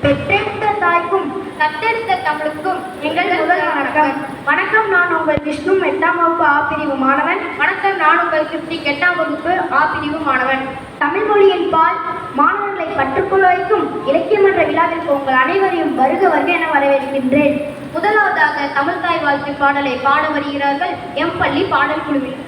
பெற்றெடுத்த தாய்க்கும் தத்தெடுத்த தமிழுக்கும் எங்கள் முதல் வணக்கம். வணக்கம், நான் உங்கள் விஷ்ணு, 8ஆம் வகுப்பு ஆ பிரிவு மாணவன். வணக்கம், நான் உங்கள் கிருப்தி, 8ஆம் வகுப்பு ஆ பிரிவு மாணவன். தமிழ் மொழியின் பால் மாணவர்களை பற்றுக்கொள்ள வைக்கும் இலக்கியமன்ற விழாவிற்கு உங்கள் அனைவரையும் வருக வருக என வரவேற்கின்றேன். முதலாவதாக தமிழ் தாய் வாழ்த்து பாடலை பாட வருகிறார்கள் எம் பள்ளி பாடல் குழுவினர்.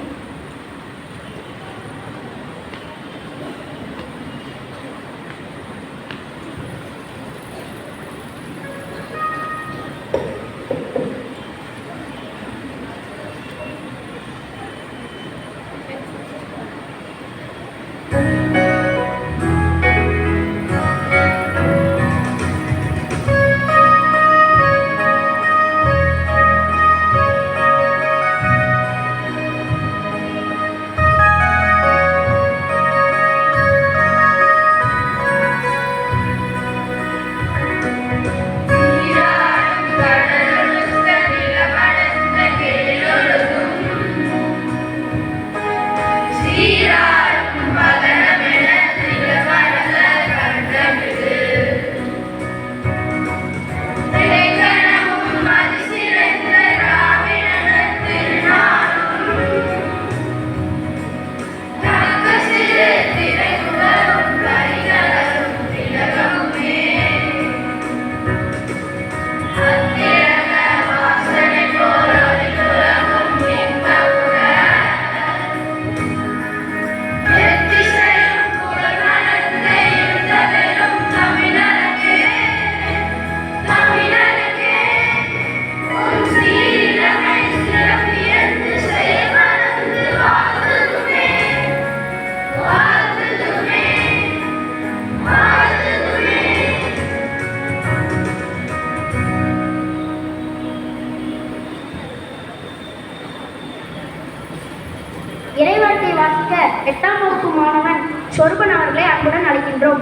இறைவார்த்தை வாசிக்க 8ஆம் வகுப்பு மாணவன் சொருபன் அவர்களை அன்புடன் அழைக்கின்றோம்.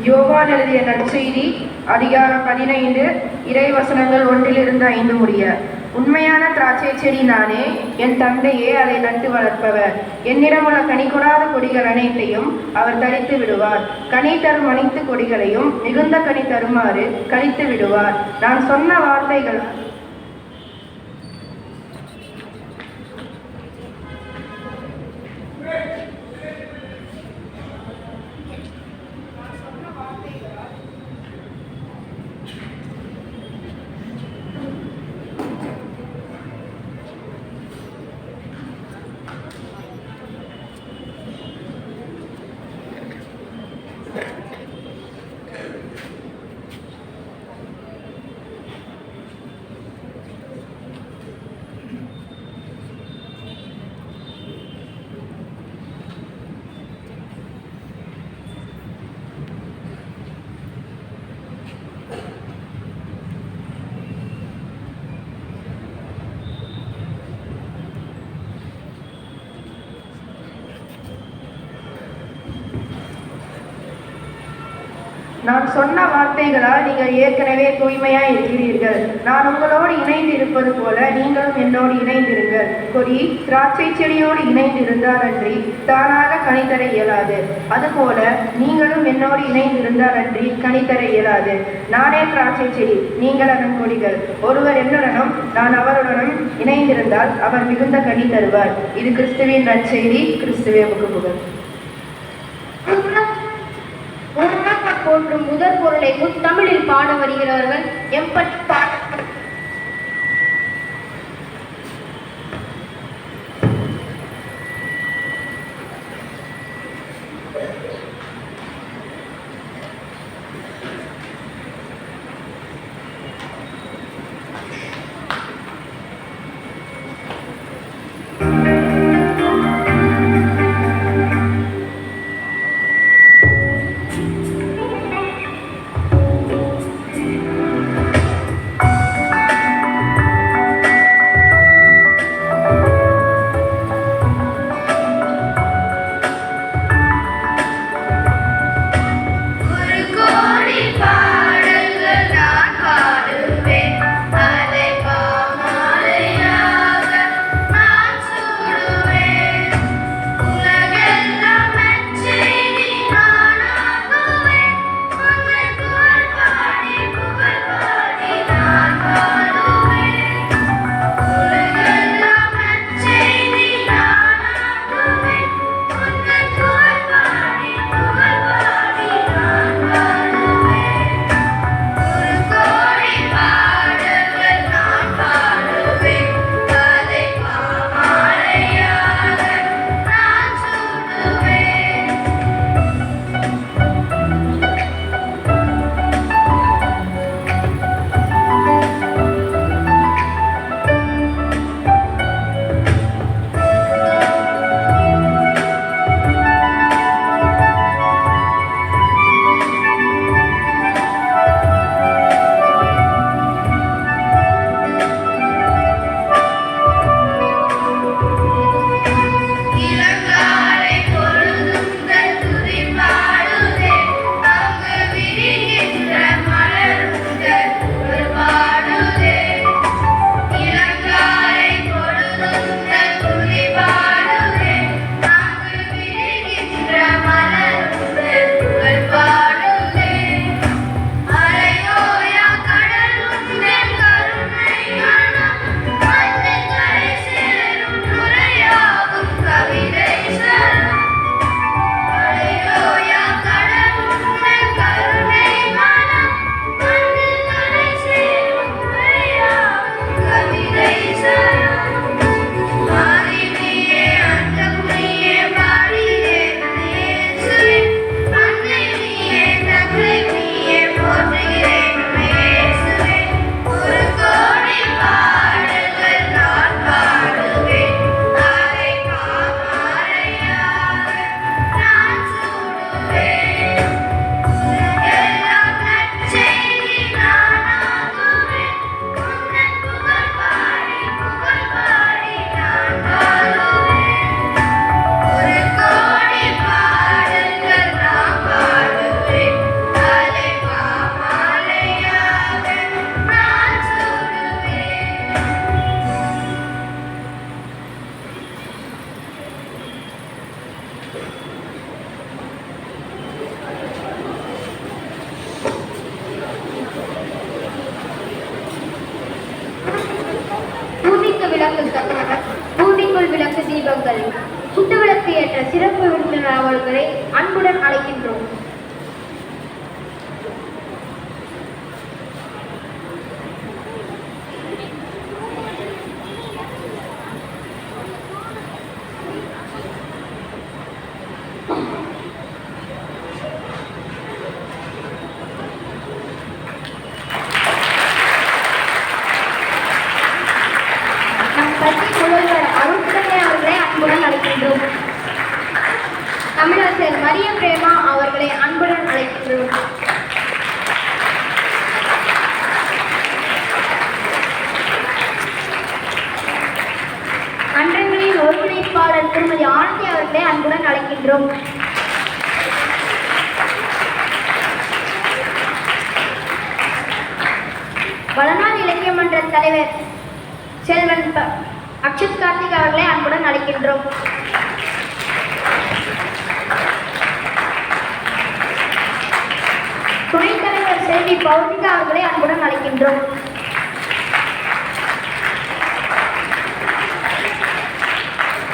யோவான் எழுதிய நற்செய்தி அதிகாரம் 15 இறைவசனங்கள் 1-5 முடிய. உண்மையான திராட்சை செடி நானே, என் தந்தையே அதை நட்டு வளர்ப்பவர். என்னிடமுள்ள கனி கொடாத கொடிகள் அனைத்தையும் அவர் கழித்து விடுவார். கனி தரும் அனைத்து கொடிகளையும் மிகுந்த கனி தருமாறு கழித்து விடுவார். நான் சொன்ன வார்த்தைகள் நான் சொன்ன வார்த்தைகளால் நீங்கள் ஏற்கனவே தூய்மையாய் இருக்கிறீர்கள். நான் உங்களோடு இணைந்து இருப்பது போல நீங்களும் என்னோடு இணைந்திருங்கள். கொடி திராட்சை செடியோடு இணைந்திருந்தால் அன்றி தானாக கனிதர இயலாது. அதுபோல நீங்களும் என்னோடு இணைந்திருந்தால் அன்றி கனிதர இயலாது. நானே திராட்சை செடி, நீங்கள் அதன் கொடிகள். ஒருவர் என்னுடனும் நான் அவருடனும் இணைந்திருந்தால் அவர் மிகுந்த கனி தருவார். இது கிறிஸ்துவின் நற்செய்தி. கிறிஸ்துவே உமக்கு புகழ். போற்றும் முதற் பொருளை முத்தமிழில் பாட வருகிறவர்கள் எம்பட்டி பாட. விளக்கு பூமிக்குள் விளக்கு தீபங்கள் குத்துவிளக்கு ஏற்ற சிறப்பு விருந்தினர் அவர்களை அன்புடன் அழைக்கின்றோம். தமிழரசர் மரிய பிரேமா அவர்களை அன்புடன் அழைக்கின்றோம். மன்றங்களின் ஒருங்கிணைப்பாளர் திருமதி ஆனந்தி அவர்களை அன்புடன் அழைக்கின்றோம். வளநாள் இலக்கிய மன்ற தலைவர் செல்வன் அக்ஷத் கார்த்திக் அவர்களை அன்புடன் அழைக்கின்றோம். துணைத் தலைவர் செல்வி பௌர்ணிகா அவர்களை அன்புடன் அழைக்கின்றோம்.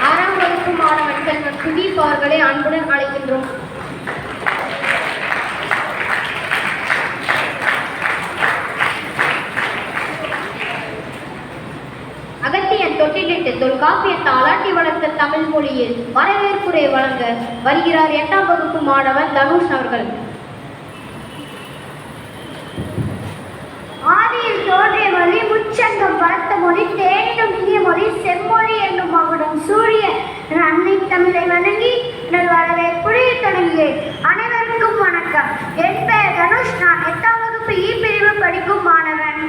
ஆறாம் வகுப்பு மாணவன் செல்வன் சுதீப் அவர்களை அன்புடன் அழைக்கின்றோம். அகத்தியன் தொட்டிலிட்டு தொல்காப்பிய தாளாட்டி வளர்த்த தமிழ் மொழியில் வரவேற்புரை வழங்க வருகிறார் 8ஆம் வகுப்பு மாணவன் தனுஷ் அவர்கள். ஆதியில் தோன்றிய மொழி முச்சங்கம் வளர்த்த மொழி தேனினும் இனிய மொழி செம்மொழி என்னும் மகுடம் சூரிய அன்னை தமிழை வணங்கி எனது வரவேற்புரைய தொடங்கியேன். அனைவருக்கும் வணக்கம். என் பெயர் தனுஷ். நான் 8ஆம் வகுப்பு இ பிரிவு படிக்கும் மாணவன்.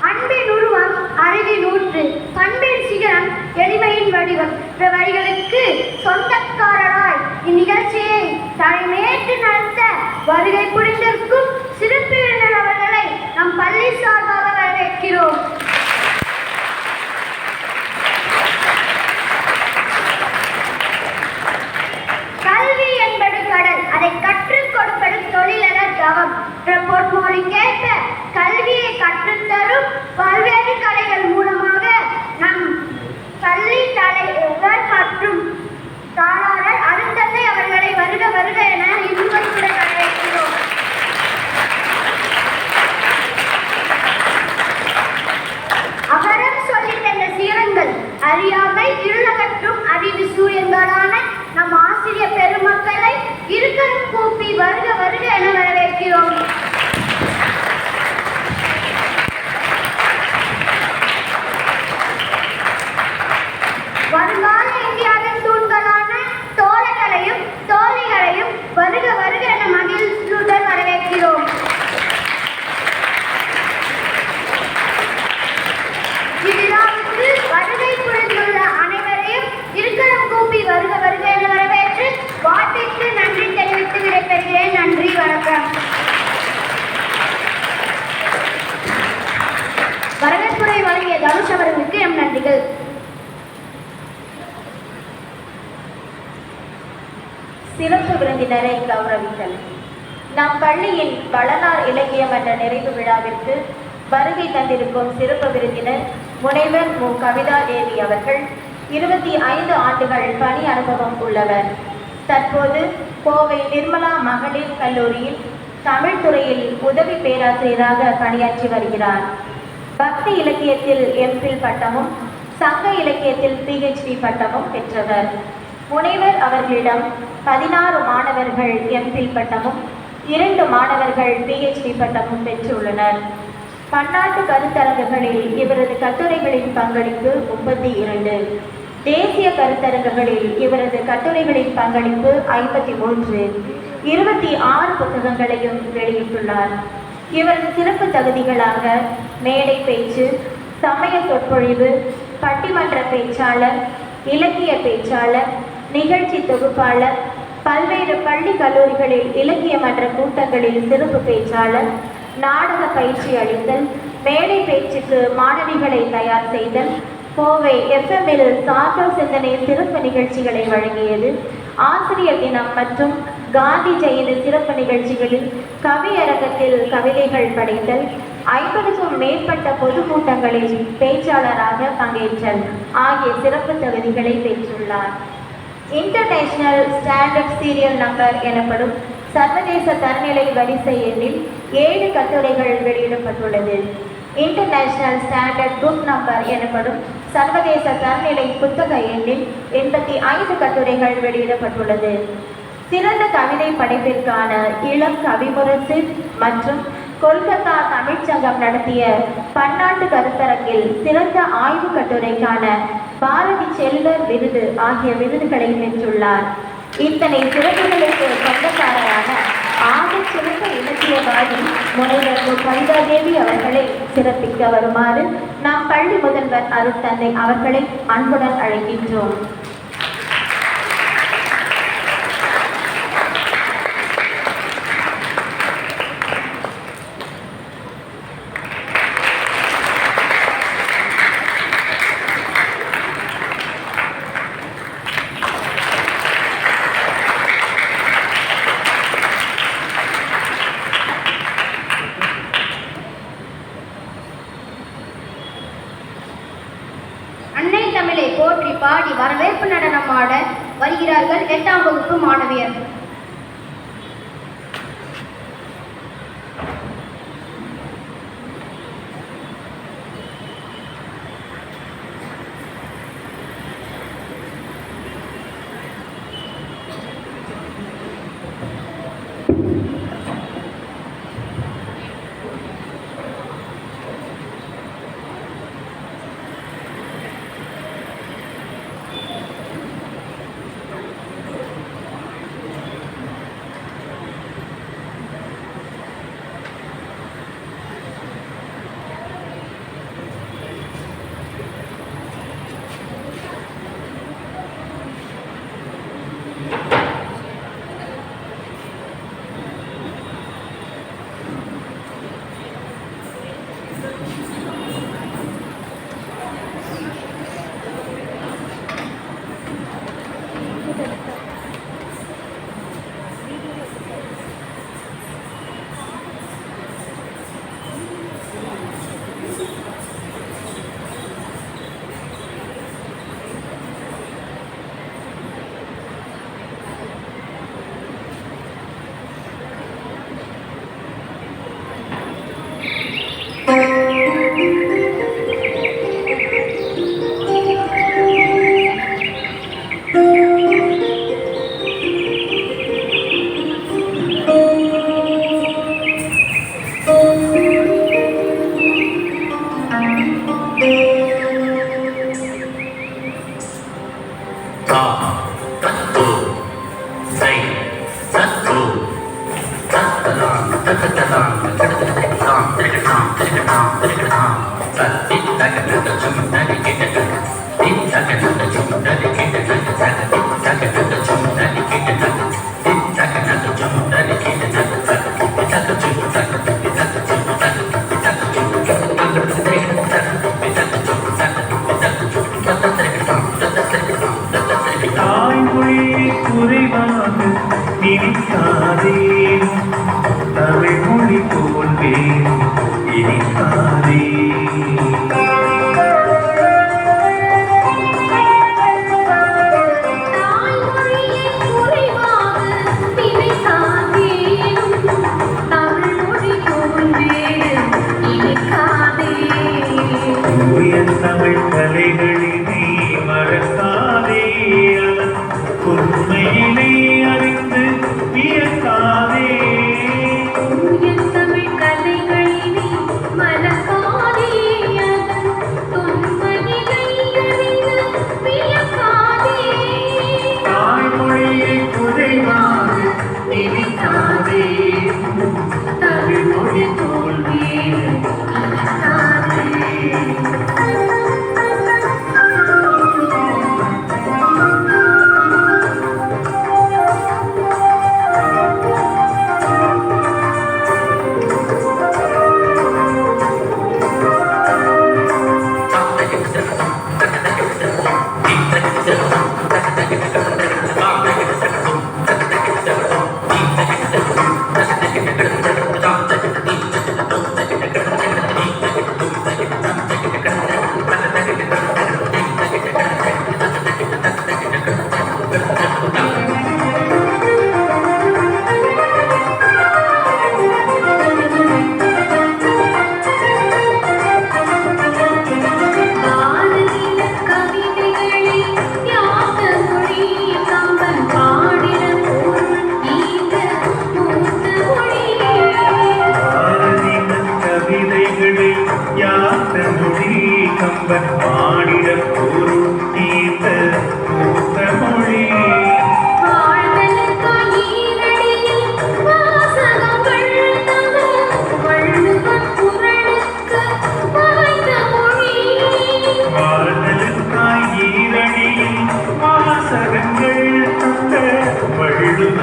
அன்பின் உருவம் அறிவின் ஊற்று, பண்பின் சிகரம், எளிமையின் வடிவம் என்ற வரிகளுக்கு சொந்தக்காரராய் இந்நிகழ்ச்சியை தலைமையேற்று நடத்த வருகை புரிந்திருக்கும் சிறப்பு விருந்தினர் அவர்களை நம் பள்ளி சார்பாக வரவேற்கிறோம். கல்வி என்பது கடல், அதை கற்றுக் கொடுப்பது தொழிலர் தவம் என்ற பொன்மொழிக்கேற்ப கல்வியை கற்றுத்தரும் பல்வேறு கலைகள் மூலமாக நம் பள்ளி தலைவர் மற்றும் தாளாளர் அருந்தந்தை அவர்களை வருக வருக என இன்பத்துடன் வரவேற்கிறோம். அகரம் சொல்லித் தந்த சீரங்கள் அறியாமை இருளகற்றும் அறிவு சூரியங்களான நம் ஆசிரியர் பெருமக்களை இருக்கரம் கூப்பி வருக வருக என வரவேற்கிறோம். வருங்கால இந்தியாவின் தூண்களான தோழர்களையும் தோழிகளையும் வருக வருக என மகிழ்ச்சியுடன் வரவேற்கிறோம். இவ்விழாவுக்கு வருகை புரிந்துள்ள அனைவரையும் இருக்கரம் கூப்பி வருக வருக என வரவேற்று வாட்டிற்கு நன்றி தெரிவித்து விடைபெறுகிறேன். நன்றி, வணக்கம். வரவேற்புரை வழங்கிய தனுஷ் அவர்களுக்கு எம் நன்றிகள். சிறப்பு விருந்தினரை கௌரவித்தல். நம் பள்ளியின் வளநாள் இலக்கியம் என்ற நிறைவு விழாவிற்கு வருகை தந்திருக்கும் சிறப்பு விருந்தினர் முனைவர் மு. கவிதா தேவி அவர்கள் 25 ஆண்டுகள் பணி அனுபவம் உள்ளவர். தற்போது கோவை நிர்மலா மகளிர் கல்லூரியில் தமிழ் துறையில் உதவி பேராசிரியராக பணியாற்றி வருகிறார். பக்தி இலக்கியத்தில் எம்பில் பட்டமும் சங்க இலக்கியத்தில் PhD பட்டமும் பெற்றவர். முனைவர் அவர்களிடம் 16 மாணவர்கள் எம்பில் பட்டமும் 2 மாணவர்கள் PhD பட்டமும் பெற்றுள்ளனர். பன்னாட்டு கருத்தரங்குகளில் இவரது கட்டுரைகளின் பங்களிப்பு 32, தேசிய கருத்தரங்குகளில் இவரது கட்டுரைகளின் பங்களிப்பு 53, 26 புத்தகங்களையும் வெளியிட்டுள்ளார். இவரது சிறப்பு தகுதிகளாக மேடை பேச்சு, சமய சொற்பொழிவு, பட்டிமன்ற பேச்சாளர், இலக்கிய பேச்சாளர், நிகழ்ச்சி தொகுப்பாளர், பல்வேறு பள்ளி கல்லூரிகளில் இலக்கிய மன்ற கூட்டங்களில் சிறப்பு பேச்சாளர், நாடக பயிற்சி அளித்தல், மேடை பேச்சுக்கு மாணவிகளை தயார் செய்தல், கோவை FMஇல் சார்ட்டர் சிந்தனை சிறப்பு நிகழ்ச்சிகளை வழங்கியது, ஆசிரியர் தினம் மற்றும் காந்தி ஜெயந்தி சிறப்பு நிகழ்ச்சிகளில் கவியரங்கத்தில் கவிதைகள் படைத்தல், 50க்கும் மேற்பட்ட பொதுக்கூட்டங்களில் பேச்சாளராக பங்கேற்றல் ஆகிய சிறப்பு தகுதிகளை பெற்றுள்ளார். இன்டர்நேஷனல் ஸ்டாண்டர்ட் சீரியல் நம்பர் எனப்படும் சர்வதேச தரநிலை வரிசை எண்ணில் 7 கட்டுரைகள் வெளியிடப்பட்டுள்ளது. இன்டர்நேஷனல் ஸ்டாண்டர்ட் புக் நம்பர் எனப்படும் சர்வதேச தரநிலை புத்தக எண்ணில் 85 கட்டுரைகள் வெளியிடப்பட்டுள்ளது. சிறந்த கவிதை படைப்பிற்கான இளம் கவிமுரசு மற்றும் கொல்கத்தா தமிழ்ச்சங்கம் நடத்திய பன்னாட்டு கருத்தரங்கில் சிறந்த ஆய்வு கட்டுரைக்கான பாரதி செல்வர் விருது ஆகிய விருதுகளை பெற்றுள்ளார். இத்தனை சிறப்புகளுக்கு சொந்தக்காரரான ஆகச் சிறந்த இலக்கியவாதி முனைவர் கவிதாதேவி அவர்களை சிறப்பிக்க வருமாறு நாம் பள்ளி முதல்வர் அருட்தந்தை அவர்களை அன்புடன் அழைக்கின்றோம். அன்னை தமிழை போற்றி பாடி வரவேற்பு நடனம் ஆட வருகிறார்கள் 8ஆம் வகுப்பு மாணவியர். தமிழ் கலைகளினை மறக்காதே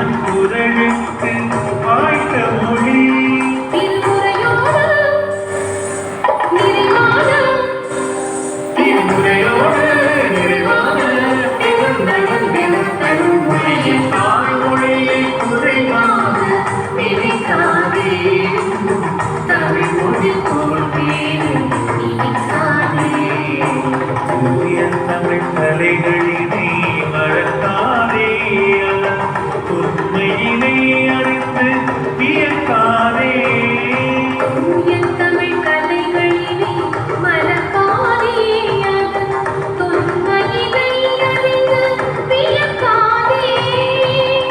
நான் குரலுக்கு வாய்த்த மொழி திருமுறையோடு நிறைவான மொழியின் தாய்மொழியை குறைவாக நினைக்காதே தமிழ் மொழி தூய தமிழ் கலைகளினை மறக்காதே உண்மையினை அறிந்து வியக்காதே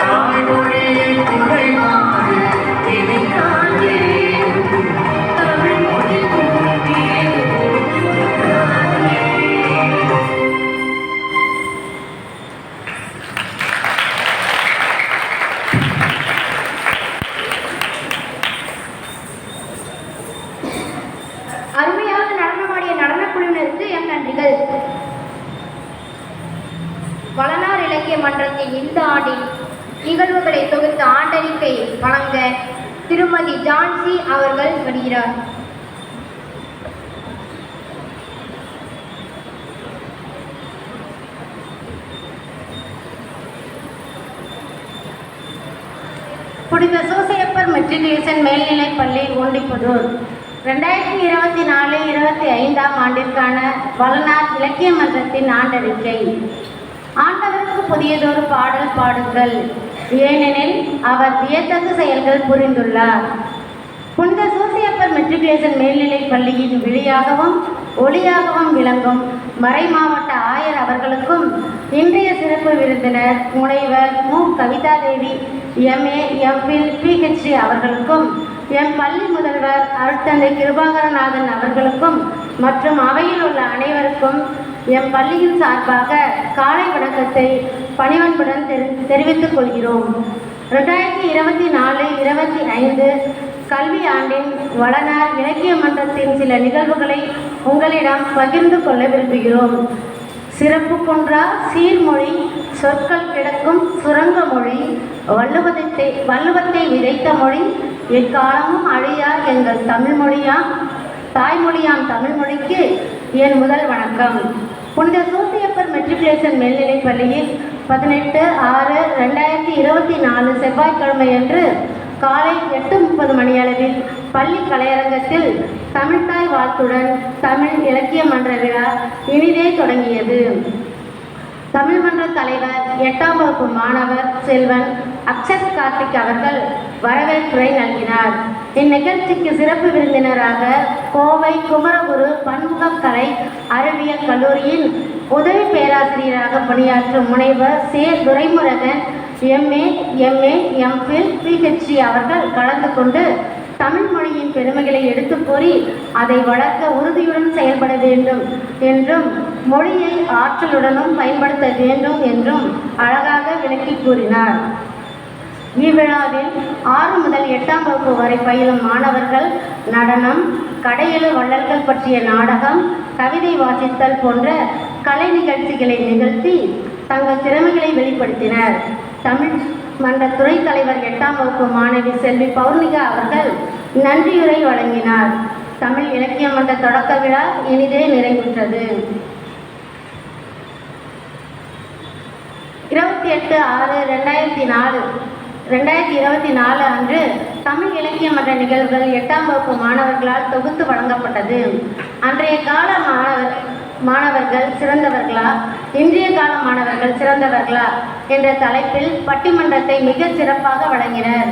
தாய்மொழியை குறைவாக நினைக்காதே தமிழ் மொழி அருமையாக நடனமாடிய நடனக்குழுவினருக்கு எம் நன்றிகள். வளனார் இலக்கிய மன்றத்தின் இந்த ஆண்டின் நிகழ்வுகளை தொகுத்த ஆண்டறிக்கை வழங்க திருமதி ஜான்சி அவர்கள் வருகிறார். புனித சூசையப்பர் மெட்ரிகுலேஷன் மேல்நிலைப் பள்ளி ஓண்டிப்புதூர் 2024-25 ஆண்டிற்கான வளனார் இலக்கிய மன்றத்தின் ஆண்டறிக்கை. ஆண்டவருக்கு புதியதொரு பாடல் பாடுங்கள், ஏனெனில் அவர் வியத்தகு செயல்கள் புரிந்துள்ளார். புனித சூசையப்பர் மெட்ரிகுலேஷன் மேல்நிலைப் பள்ளியின் விழியாகவும் ஒளியாகவும் விளங்கும் மறைமாவட்ட ஆயர் அவர்களுக்கும் இன்றைய சிறப்பு விருந்தினர் முனைவர் மு. கவிதாதேவி MA MPhil PhD அவர்களுக்கும் எம் பள்ளி முதல்வர் அருட்தந்தை கிருபாகரநாதன் அவர்களுக்கும் மற்றும் அவையில் உள்ள அனைவருக்கும் எம் பள்ளியின் சார்பாக காலை வணக்கத்தை பணிவன்புடன் தெரிவித்துக் கொள்கிறோம். 2024-25 கல்வி ஆண்டின் வளனார் இலக்கிய மன்றத்தின் சில நிகழ்வுகளை உங்களிடம் பகிர்ந்து கொள்ள விரும்புகிறோம். சிறப்பு குன்றா சீர்மொழி, சொற்கள் கிடக்கும் சுரங்க மொழி, வள்ளுவத்தை விதைத்த மொழி, எக்காலமும் அழியா எங்கள் தமிழ் மொழியாம் தாய்மொழியாம் தமிழ் மொழிக்கு என் முதல் வணக்கம். புனித சூசையப்பர் மெட்ரிகுலேஷன் மேல்நிலைப் பள்ளியில் 18/6/2024 செவ்வாய்க்கிழமையன்று காலை 8:30 மணியளவில் பள்ளி கலையரங்கத்தில் தமிழ்தாய் வாழ்த்துடன் தமிழ் இலக்கிய மன்ற விழா இனிதே தொடங்கியது. தமிழ் மன்ற தலைவர் 8ஆம் வகுப்பு மாணவர் செல்வன் அக்ஷத் கார்த்திக் அவர்கள் வரவேற்புரை நல்கினார். இந்நிகழ்ச்சிக்கு சிறப்பு விருந்தினராக கோவை குமரகுரு பன்முகக்கலை அறிவியல் கல்லூரியின் உதவி பேராசிரியராக பணியாற்றும் முனைவர் சே. துரைமுருகன் MA MPhil PhD அவர்கள் கலந்து கொண்டு தமிழ் மொழியின் பெருமைகளை எடுத்து கூறி அதை வளர்க்க உறுதியுடன் செயல்பட வேண்டும் என்றும் மொழியை ஆற்றலுடனும் பயன்படுத்த வேண்டும் என்றும் அழகாக விளக்கி கூறினார். இவ்விழாவில் 6 முதல் 8ஆம் வகுப்பு வரை பயிலும் மாணவர்கள் நடனம், கடையெழு வள்ளல்கள் பற்றிய நாடகம், கவிதை வாசித்தல் போன்ற கலை நிகழ்ச்சிகளை நிகழ்த்தி தங்கள் திறமைகளை வெளிப்படுத்தினர். தமிழ் மன்ற துறை தலைவர் 8ஆம் வகுப்பு மாணவி செல்வி பௌர்ணிகா அவர்கள் நன்றியுரை வழங்கினார். தமிழ் இலக்கிய மன்ற தொடக்க விழா இனிதே நிறைவுற்றது. 28/6/2024 அன்று தமிழ் இலக்கிய மன்ற நிகழ்வுகள் 8ஆம் வகுப்பு மாணவர்களால் தொகுத்து வழங்கப்பட்டது. அன்றைய கால மாணவர்கள் சிறந்தவர்களா, இன்றைய கால மாணவர்கள் சிறந்தவர்களா என்ற தலைப்பில் பட்டிமன்றத்தை மிக சிறப்பாக வழங்கினர்.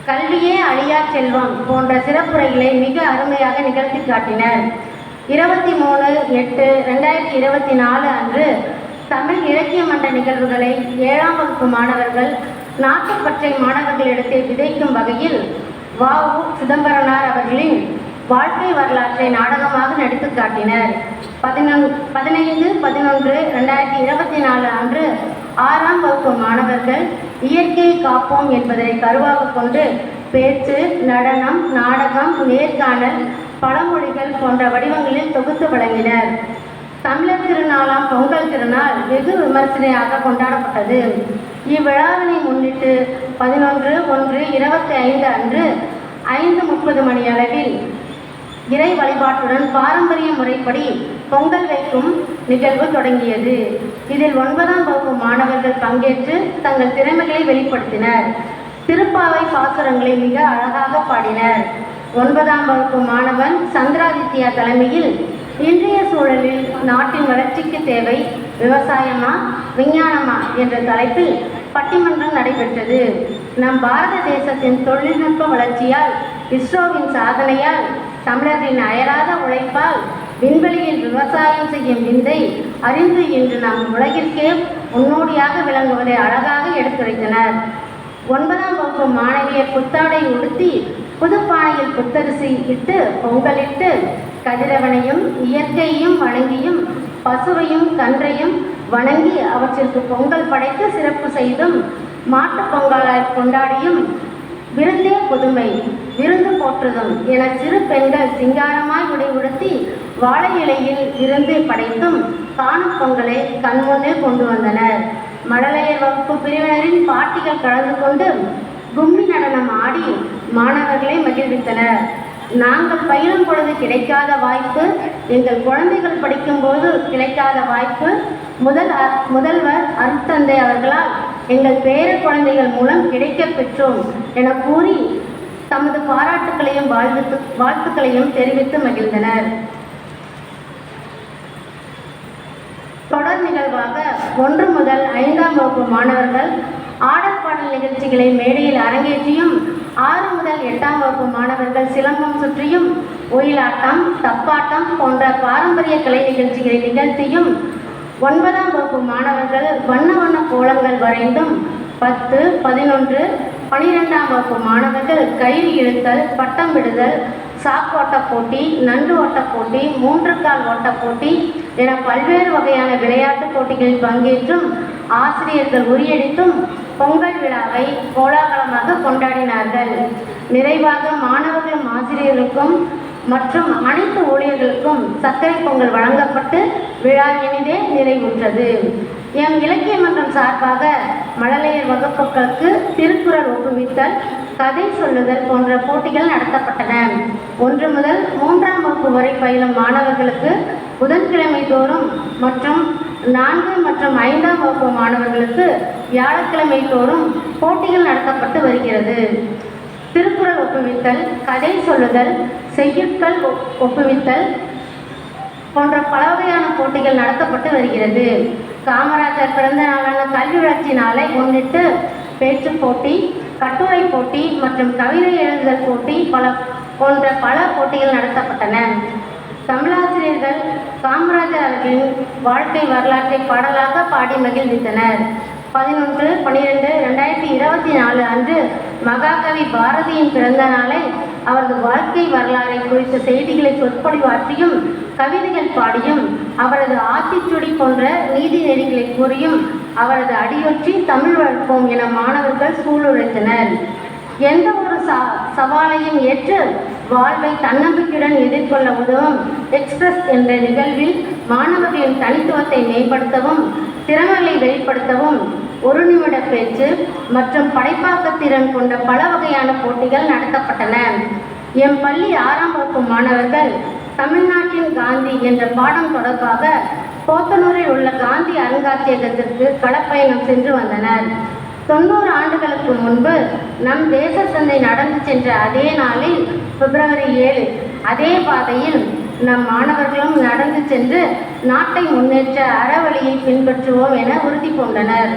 கல்வியே அழியா செல்வம் போன்ற சிறப்புரைகளை மிக அருமையாக நிகழ்த்தி காட்டினர். 23/8/2024 அன்று தமிழ் இலக்கிய மன்ற நிகழ்வுகளை 7ஆம் வகுப்பு மாணவர்கள் நாட்டுப்பற்றை மாணவர்களிடத்தில் விதைக்கும் வகையில் வ.உ. சிதம்பரனார் அவர்களின் வாழ்க்கை வரலாற்றை நாடகமாக நடித்து காட்டினர். 15/11/2024 அன்று 6ஆம் வகுப்பு மாணவர்கள் இயற்கையை காப்போம் என்பதை கருவாக கொண்டு பேச்சு, நடனம், நாடகம், நேர்காணல், பழமொழிகள் போன்ற வடிவங்களில் தொகுத்து வழங்கினர். தமிழர் திருநாளாம் பொங்கல் திருநாள் வெகு விமர்சனையாக கொண்டாடப்பட்டது. இவ்விழாவினை முன்னிட்டு 11/1/25 அன்று 5:30 மணி அளவில் இறை வழிபாட்டுடன் பாரம்பரிய முறைப்படி பொங்கல் வைக்கும் நிகழ்வு தொடங்கியது. இதில் 9ஆம் வகுப்பு மாணவர்கள் பங்கேற்று தங்கள் திறமைகளை வெளிப்படுத்தினர். திருப்பாவை பாசுரங்களை மிக அழகாக பாடினர். 9ஆம் வகுப்பு மாணவன் சந்திராதித்யா தலைமையில் இன்றைய சூழலில் நாட்டின் வளர்ச்சிக்கு தேவை விவசாயமா விஞ்ஞானமா என்ற தலைப்பில் பட்டிமன்றம் நடைபெற்றது. நம் பாரத தேசத்தின் தொழில்நுட்ப வளர்ச்சியால், இஸ்ரோவின் சாதனையால், தமிழர்களின் அயராத உழைப்பால் விண்வெளியில் விவசாயம் செய்யும் விந்தை அறிந்து இன்று நம் உலகிற்கே முன்னோடியாக விளங்குவதை அழகாக எடுத்துரைத்தனர். 9ஆம் வகுப்பு மாணவியர் புத்தாடை உடுத்தி புதுப்பானையில் புத்தரிசி இட்டு பொங்கலிட்டு கதிரவனையும் இயற்கையையும் வணங்கியும் பசுவையும் கன்றையும் வணங்கி அவற்றிற்கு பொங்கல் படைத்து சிறப்பு செய்தும் மாட்டுப் பொங்கலாய் கொண்டாடியும் விருந்தே புதுமை விருந்து போற்றுதும் என சிறு பெண்கள் சிங்காரமாய் உடை உடுத்தி வாழை இலையில் விருந்து படைத்தும் காணும் பொங்கலை கண்முன்னே கொண்டு வந்தனர். மழலையர் வகுப்பு பிரிவினரின் பாட்டிகள் கலந்து கொண்டு கும்மி நடனம் ஆடி மாணவர்களை மகிழ்வித்தனர். நாங்கள் பயிலும் பொழுது கிடைக்காத வாய்ப்பு, எங்கள் குழந்தைகள் படிக்கும்போது கிடைக்காத வாய்ப்பு முதல்வர் அருட்தந்தை அவர்களால் எங்கள் பேர குழந்தைகள் மூலம் கிடைக்கப் பெற்றோம் என கூறி தமது பாராட்டுக்களையும் வாழ்த்துக்களையும் தெரிவித்து மகிழ்ந்தனர். தொடர் நிகழ்வாக 1 முதல் 5ஆம் வகுப்பு மாணவர்கள் ஆடல் பாடல் நிகழ்ச்சிகளை மேடையில் அரங்கேற்றியும் 6 முதல் 8ஆம் வகுப்பு மாணவர்கள் சிலம்பம் சுற்றியும் ஒயிலாட்டம் தப்பாட்டம் போன்ற பாரம்பரிய கலை நிகழ்ச்சிகளை நிகழ்த்தியும் 9ஆம் வகுப்பு மாணவர்கள் வண்ண வண்ண கோலங்கள் வரைந்தும் 10, 11, 12ஆம் வகுப்பு மாணவர்கள் கயிறு இழுத்தல், பட்டம் விடுதல், சாக்கோட்ட போட்டி, நண்டு ஓட்ட போட்டி, 3 கால் ஓட்ட போட்டி என பல்வேறு வகையான விளையாட்டு போட்டிகளில் பங்கேற்றும் ஆசிரியர்கள் உரியடித்தும் பொங்கல் விழாவை கோலாகலமாக கொண்டாடினார்கள். நிறைவாக மாணவர்களும் ஆசிரியர்களுக்கும் மற்றும் அனைத்து ஊழியர்களுக்கும் சர்க்கரை பொங்கல் வழங்கப்பட்டு விழா இனிதே நிறைவுற்றது. எம் இலக்கிய மன்றம் சார்பாக மழலையர் வகுப்புகளுக்கு திருக்குறள் ஒப்புவித்தல், கதை சொல்லுதல் போன்ற போட்டிகள் நடத்தப்பட்டன. 1 முதல் 3ஆம் வகுப்பு வரை பயிலும் மாணவர்களுக்கு புதன்கிழமை தோறும் மற்றும் 4 மற்றும் 5ஆம் வகுப்பு மாணவர்களுக்கு வியாழக்கிழமை தோறும் போட்டிகள் நடத்தப்பட்டு வருகிறது. திருக்குறள் ஒப்புவித்தல், கதை சொல்லுதல், செய்யுட்கள் ஒப்புவித்தல் போன்ற பல வகையான போட்டிகள் நடத்தப்பட்டு வருகிறது. காமராஜர் பிறந்த நாளான கல்வி வளர்ச்சி நாளை முன்னிட்டு பேச்சு போட்டி, கட்டுரை போட்டி மற்றும் கவிதை எழுதுதல் போட்டி போன்ற பல போட்டிகள் நடத்தப்பட்டன. தமிழாசிரியர்கள் காமராஜர் அவர்களின் வாழ்க்கை வரலாற்றை பாடலாக பாடி மகிழ்வித்தனர். 11/12/2024 அன்று மகாகவி பாரதியின் பிறந்த நாளை அவரது வாழ்க்கை வரலாறை குறித்த செய்திகளை சொற்பொழிவாற்றியும் கவிதைகள் பாடியும் அவரது ஆத்திச்சுடி போன்ற நீதி நெறிகளை கூறியும் அவரது அடியொற்றி தமிழ் வளர்ப்போம் என மாணவர்கள் சூளுரைத்தனர். எந்த ஒரு சவாலையும் ஏற்று வாழ்வை தன்னம்பிக்கையுடன் எதிர்கொள்ள உதவும் எக்ஸ்பிரஸ் என்ற நிகழ்வில் மாணவர்களின் தனித்துவத்தை மேம்படுத்தவும் திறமைகளை வெளிப்படுத்தவும் 1 நிமிட பேச்சு மற்றும் படைப்பாக்கத்திறன் கொண்ட பல வகையான போட்டிகள் நடத்தப்பட்டன. எம் பள்ளி 6ஆம் வகுப்பு மாணவர்கள் தமிழ்நாட்டின் காந்தி என்ற பாடம் தொடர்பாக போத்தனூரில் உள்ள காந்தி அருங்காட்சியகத்திற்கு களப்பயணம் சென்று வந்தனர். 90 ஆண்டுகளுக்கு முன்பு நம் தேசத்தந்தை நடந்து சென்ற அதே நாளில் பிப்ரவரி 7 அதே பாதையில் நம் மாணவர்களும் நடந்து சென்று நாட்டை முன்னேற்ற அறவழியை பின்பற்றுவோம் என உறுதி பூண்டனர்.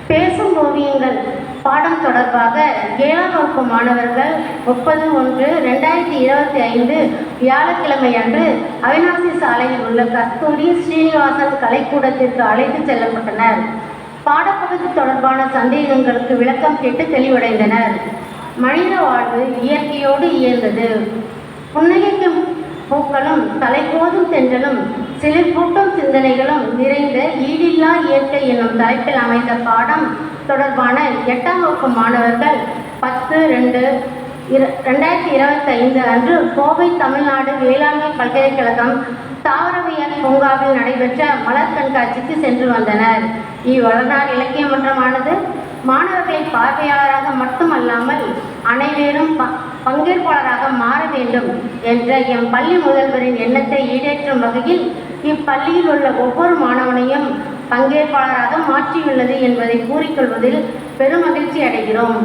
பேசும் ஓவியங்கள் பாடம் தொடர்பாக 7ஆம் வகுப்பு மாணவர்கள் 30/1/2025 வியாழக்கிழமை அன்று அவிநாசி சாலையில் உள்ள கஸ்தூரி ஸ்ரீனிவாசன் கலைக்கூடத்திற்கு அழைத்து செல்லப்பட்டனர். பாடப்பகுதி தொடர்பான சந்தேகங்களுக்கு விளக்கம் கேட்டு தெளிவடைந்தனர். மனித வாழ்வு இயற்கையோடு இயந்தது. புன்னகைக்கும் பூக்களும் தலைபோதும் தென்றலும் சிலிர்ப்பூட்டும் சிந்தனைகளும் நிறைந்த ஈடில்லா இயற்கை என்னும் தலைப்பில் அமைந்த பாடம் தொடர்பான 8ஆம் வகுப்பு மாணவர்கள் 10/2/2025 அன்று கோவை தமிழ்நாடு வேளாண்மை பல்கலைக்கழகம் தாவரவியல் பூங்காவில் நடைபெற்ற மலர் கண்காட்சிக்கு சென்று வந்தனர். இவ்வளநாள் இலக்கிய மன்றமானது மாணவர்களை பார்வையாளராக மட்டுமல்லாமல் அனைவரும் பங்கேற்பாளராக மாற வேண்டும் என்ற எம் பள்ளி முதல்வரின் எண்ணத்தை ஈடேற்றும் வகையில் இப்பள்ளியில் உள்ள ஒவ்வொரு மாணவனையும் பங்கேற்பாளராக மாற்றியுள்ளது என்பதை கூறிக்கொள்வதில் பெருமகிழ்ச்சி அடைகிறோம்.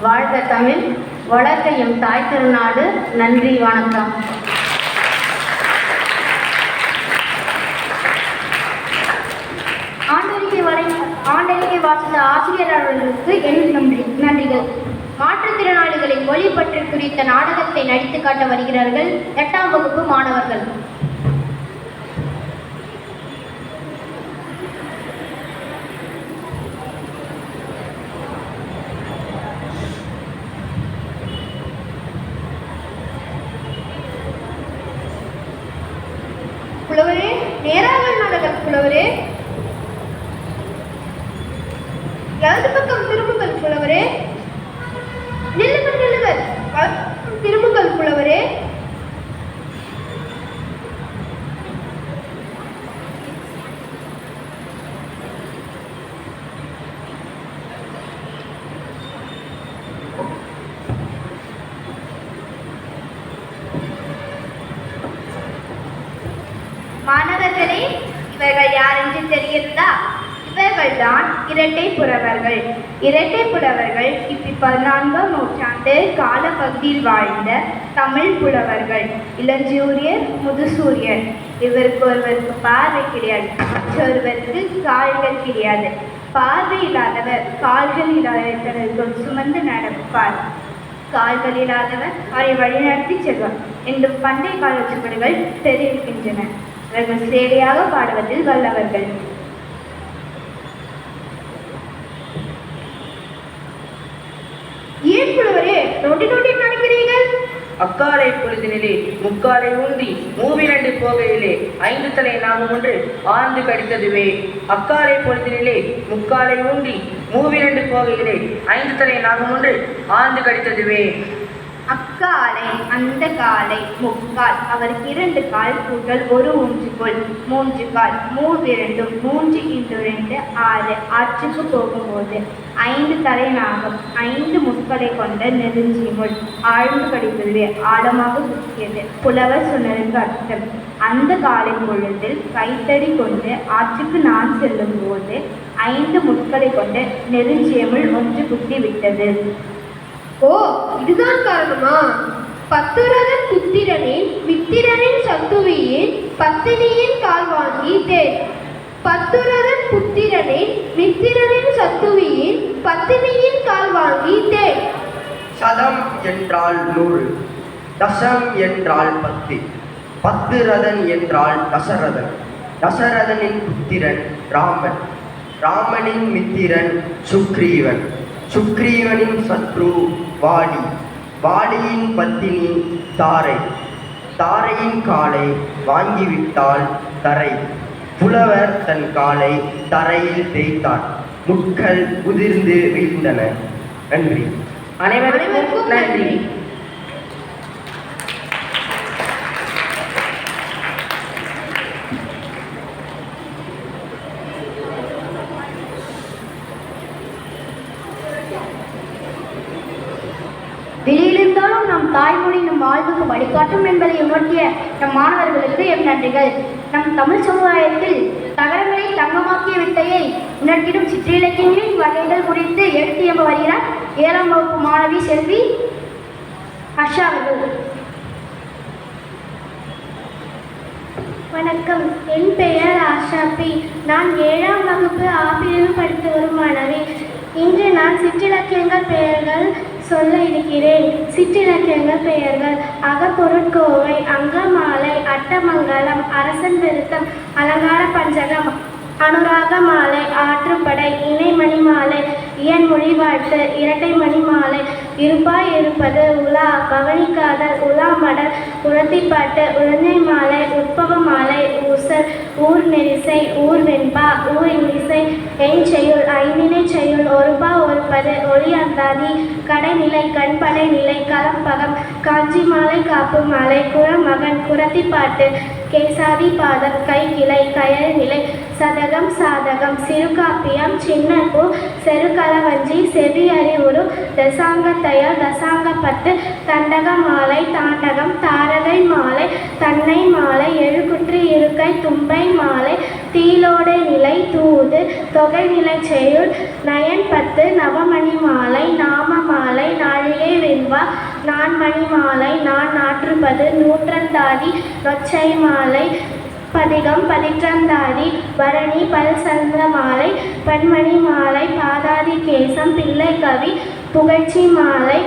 வாழ்க தமிழ், வளர்க எம் தாய் திருநாடு. நன்றி, வணக்கம். ஆண்டறிக்கை வாசித்த ஆசிரியர் அவர்களுக்கு என் நன்றிகள். மாற்றுத்திறனாளிகளின் மொழி பற்று குறித்த நாடகத்தை நடித்து காட்ட வருகிறார்கள் 8ஆம் வகுப்பு மாணவர்கள். புலவரே, நேராகல் நாடகம். புலவரே, இடது பக்கம் திரும்புங்கள். புலவரே, நில்லுங்கள். திரும்புங்கள். புலவரே, மாணவர்களே, இவர்கள் யார் என்று தெரிகிறதா? இவர்கள்தான் இரட்டை புலவர்கள். இரட்டை புலவர்கள் கிபி 14ஆம் நூற்றாண்டு காலப்பகுதியில் வாழ்ந்த தமிழ் புலவர்கள். இளஞ்சூரியர், முதுசூரியர். ஒருவருக்கு பார்வை கிடையாது, மற்றொருவருக்கு கால்கள் கிடையாது. பார்வை இல்லாதவர் கால்கள் இல்லாதவர்கள் சுமந்து நடப்பார். கால்கள் இல்லாதவர் அவரை வழிநடத்தி செல்வார் என்றும் பண்டைய கால சுவடுகள் தெரிவிக்கின்றன. இவர்கள் சேவையாக பாடுவதில் வல்லவர்கள். ஏன் புலவரே நோட்டி நடக்கிறீர்கள்? அக்காலை பொழுதினிலே முக்காலை ஊன்றி மூவிரண்டு போகையிலே 5 தலை நாகம் ஒன்று ஆழ்ந்து கடித்ததுவே. அக்காலை பொழுதினிலே முக்காலை ஊன்றி மூவிரண்டு போகையிலே 5 தலை நாகம் ஒன்று ஆழ்ந்து கடித்ததுவே. அக்காலை, அந்த காலை, முக்கால், அவருக்கு 2 கால் கூட்டல் 1 ஊன்றுகோல், 3 கால், 3 2, 3 × 2 6. ஆற்றுக்கு போகும்போது 5 தலை நாகம் 5 முட்களை கொண்ட நெருஞ்சிமுள் ஆழ்ந்து கடித்ததுவே, ஆழமாக குத்தியது. புலவர் சொன்னதற்கு அர்த்தம், அந்த காலை பொழுதில் கைத்தடி கொண்டு ஆற்றுக்கு நான் செல்லும் போது 5 முட்களை கொண்ட நெருஞ்சியமுள் ஒன்று குத்தி விட்டது. ஓ, இதுதான் காரணமா? பத்துரதன் புத்திரனின் மித்திரனின் சத்துவியின் பத்தினியின் கால் வாங்கி தேர். பத்துரதன் புத்திரனின் மித்திரனின் சத்துவியின் பத்தினியின் கால் வாங்கி தேர். சதம் என்றால் 100, தசம் என்றால் 10, 10 ரதன் என்றால் தசரதன். தசரதனின் புத்திரன் ராமன், ராமனின் மித்திரன் சுக்ரீவன், சுக்ரீவனின் சத்ரு வாலி, வாலியின் பத்தினி தாரை, தாரையின் காலை வாங்கிவிட்டால் தரை. புலவர் தன் காலை தரையில் தேய்த்தார், முட்கள் உதிர்ந்து வீழ்ந்தன. நன்றி. அனைவருக்கும் நன்றி. வெளியிலிருந்தாலும் நம் தாய்மொழி நம் வாழ்வுக்கு வழிகாட்டும் என்பதை உணர்த்திய நம் மாணவர்களுக்கு எம் நன்றிகள். நம் தமிழ் சமுதாயத்தில் தகரங்களை தங்கமாக்கிய வித்தையை உணர்த்திடும் சிற்றிலக்கியங்களின் வகைகள் குறித்து எடுத்து எம்ப வருகிறார் 7ஆம் வகுப்பு மாணவி செல்வி ஹர்ஷா அவர்கள். வணக்கம், என் பெயர் ஆஷா பி. நான் 7ஆம் வகுப்பு ஆபிரிவில் படித்து வரும் மாணவி. இன்று நான் சிற்றிலக்கியங்கள் பெயர்கள் சொல்ல இருக்கிறேன். சிற்றிலக்கியங்கள் பெயர்கள்: அகப்பொருட்கோவை, அங்கமாலை, அட்டமங்கலம், அரசன் விருத்தம், அலங்கார பஞ்சகம், அனுராக மாலை, ஆற்றுப்படை, இணை மணிமாலை, இயன் மொழி வாழ்த்து, இரட்டை மணிமாலை, இருப்பாய் இருப்பது, உலா, கவனிக்காதல், உலா மடல், உரத்திப்பாட்டு, உழந்தை மாலை, உற்பவ மாலை, ஊசல், ஊர் நெரிசை, ஊர் வெண்பா, ஊர் இசை, என் செய்யுள், ஐந்திணை செய்யுள், ஒருபா ஒருப்பது, ஒளி கொடி அந்தாதி கடைநிலை கண்படை நிலை கலம்பகம் காஞ்சி மாலை காப்பு மாலை குறமகன் குரத்திப்பாட்டு கேசாதி பாதம் கைக்கிளை கயறு நிலை சதகம் சாதகம் சிறுகாப்பியம் சின்னப்பூ செருகளவஞ்சி செவி அறிவுரு தசாங்கத்தையல் தசாங்க பத்து தண்டக மாலை தாண்டகம் தாரகை மாலை தன்னை மாலை எழுகுற்றி இருக்கை தும்பை மாலை தீலோடை நிலை தூது தொகை நிலை செய்யுள் நயன் பத்து நவமணி மாலை நாம மாலை நாழிகை வெண்பா நான்மணி மாலை நான் நாற்றுப்பது நூற்றந்தாதி நொச்சை மாலை பதிகம் பதிற்றந்தாதி பரணி பல் சந்திர மாலை பன்மணி மாலை பாதாதி கேசம் பிள்ளை கவி புகழ்ச்சி மாலை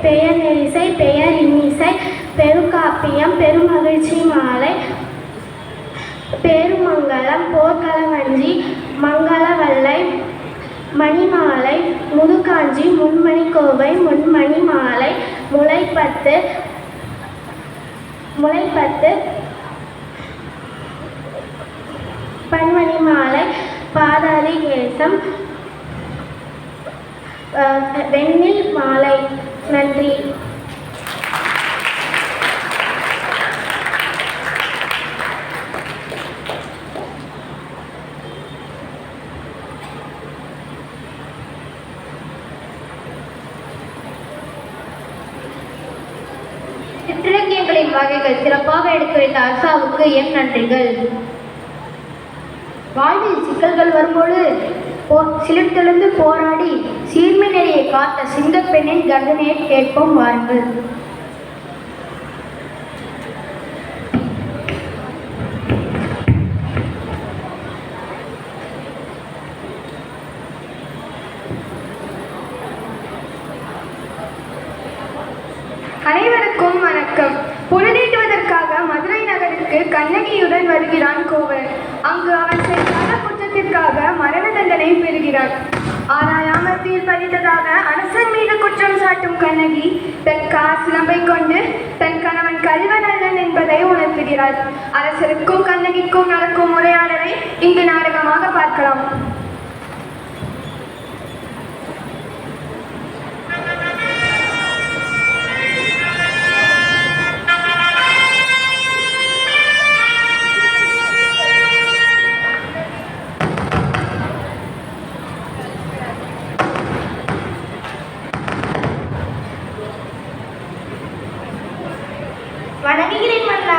பெயர் நெரிசை பெயர் இன்னிசை பெருக்காப்பியம் பெருமகிழ்ச்சி மாலை பெருமங்கலம் போர்க்களவஞ்சி மங்களவல்லை மணிமாலை முதுகாஞ்சி முன்மணி கோவை முன்மணி மாலை முளைப்பத்து பன்மணி மாலை பாதாதி கேசம் வெண்ணில் மாலை. நன்றி. சிற்றிலக்கியங்களின் வகைகள் சிறப்பாக எடுத்துரைத்த அரசாவுக்கு என் நன்றிகள். வாழ்வில் சிக்கல்கள் வரும்போது சிலிர்த்தெழுந்து போராடி சீர்மை நெறியை காத்த சிங்கப்பெண்ணின் கர்ஜனையை கேட்போம் வாருங்கள். அனைவருக்கும் வணக்கம். பொழுதீட்டுவதற்காக மதுரை நகருக்கு கண்ணகியுடன் வருகிறான் கோவலன். அங்கு அவன் செய்த குற்றத்திற்காக மரண தண்டனை பெறுகிறான். ஆராயாமல் தீர்ப்பளித்ததாக அரசன் மீது குற்றம் சாட்டும் கண்ணகி தன் சிலம்பை கொண்டு தன் கணவன் கல்வன் அல்லன் என்பதை உணர்த்துகிறார். அரசருக்கும் கண்ணகிக்கும் நடக்கும் உரையாடலை இங்கு நாடகமாக பார்க்கலாம். வணங்குகிறேன் மன்னா.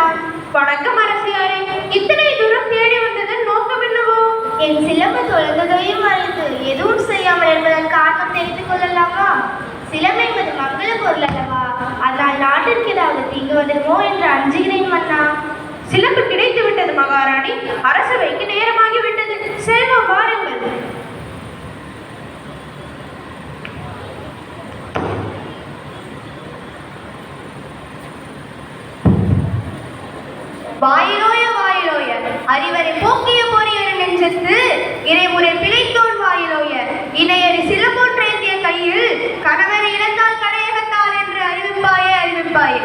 வணக்கம் அரசியாரே. இத்தனை தூரம் தேடி வந்ததன் நோக்கம் என்னவோ? என் சிலம்பு தொலைந்ததையும் அறிந்து எதுவும் செய்யாமல் என்பதன் காரணம் தெரிந்து கொள்ளலாமா? சிலம்பு என்பது மங்கள பொருள் அல்லவா? அதனால் நாட்டிற்கு ஏதாவது தீங்கு வந்துடுமோ என்று அஞ்சுகிறேன் மன்னா. சிலம்பு கிடைத்து விட்டது மகாராணி. அரசவைக்கு நேரமாகி விட்டது. செல்வம் வாருங்கள். வாயிலோய வாயிலோய அறிவரை போக்கிய பொறியொரு நெஞ்சத்து இறைமுறை பிழைத்தோன் வாயிலோய இணையறி சிலம்போன்றேந்திய கையில் கணவரை இழந்தால் கடையகத்தால் என்று அறிவிப்பாயே.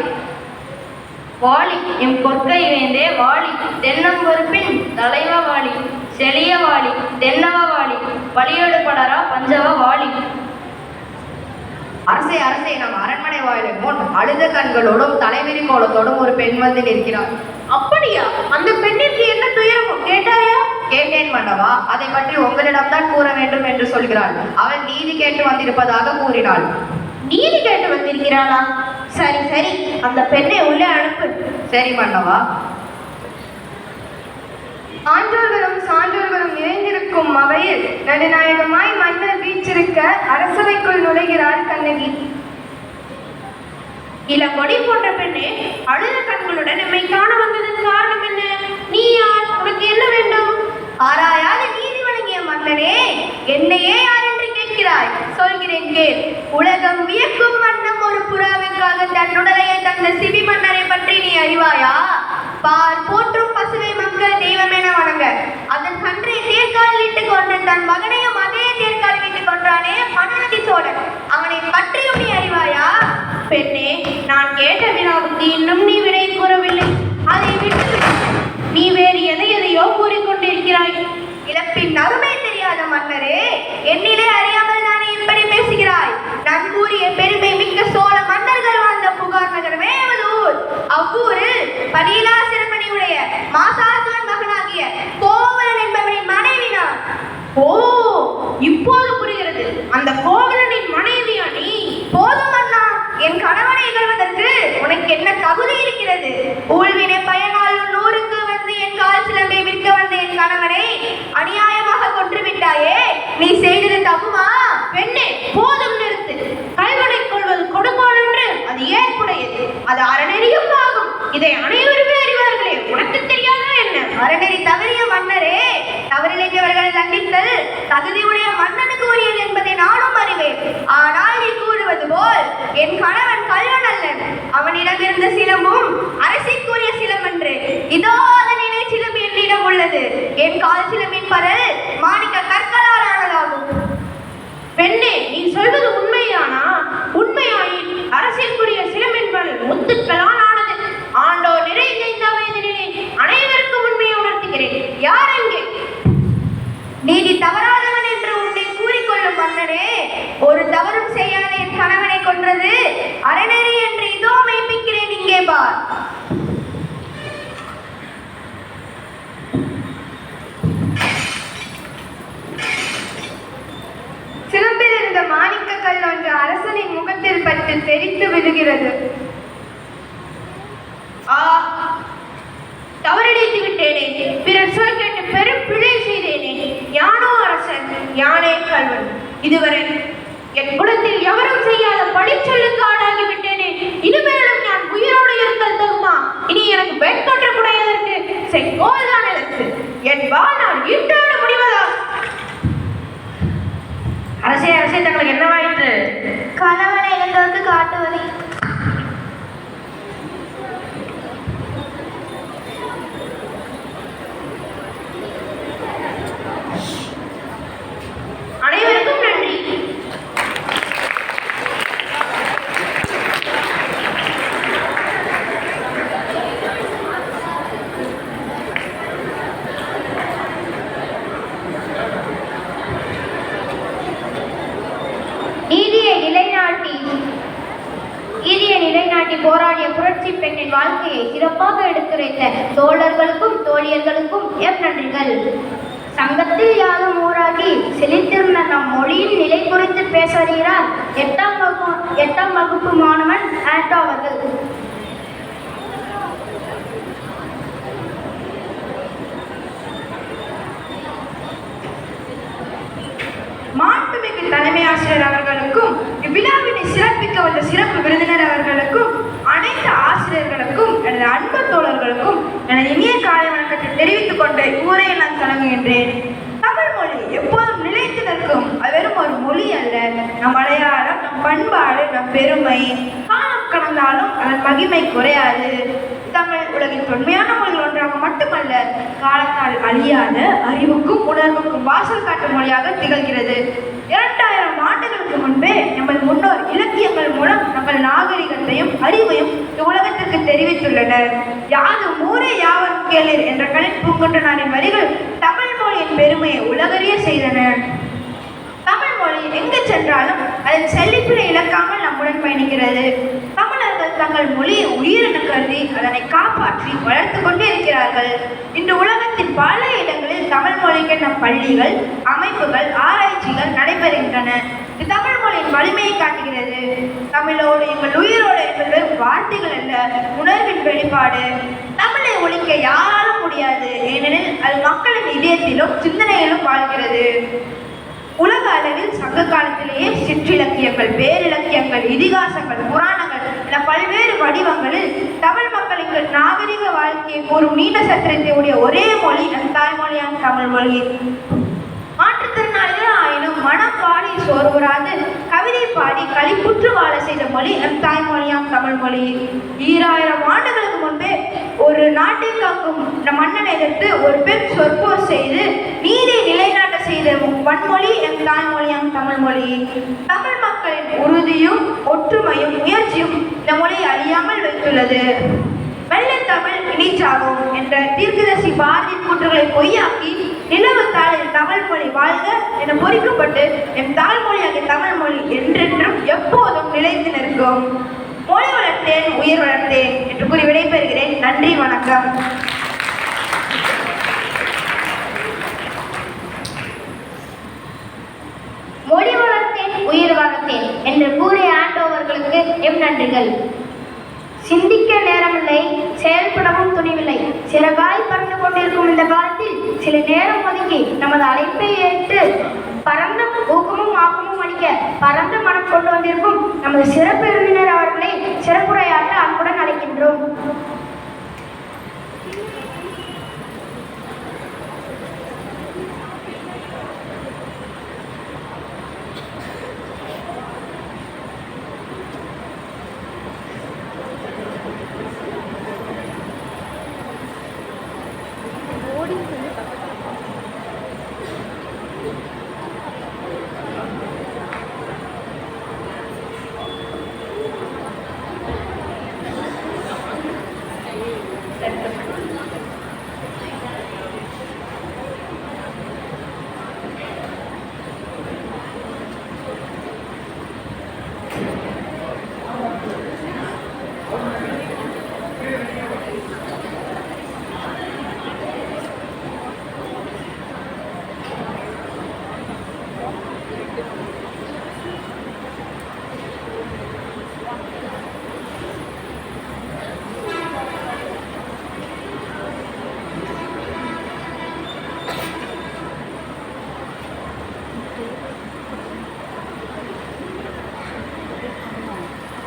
வாளி எம் கொற்கை வேந்தே வாளி தென்னம் பொறுப்பின் தலைவ வாளி செழிய வாளி தென்னவ வாளி வழியோடு படரா பஞ்சவ வாளி. அரசே அரசே, நம் அரண்மனை வாயிலை முன் அழுத கண்களோடும் தலைவிரி கோலத்தோடும் ஒரு பெண் வந்து நிற்கிறார். அப்படியா? அந்த பெண்ணிற்கு என்ன துயரமோ கேட்டாயா? கேட்டேன் மன்னவா. அதை பற்றி உங்களிடம்தான் கூற வேண்டும் என்று சொல்கிறாள். அவள் நீதி கேட்டு வந்திருப்பதாக கூறினாள். நீதி கேட்டு வந்திருக்கிறாளா? சரி சரி, அந்த பெண்ணை உள்ளே அனுப்பு. சரி மன்னவா. ஆன்றோர்களும் சான்றோர்களும் நிறைந்திருக்கும் அவையில் நடுநாயகமாய் மன்னர் வீற்றிருக்க அரசவைக்குள் நுழைகிறார் கண்ணகி. இளங்கொடி போன்ற பெண்ணே, அழுத கண்களுடன் நம்மை காண வந்ததன் காரணம் என்ன? நீ யார்? உனக்கு என்ன வேண்டும்? ஆராயாத நீதி வழங்கிய மன்னனே, என்னையே யார் என்று கேட்கிறாய்? சொல்கிறேன் கேள். உலகம் வியக்கும் வண்ணம் ஒரு புறாவிற்காக தன் உடலையை தந்த சிபி மன்னரை பற்றி நீ அறிவாயா? பார் போற்றும் பசுவை மக்கள் தெய்வம் என வணங்க அதன் கன்றை தேர்காலில் இட்டுக் கொண்டு தன் மகனையும் அதே தேர்காலில் இட்டுக் கொண்டானே மனுநதி சோழன், அவனை பற்றியும் நீ அறிவாயா? பெண்ணே, நான் கேட்ட வினாவுக்கு இன்னும் நீ விடை கூறவில்லை. அதை விட்டு நீ வேறு எதையோ கூறிக்கொண்டிருக்கிறாய். இழப்பின் அருமை தெரியாத மன்னரே, என்னிலே அறியாமல் நானே இப்படி பேசுகிறாய். பண்பூரிய பெருமை மிக்க சோழ மன்னர்கள் வாழ்ந்த புகார் நகரமே எமது ஊர். அவ்வூரில் பரீலா சிறுமணியுடைய மாசாத்துவன் மகனாகிய கோவலன் என்பவனின் மனைவி நான். ஓ, இப்போது புரிகிறது. அந்த கோவலனின் மனைவியா நீ? போதும் அண்ணா, என் கணவனை இகழ்வதற்கு உனக்கு என்ன தகுதி இருக்கிறது? ஊழ்வினை பயனால் ஊருக்கு வந்து என் கால் சிலம்பை விற்க வந்த என் கணவனை அநியாயமாக கொன்றுவிட்டாயே, நீ செய்தது தப்புமா? பெண்ணே, போதும் நிறுத்து. கைவனை கொள்வது கொடுங்கோல் என்று அது ஏற்புடையது, அது அறநெறியும் ஆகும். இதை அனைவருமே அறிவார்களே, உனக்கு தெரியாதா என்ன? அறநெறி தவறிய மன்னரே, தவறிழைத்தவர்களை தண்டித்தல் தகுதியுடைய மன்னனுக்கு உரியது என்பதை நானும் அறிவேன். ஆனால் நீ கூறுவது போல் என் கணவன் கள்ளன் அல்லன். அவனிடம் இருந்த சிலம்பும் அரசிற்குரிய சிலம்பன்று. இதோ அதனிலே சிலம்பு என்னிடம் உள்ளது. என் கால் சிலம்பின் பரல் மாணிக்க கற்களால் ஆனதாகும். பெண்ணே, நீ சொல்வது உண்மையானா? உண்மையாயின் அரசியலுக்குரிய சிலம்பென்பது முத்துக்களால் ஆனது. ஆண்டோர் நிறைந்த இந்த வயதினிலே அனைவருக்கும் உண்மையை உணர்த்துகிறேன். யார் எங்கே? நீதி தவறாதவன் என்று உன்னை கூறிக்கொள்ளும் மன்னனே, ஒரு தவறும் செய்யாத என் கணவனை கொன்றது அறநெறி என்று இதோ மெய்ப்பிக்கிறேன். இங்கே பார். சிலம்பில் இருந்த மாணிக்க கல் ஒன்று அரசனின் முகத்தில் பட்டு தெரித்து விழுகிறது. தவறிழைத்து விட்டேனே, பிறர் சொல் கேட்டு பெரும் பிழை செய்தேனே. யானோ அரசன், யானே கல்வன். இதுவரை என் குலத்தில் எவரும் செய்யாத பழிச்சொல்லுக்கு ஆளாகி விட்டேனே. இனிமேலும் நான் உயிரோடு இருந்தல் தகுமா? இனி எனக்கு வெட்கொன்று குடையதற்கு செங்கோல் தான் எனக்கு. என் வாழ்நாள் இன்றோடு முடிவதா? அரசே, அரசே, தங்களுக்கு என்னவாயிற்று? கணவனை இழந்தவருக்கு காட்டுவதை அனைவருக்கும் நன்றி. நீதியை நிலைநாட்டி போராடிய புரட்சி பெண்ணின் வாழ்க்கையை சிறப்பாக எடுத்துரைத்த தோழர்களுக்கும் தோழியர்களுக்கும் எம் நன்றிகள். சங்கத்தில் யாரும் ஊராகி செழித்திருந்த நம் மொழியின் நிலை குறித்து பேச வருகிறார் 8ஆம் வகுப்பு மாணவன் ஆண்டோ அவர்கள். மாண்புமிகு தலைமை ஆசிரியர் அவர்களுக்கும், இவ்விழாவினை சிறப்பிக்க வந்த சிறப்பு விருந்தினர் அவர்களுக்கும், அனைத்து ஆசிரியர்களுக்கும், எனது அன்பு தோழர்களுக்கும் எனது இனிய காலை வணக்கத்தை தெரிவித்துக் கொண்டு ஊரையை நான் தொடங்குகின்றேன். தமிழ் மொழி எப்போதும் நிலைத்து நிற்கும். அது வெறும் ஒரு மொழி அல்ல. நம் அடையாளம், நம் பண்பாடு, நம் பெருமை. காலம் கடந்தாலும் அதன் மகிமை குறையாது. தமிழ் உலகின் தொன்மையான மொழிகள் ஒன்றாக மட்டுமல்ல, காலத்தால் அழியாத அறிவுக்கும் உணர்வுக்கும் வாசல் காட்டும் மொழியாக திகழ்கிறது. 2000 ஆண்டுகளுக்கு முன்பே நமது முன்னோர் இலக்கியங்கள் மூலம் நமது நாகரிகத்தையும் அறிவையும் உலகத்திற்கு தெரிவித்துள்ளனர். யாதும் ஊரே யாவரும் கேளீர் என்ற கணில் பூங்குன்றனாரின் வரிகள் தமிழ் மொழியின் பெருமையை உலகறிய செய்தன. தமிழ் மொழி எங்கு சென்றாலும் அதன் செழிப்பினை இழக்காமல் நம்முடன் பயணிக்கிறது. தமிழர்கள் தங்கள் மொழியை உயிரென கருதி அதனை காப்பாற்றி வளர்த்து கொண்டே இருக்கிறார்கள். இன்று உலகத்தின் பல இடங்களில் தமிழ் மொழிக்கு நம் பள்ளிகள், அமைப்புகள், ஆராய்ச்சிகள் நடைபெறுகின்றன. இது தமிழ் மொழியின் வலிமையை காட்டுகிறது. தமிழோடு எங்கள் உயிரோடு என்பது வார்த்தைகள் அல்ல, உணர்வின் வெளிப்பாடு. தமிழை ஒழிக்க யாராலும் முடியாது. ஏனெனில் அது மக்களின் இதயத்திலும் சிந்தனையிலும் வாழ்கிறது. உலக அளவில் சங்க காலத்திலேயே சிற்றிலக்கியங்கள், பேரிலக்கியங்கள், இதிகாசங்கள், புராணங்கள் என பல்வேறு வடிவங்களில் தமிழ் மக்களுக்கு நாகரிக வாழ்க்கையை கூறும் நீண்ட சத்திரத்தை உடைய ஒரே மொழி நம் தாய்மொழியான தமிழ் மொழி. மாற்றுத்திறனாளிகள் ஆயினும் மனம் பாடி சோர்வுறாது கவிதை பாடி களிப்புற்று வாழ செய்த மொழி நம் தாய்மொழியாம் தமிழ் மொழி. 2000 ஆண்டுகளுக்கு முன்பே ஒரு நாட்டை காக்கும் மன்னனை எதிர்த்து ஒரு பெண் சொற்போர் செய்து நீதியை நிலைநாட்ட செய்த வன்மொழி எம் தாய்மொழியாம் தமிழ் மொழி. தமிழ் மக்களின் உறுதியும் ஒற்றுமையும் முயற்சியும் இந்த மொழியை அறியாமல் வைத்துள்ளது. வெள்ளத்தமிழ் இனிச்சாகும் என்ற தீர்க்கதரிசி பாரதியின் கூற்றுகளை பொய்யாக்கி நிலவு தாளில் தமிழ் மொழி வாழ்க என பொறிக்கப்பட்டு எம் தாய்மொழியாகிய தமிழ் மொழி என்றென்றும் எப்போதும் நிலைத்து நிற்கும். மொழி வளர்த்தேன், உயிர் வளர்த்தேன் என்று கூறி விடைபெறுகிறேன். நன்றி, வணக்கம். மொழி வளர்த்தேன் உயிர் வளர்த்தேன் என்று கூறிய ஆண்டவர்களுக்கு எம் நன்றிகள். சிந்திக்க நேரமில்லை, செயல்படவும் துணிவில்லை. சிறகாய் பறந்து கொண்டிருக்கும் இந்த காலத்தில் சில நேரம் ஒதுக்கி நமது அழைப்பை ஏற்று பரந்த ஊக்கமும் ஆக்கமும் அளிக்க பரந்த மனம் கொண்டு வந்திருக்கும் நமது சிறப்பு விருந்தினர் அவர்களை சிறப்புரையாற்ற அன்புடன் அழைக்கின்றோம்.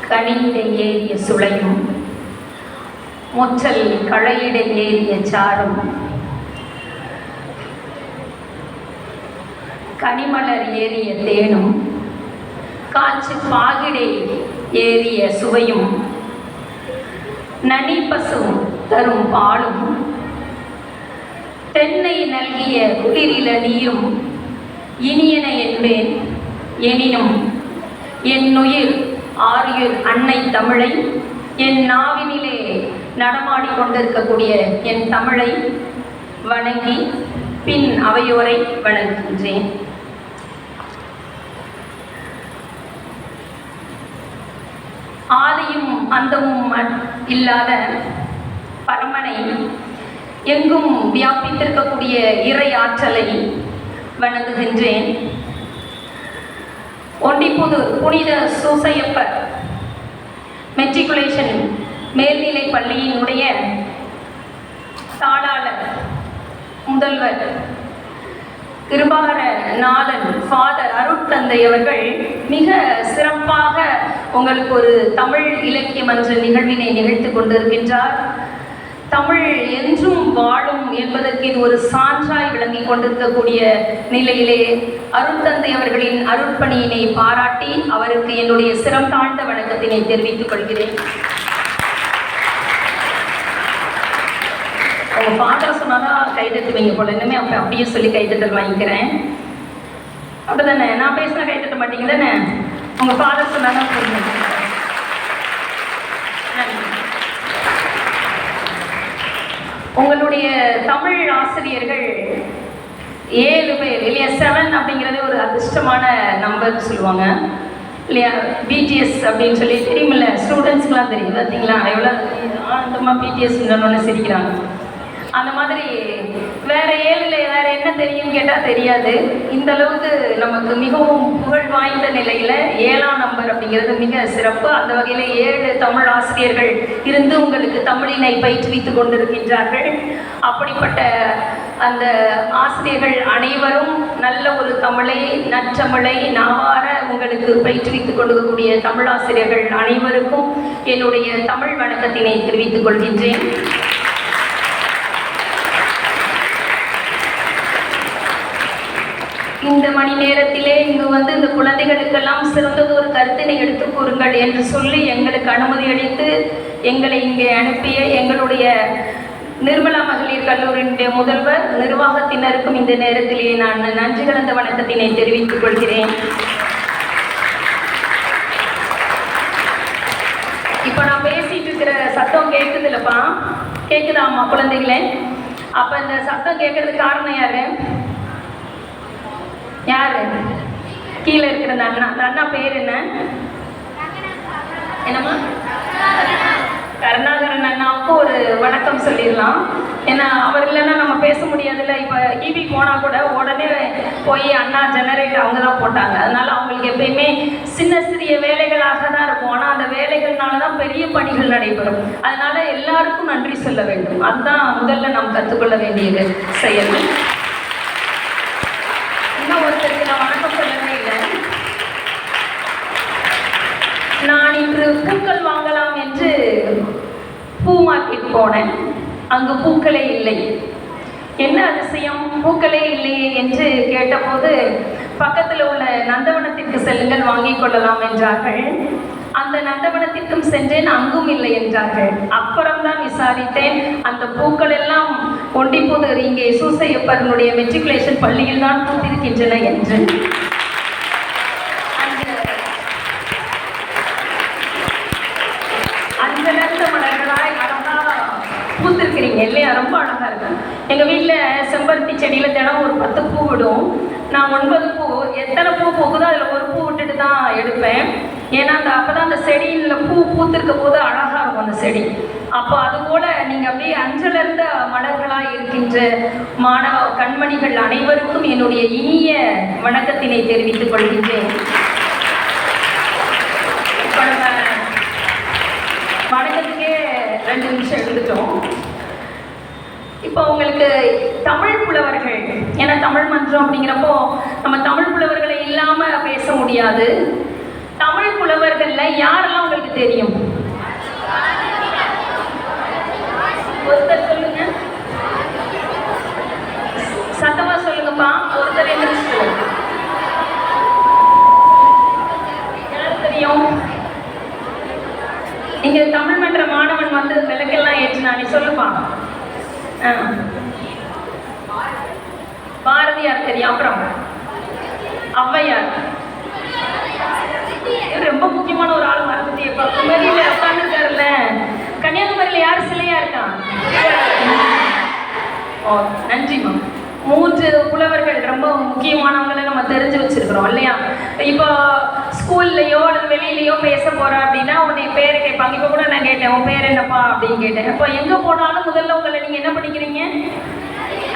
கனியிட ஏறிய சுளையும் முற்றல் களையிட ஏறிய சாரும் கனிமலர் ஏறிய தேனும் காற்று பாகிடை ஏறிய சுவையும் நனி பசு தரும் பாலும் தென்னை நல்கிய குளிரில நீரும் இனியன என்பேன். எனினும் என் உயிர் ஆரியுர் அன்னை தமிழை என் நாவினிலே நடமாடி கொண்டிருக்கக்கூடிய என் தமிழை வணங்கி பின் அவையோரை வணங்குகின்றேன். ஆதியும் அந்தமும் இல்லாத பரமனை எங்கும் வியாபித்திருக்கக்கூடிய இறை ஆற்றலை வணங்குகின்றேன். ஒண்டிப்புது புனித சூசையப்பர் மெட்ரிகுலேஷன் மேல்நிலை பள்ளியினுடைய தாளாளர் முதல்வர் கிருபாகர நாதன் ஃபாதர் அருட்தந்தை அவர்கள் மிக சிறப்பாக உங்களுக்கு ஒரு தமிழ் இலக்கிய மன்ற நிகழ்வினை நிகழ்த்து கொண்டிருக்கின்றார். தமிழ் என்றும் வாழும் என்பதற்கு இது ஒரு சான்றாய் விளங்கி கொண்டிருக்கக்கூடிய நிலையிலே அருட்தந்தை அவர்களின் அருட்பணியினை பாராட்டி அவருக்கு என்னுடைய சிரம் தாழ்ந்த வணக்கத்தினை தெரிவித்துக் கொள்கிறேன். அவங்க ஃபாதர் சொன்னாதான் கைதட்டுவீங்க போல, இன்னுமே அப்போ அப்படியே சொல்லி கைதட்டல் வாங்கிக்கிறேன். அப்படிதானே? நான் பேசினா கைதட்ட மாட்டீங்க தானே? உங்கள் ஃபாதர் சொன்னாதான் சொல்லுங்க. உங்களுடைய தமிழ் ஆசிரியர்கள் 7 பேர் இல்லையா? 7 அப்படிங்கிறது ஒரு அதிர்ஷ்டமான நம்பர்னு சொல்லுவாங்க இல்லையா? பிடிஎஸ் அப்படின்னு சொல்லி தெரியுமில்ல, ஸ்டூடெண்ட்ஸ்க்கெலாம் தெரியும் பார்த்தீங்களா? எவ்வளோ ஆனந்தமாக பிடிஎஸ்ன்னு சிரிக்கிறாங்க. அந்த மாதிரி வேற 7ல் வேற என்ன தெரியும்னு கேட்டால் தெரியாது. இந்த அளவுக்கு நமக்கு மிகவும் புகழ் வாய்ந்த நிலையில் 7ஆம் நம்பர் அப்படிங்கிறது மிக சிறப்பு. அந்த வகையில் 7 தமிழ் ஆசிரியர்கள் இருந்து உங்களுக்கு தமிழினை பயிற்றுவித்துக் கொண்டிருக்கின்றார்கள். அப்படிப்பட்ட அந்த ஆசிரியர்கள் அனைவரும் நல்ல ஒரு தமிழை, நற்றமிழை நாவார உங்களுக்கு பயிற்றுவித்துக் கொடுக்கக்கூடிய தமிழாசிரியர்கள் அனைவருக்கும் என்னுடைய தமிழ் வணக்கத்தினை தெரிவித்துக் கொள்கின்றேன். இந்த மணி நேரத்திலே இங்கு வந்து இந்த குழந்தைகளுக்கெல்லாம் சிறந்தது ஒரு கருத்தினை எடுத்து கூறுங்கள் என்று சொல்லி எங்களுக்கு அனுமதி அளித்து எங்களை இங்கே அனுப்பிய எங்களுடைய நிர்மலா மகளிர் கல்லூரியினுடைய முதல்வர் நிர்வாகத்தினருக்கும் இந்த நேரத்திலே நான் நன்றி கலந்த வணக்கத்தினை தெரிவித்துக் கொள்கிறேன். இப்போ நான் பேசிட்டு இருக்கிற சத்தம் கேட்குது இல்லப்பா? கேட்குதாம்மா குழந்தைகளே? அப்போ இந்த சத்தம் கேட்கறதுக்கு காரணம் யாரு? யாரு? கீழே இருக்கிற அந்த அண்ணா. அந்த அண்ணா பேர் என்ன? என்னம்மா? கருணாகரன் அண்ணாவுக்கு ஒரு வணக்கம் சொல்லிடலாம். ஏன்னா அவர் இல்லைன்னா நம்ம பேச முடியாதுல்ல. இப்போ ஈபி போனால் கூட உடனே போய் அண்ணா ஜெனரேட்டர் அவங்க தான் போட்டாங்க. அதனால அவங்களுக்கு எப்பயுமே சின்ன சிறிய வேலைகளாக தான் இருக்கும். ஆனால் அந்த வேலைகள்னால தான் பெரிய பணிகள் நடைபெறும். அதனால எல்லாருக்கும் நன்றி சொல்ல வேண்டும். அதுதான் முதல்ல நாம் கற்றுக்கொள்ள வேண்டியது செயல். இன்னும் ஒருத்தருக்கு நான் வணக்கம் சொல்லவே இல்லை. நான் இன்று பூக்கள் வாங்கலாம் என்று பூ மார்க்கெட் போனேன். அங்கு பூக்களே இல்லை. என்ன அதிசயம், பூக்களே இல்லையே என்று கேட்டபோது பக்கத்தில் உள்ள நந்தவனத்திற்கு செல்லுங்கள் வாங்கிக் கொள்ளலாம் என்றார்கள். அந்த நந்தவனத்திற்கும் சென்றேன், அங்கும் இல்லை என்றார்கள். அப்புறம்தான் விசாரித்தேன், அந்த பூக்கள் எல்லாம் ஒண்டிப்புதூர் இங்கே சூசையப்பனுடைய மெட்ரிகுலேஷன் பள்ளியில் தான் பூத்திருக்கின்றன என்று. அந்த நேரத்த மலர்களாய் அழகா பூத்திருக்கிறீங்க இல்லையா? ரொம்ப அழகா இருக்கு. எங்கள் வீட்டில் செம்பருத்தி செடியில் தினம் ஒரு 10 பூ விடும். நான் 9 பூ, எத்தனை பூ போகுதோ அதில் ஒரு பூ விட்டுட்டு தான் எடுப்பேன். ஏன்னா அப்போ தான் அந்த செடியில் பூ பூத்திருக்க போது அழகாக இருக்கும் அந்த செடி. அப்போ அதுபோல் நீங்கள் அப்படியே அஞ்சலர்ந்த மலர்களாக இருக்கின்ற மாணவ கண்மணிகள் அனைவருக்கும் என்னுடைய இனிய வணக்கத்தினை தெரிவித்துக் கொள்கின்றேன். இப்போ நம்ம வணக்கத்துக்கே 2 நிமிஷம் எடுத்துட்டோம். இப்போ உங்களுக்கு தமிழ் புலவர்கள், ஏன்னா தமிழ் மன்றம் அப்படிங்கிறப்போ நம்ம தமிழ் புலவர்களை இல்லாமல் பேச முடியாது. தமிழ் புலவர்களில் யாரெல்லாம் உங்களுக்கு தெரியும்? ஒருத்தர் சொல்லுங்க, சத்தமா சொல்லுங்கப்பா. ஒருத்தர் என்ன யாரு தெரியும்? இங்க தமிழ் மன்ற மாணவன் வந்து விளக்கெல்லாம் ஏற்றினா, நீ சொல்லுப்பா. பாரதியார் தெரியும். அப்புறம் ஔவையார், ரொம்ப முக்கியமான ஒரு ஆள் மறந்துட்டே. இப்போ குமரியில உட்காந்துருக்காருல்ல, கன்னியாகுமரியில யார் சிலையா இருக்கான்? ஓ, நன்றிம்மா. 3 புலவர்கள் ரொம்ப முக்கியமானவங்களை நம்ம தெரிஞ்சு வச்சிருக்கிறோம் இல்லையா? இப்போ ஸ்கூல்லையோ அல்லது வெளியிலையோ பேச போகிறேன் அப்படின்னா உன்னை பேரை கேட்பாங்க. இப்போ கூட நான் கேட்டேன், உன் பேர் என்னப்பா அப்படின்னு கேட்டேன். இப்போ எங்கே போனாலும் முதல்ல உங்களை நீங்கள் என்ன பண்ணிக்கிறீங்க?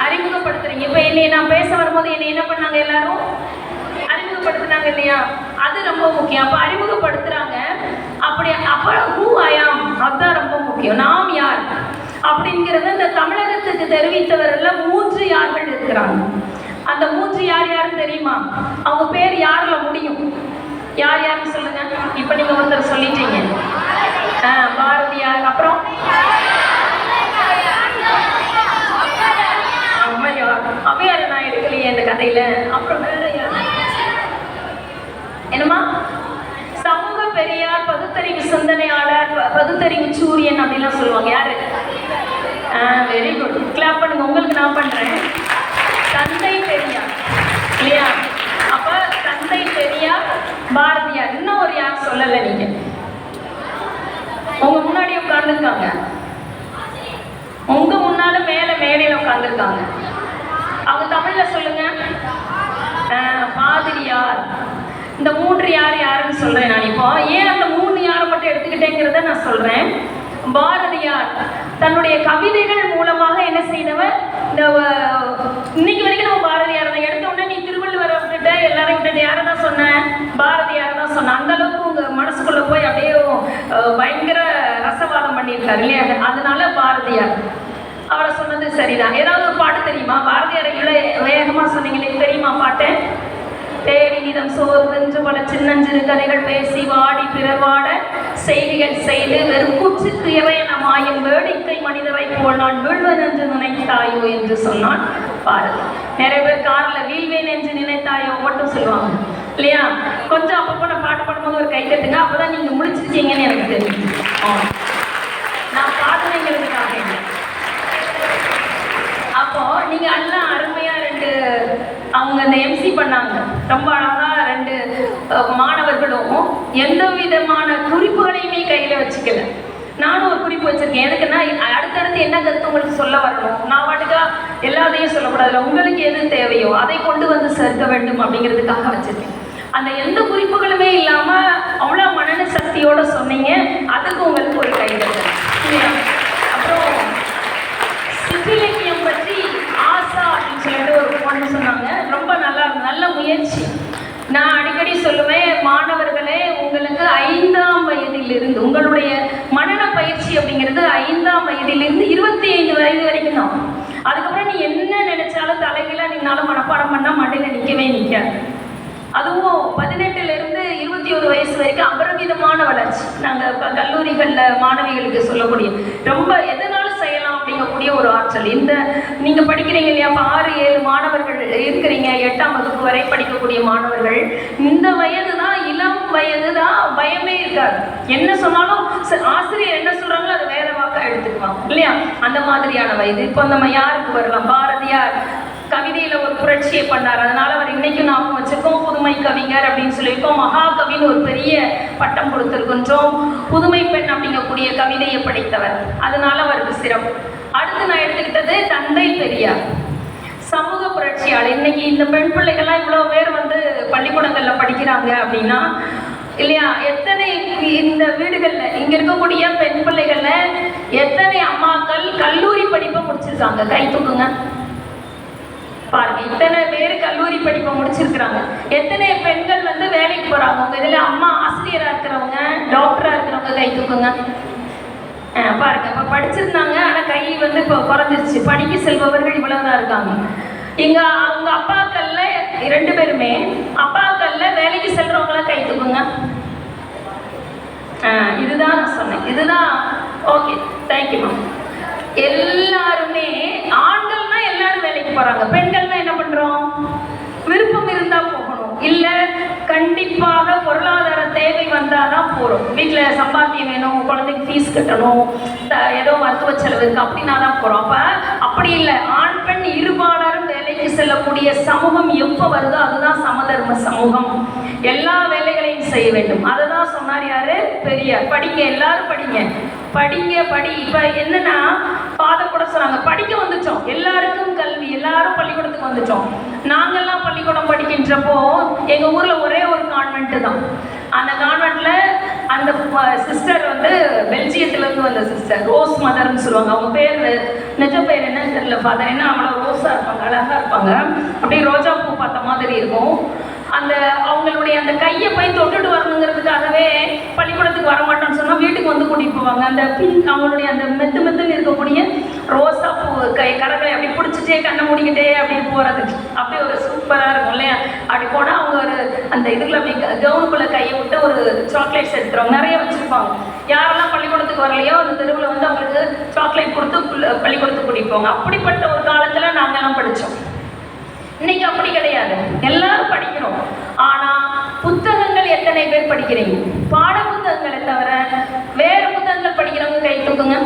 அறிமுகப்படுத்துறீங்க. இப்போ என்னை நான் பேச வரும்போது என்னை என்ன பண்ணாங்க? எல்லாரும் அறிமுகப்படுத்துனாங்க இல்லையா? அது ரொம்ப முக்கியம். அப்போ அறிமுகப்படுத்துகிறாங்க. அப்போ ஹூ ஐ ஆம், அதுதான் ரொம்ப முக்கியம். நாம் யார் அப்படிங்கிறது இந்த தமிழகத்துக்கு தெரிவித்தவர்கள் 3 யார்கள் இருக்கிறாங்க. அந்த 3 யார் யாருன்னு தெரியுமா? அவங்க பேர் யாருல முடியும்? யார் யாருன்னு சொல்லுங்க. இப்போ நீங்க ஒருத்தர் சொல்லிட்டீங்க, பாரதியார். அப்புறம் ஔவையார் நான் எடுக்கலையே இந்த கதையில. அப்புறம் வேற யார்? என்னமா? சமூக பெரியார், பகுத்தறிவு சிந்தனையாளர், பகுத்தறிவு சூரியன் அப்படின்லாம் சொல்லுவாங்க. யாரு? வெரி குட், கிளாப் பண்ணுங்க. உங்களுக்கு நான் பண்றேன். தந்தை பெரியார் இல்லையா? அப்ப தந்தை பெரியார், பாரதியார். இன்னும் ஒரு யார் சொல்லல? நீங்க உங்க முன்னாடி உட்கார்ந்துருக்காங்க, உங்க முன்னால மேல மேடையில உட்கார்ந்துருக்காங்க. அவங்க தமிழ்ல சொல்லுங்க. பாதிரியார். இந்த 3 யார் யாருன்னு சொல்றேன் நான். இப்போ ஏன் அந்த 3 யாரை மட்டும் எடுத்துக்கிட்டேங்கிறத நான் சொல்றேன். பாரதியார் தன்னுடைய கவிதைகள் மூலமாக என்ன செய்தவர்? இந்த இன்னைக்கு வரைக்கும் நம்ம பாரதியார் தான். எடுத்த உடனே நீ திருவள்ளுவரை விட்டுட்ட, எல்லாரும் விட்டுட்டு யாரை தான் சொன்ன? பாரதியார் தான் சொன்ன. அந்த அளவுக்கு உங்க மனசுக்குள்ள போய் அப்படியே பயங்கர ரசவாதம் பண்ணியிருக்காரு இல்லையா? அதனால பாரதியார். அவரை சொன்னது சரிதான். ஏதாவது ஒரு பாட்டு தெரியுமா? பாரதியாரை இவ்வளோ வேகமா சொன்னீங்களே, தெரியுமா பாட்டு? தேடி நிதம் சோர்வென்று பல சின்னஞ்சிறு கதைகள் பேசி வாடி பிறவாட செய்திகள் செய்து வெறும் கூச்சுக்கு எவையன மாயும் வேடிக்கை மனிதரை போல் நான் வீழ்வன் என்று நினைத்தாயோ என்று சொன்னான் பாரதி. நிறைய பேர் காரில் வீழ்வேன் என்று நினைத்தாயோ மட்டும் சொல்லுவாங்க இல்லையா? கொஞ்சம் அப்பப்போ நான் பாட்டு பாடும்போது ஒரு கை கட்டுங்க, அப்போதான் நீங்கள் முடிச்சிருக்கீங்கன்னு எனக்கு தெரியும். நான் பாடுறீங்களுக்காக அப்போ நீங்க எல்லாம் அருமையா 2 அவங்க அந்த எம்சி பண்ணாங்க. ரொம்ப அழகா 2 மாணவர்களும் எந்த விதமான குறிப்புகளையுமே கையில வச்சுக்கல. நானும் ஒரு குறிப்பு வச்சிருக்கேன். எதுக்குன்னா அடுத்தடுத்து என்ன கருத்து உங்களுக்கு சொல்ல வரணும். நான் வாட்டுக்கா எல்லாத்தையும் சொல்லக்கூடாதுல. உங்களுக்கு எது தேவையோ அதை கொண்டு வந்து சேர்க்க வேண்டும் அப்படிங்கிறதுக்காக வச்சிருக்கேன். அந்த எந்த குறிப்புகளுமே இல்லாம அவ்வளவு மனன சக்தியோட சொன்னீங்க. அதுக்கு உங்களுக்கு ஒரு கைதட்டல் இல்லையா? அப்புறம் சிற்றிலக்கியம் பற்றி ஆசா அப்படின்னு சொல்லிட்டு ஒரு பொண்ணு சொன்னாங்க. ரொம்ப நல்ல முயற்சி. நான் அடிக்கடி சொல்லுவேன், மாணவர்களே, உங்களுக்கு 5ஆம் வயதிலிருந்து உங்களுடைய மனன பயிற்சி அப்படிங்கிறது 5ஆம் வயதிலிருந்து 25 வயது வரைக்கும் தான். அதுக்கப்புறம் நீ என்ன நினைச்சாலும் தலைகீழ நீனாலும் மனப்பாடம் பண்ணா மண்டையில நிற்கவே நிற்காது. அதுவும் 18லிருந்து 21 வயசு வரைக்கும் அபரிமிதமான வளர்ச்சி. நாங்கள் கல்லூரிகளில் மாணவிகளுக்கு சொல்லக்கூடிய ரொம்ப எதனாலும் செய்யலாம் அப்படிங்கக்கூடிய ஒரு ஆற்றல். இந்த நீங்கள் படிக்கிறீங்க இல்லையா, இப்போ 6-7 மாணவர்கள் இருக்கிறீங்க, 8ஆம் வகுப்பு வரை படிக்கக்கூடிய மாணவர்கள். இந்த வயது தான், இளம் வயது தான், பயமே இருக்காது. என்ன சொன்னாலும் ஆசிரியர் என்ன சொல்கிறாங்களோ அதை வேற வாக்கா எடுத்துக்குவாங்க இல்லையா? அந்த மாதிரியான வயது. இப்போ நம்ம யாருக்கு வரலாம்? பாரதியார் கவிதையில ஒரு புரட்சியை பண்ணார். அதனால அவர் இன்னைக்கும் நாம வச்சிருக்கோம் புதுமை கவிஞர் அப்படின்னு சொல்லியிருக்கோம். மகாகவின்னு ஒரு பெரிய பட்டம் கொடுத்திருக்கின்றோம். புதுமை பெண் அப்படிங்கக்கூடிய கவிதையை படைத்தவர், அதனால அவருக்கு சிறப்பு. அடுத்து நான் எடுத்துக்கிட்டது தந்தை பெரியார், சமூக புரட்சியாளர். இன்னைக்கு இந்த பெண் பிள்ளைகள்லாம் இவ்வளவு பேர் பள்ளிக்கூடங்கள்ல படிக்கிறாங்க அப்படின்னா இல்லையா? எத்தனை இந்த வீடுகள்ல இங்க இருக்கக்கூடிய பெண் பிள்ளைகள்ல எத்தனை அம்மாக்கள் கல்லூரி படிப்பை முடிச்சிருக்காங்க? கை தூக்குங்க பாருங்க. இத்தனை பேர் கல்லூரி படிப்பை முடிச்சிருக்கிறாங்க. எத்தனை பெண்கள் வேலைக்கு போறாங்க? உங்க இதுல அம்மா ஆசிரியரா இருக்கிறவங்க, டாக்டரா இருக்கிறவங்க கை தூக்குங்க பாருங்க. இப்ப படிச்சிருந்தாங்க, ஆனா கை இப்போ குறைஞ்சிருச்சு. படிக்க செல்பவர்கள் இவ்வளவுதான் இருக்காங்க. இங்க அவங்க அப்பாக்கள்ல 2 பேருமே அப்பாக்கள்ல வேலைக்கு செல்றவங்கள கை தூக்குங்க. இதுதான் நான் சொன்னேன். இதுதான். Okay, thank you ma'am. எல்லாருமே ஆண்கள்னா எல்லாரும் வேலைக்கு போறாங்க, பெண்கள்னா என்ன பண்றோம்? விருப்பம் இருந்தா போகணும், இல்ல கண்டிப்பாக பொருளாதார தேவை வந்தாதான் போறோம். வீட்டுல சம்பாத்தியம் வேணும், குழந்தைக்கு ஃபீஸ் கட்டணும், ஏதோ மருத்துவ செலவு இருக்கு அப்படின்னா தான் போறோம். அப்ப அப்படி இல்லை, ஆண் பெண் இருபாலரும் வேலைக்கு செல்லக்கூடிய சமூகம் எப்ப வருதோ அதுதான் சமதர்ம சமூகம். எல்லா வேலைகளையும் செய்ய வேண்டும். அததான் சொன்னார் யாரு? பெரியார். படிங்க, எல்லாரும் படிங்க, படிங்க, படி. இப்ப என்னன்னா ஃபாதர் கூட சொன்னாங்க, படிக்க வந்துட்டோம், எல்லாருக்கும் கல்வி, எல்லாரும் பள்ளிக்கூடத்துக்கு வந்துட்டோம். நாங்கெல்லாம் பள்ளிக்கூடம் படிக்கின்றப்போ எங்க ஊர்ல ஒரே ஒரு கான்வென்ட் தான். அந்த கான்வென்ட்ல அந்த சிஸ்டர் பெல்ஜியத்துல இருந்து வந்த சிஸ்டர், ரோஸ் மதர்ன்னு சொல்லுவாங்க. அவங்க பேர் நிஜ பேர் என்னன்னு தெரியல ஃபாதர். என்ன அவ்வளோ ரோஸா இருப்பாங்க, அழகா இருப்பாங்க, அப்படியே ரோஜா பூ பார்த்த மாதிரி இருக்கும். அந்த அவங்களுடைய அந்த கையை போய் தொட்டுட்டு வரணுங்கிறதுக்காகவே பள்ளிக்கூடத்துக்கு வரமாட்டோம்னு சொன்னால் வீட்டுக்கு கூட்டிகிட்டு போவாங்க. அந்த பிங்க் அவங்களுடைய அந்த மெத்துன்னு இருக்கக்கூடிய ரோசா பூ கடற்கரை அப்படி பிடிச்சிட்டே கண்ணை மூடிக்கிட்டே அப்படி போகிறது அப்படியே ஒரு சூப்பராக இருக்கும் இல்லையா? அப்படி போனால் அவங்க ஒரு அந்த இதுக்குள்ள அப்படி கவுனுக்குள்ளே கையை விட்டு ஒரு சாக்லேட்ஸ் எடுத்துருவாங்க, நிறைய வச்சுருப்பாங்க. யாரெல்லாம் பள்ளிக்கூடத்துக்கு வரலையோ அந்த தெருவில் அவங்களுக்கு சாக்லேட் கொடுத்து பள்ளிக்கூடத்துக்கு கூட்டிகிட்டு போவாங்க. அப்படிப்பட்ட ஒரு காலத்தில் நாங்கள்லாம் படித்தோம். இன்னைக்கு அப்படி கிடையாது, எல்லாரும் படிக்கிறோம். ஆனா புத்தகங்கள் எத்தனை பேர் படிக்கிறீங்க? பாட புத்தகங்களை தவிர வேற புத்தகங்கள் படிக்கிறவங்க கை தூக்குங்க.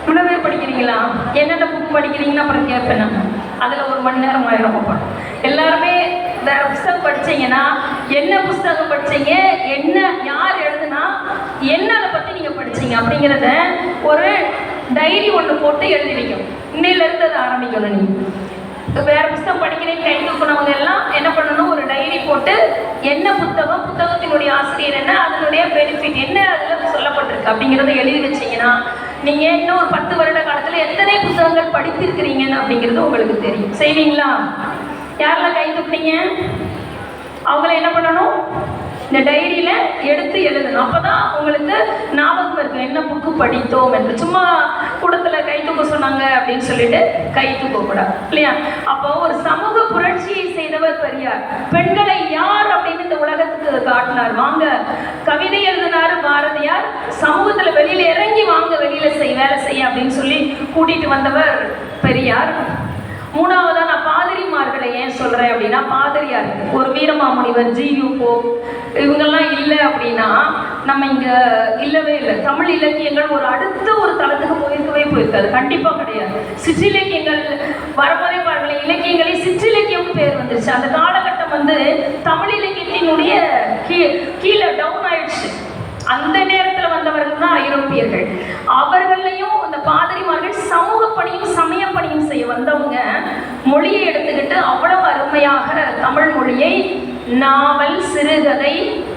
இவ்வளவு பேர் படிக்கிறீங்களா? என்னென்ன புக் படிக்கிறீங்கன்னா அப்புறம் கேட்பேன் நான். அதுல 1 மணி நேரம் ஆயிரம். எல்லாருமே வேற புத்தகம் படிச்சீங்கன்னா என்ன புத்தகம் படிச்சீங்க, என்ன யார் எழுதுனா, என்ன அதை பத்தி நீங்க படிச்சீங்க அப்படிங்கிறத ஒரு டைரி ஒன்று போட்டு எழுதி வைக்கணும். இன்னையில இருந்து அதை ஆரம்பிக்கணும். நீங்க வேற புத்தகம் படிக்கிறேன்னு கை தூக்குனவங்க எல்லாம் என்ன பண்ணணும், ஒரு டைரி போட்டு என்ன புத்தகம், புத்தகத்தினுடைய ஆசிரியர் என்ன, அதனுடைய பெனிஃபிட் என்ன, அதுல சொல்லப்பட்டிருக்கு அப்படிங்கிறத எழுதி வச்சீங்கன்னா நீங்க இன்னும் ஒரு 10 வருட காலத்துல எத்தனை புத்தகங்கள் படித்திருக்கிறீங்கன்னு அப்படிங்கிறது உங்களுக்கு தெரியும். செய்வீங்களா? யாரெல்லாம் கை தூக்குனீங்க அவங்கள என்ன பண்ணணும், இந்த டைரியில எடுத்து எழுதணும். அப்பதான் உங்களுக்கு ஞாபகம் இருக்கும் என்ன புக்கு படித்தோம் என்று. சும்மா கூடத்துல கை தூக்க சொன்னாங்க அப்படின்னு சொல்லிட்டு கை தூக்க கூடாது இல்லையா? அப்போ ஒரு சமூக புரட்சியை செய்தவர் பெரியார். பெண்களை யார் அப்படின்னு இந்த உலகத்துக்கு காட்டினார். வாங்க கவிதை எழுதினாரு பாரதியார், சமூகத்துல வெளியில இறங்கி வாங்க வெளியில வேலை செய்ய அப்படின்னு சொல்லி கூட்டிட்டு வந்தவர் பெரியார். 3வதா நான் பாதிரிமார்களை ஏன் சொல்றேன் அப்படின்னா, பாதிரியார் ஒரு வீரமாமுனிவர், ஜி.யு. போப் இவங்கெல்லாம் இல்லை அப்படின்னா நம்ம இங்க இல்லவே இல்லை. தமிழ் இலக்கியங்கள் ஒரு அடுத்த ஒரு தளத்துக்கு போயிருக்காது, கண்டிப்பா கிடையாது. சிற்றிலக்கியங்கள் வரும்போதே பாருங்களேன், இலக்கியங்களே சிற்றிலக்கியம் பேர் வந்துருச்சு. அந்த காலகட்டம் தமிழ் இலக்கியத்தினுடைய கீழே டவுன் ஆயிடுச்சு. அந்த நேரத்தில் வந்தவர்கள் தான் ஐரோப்பியர்கள். அவர்களையும் இந்த பாதிரிமார்கள் சமூக பணியும் சமய பணியும் செய்ய வந்தவங்க மொழியை எடுத்துக்கிட்டு அவ்வளவு அருமையாக தமிழ் மொழி மொழியை நாவல், சிறுகதை,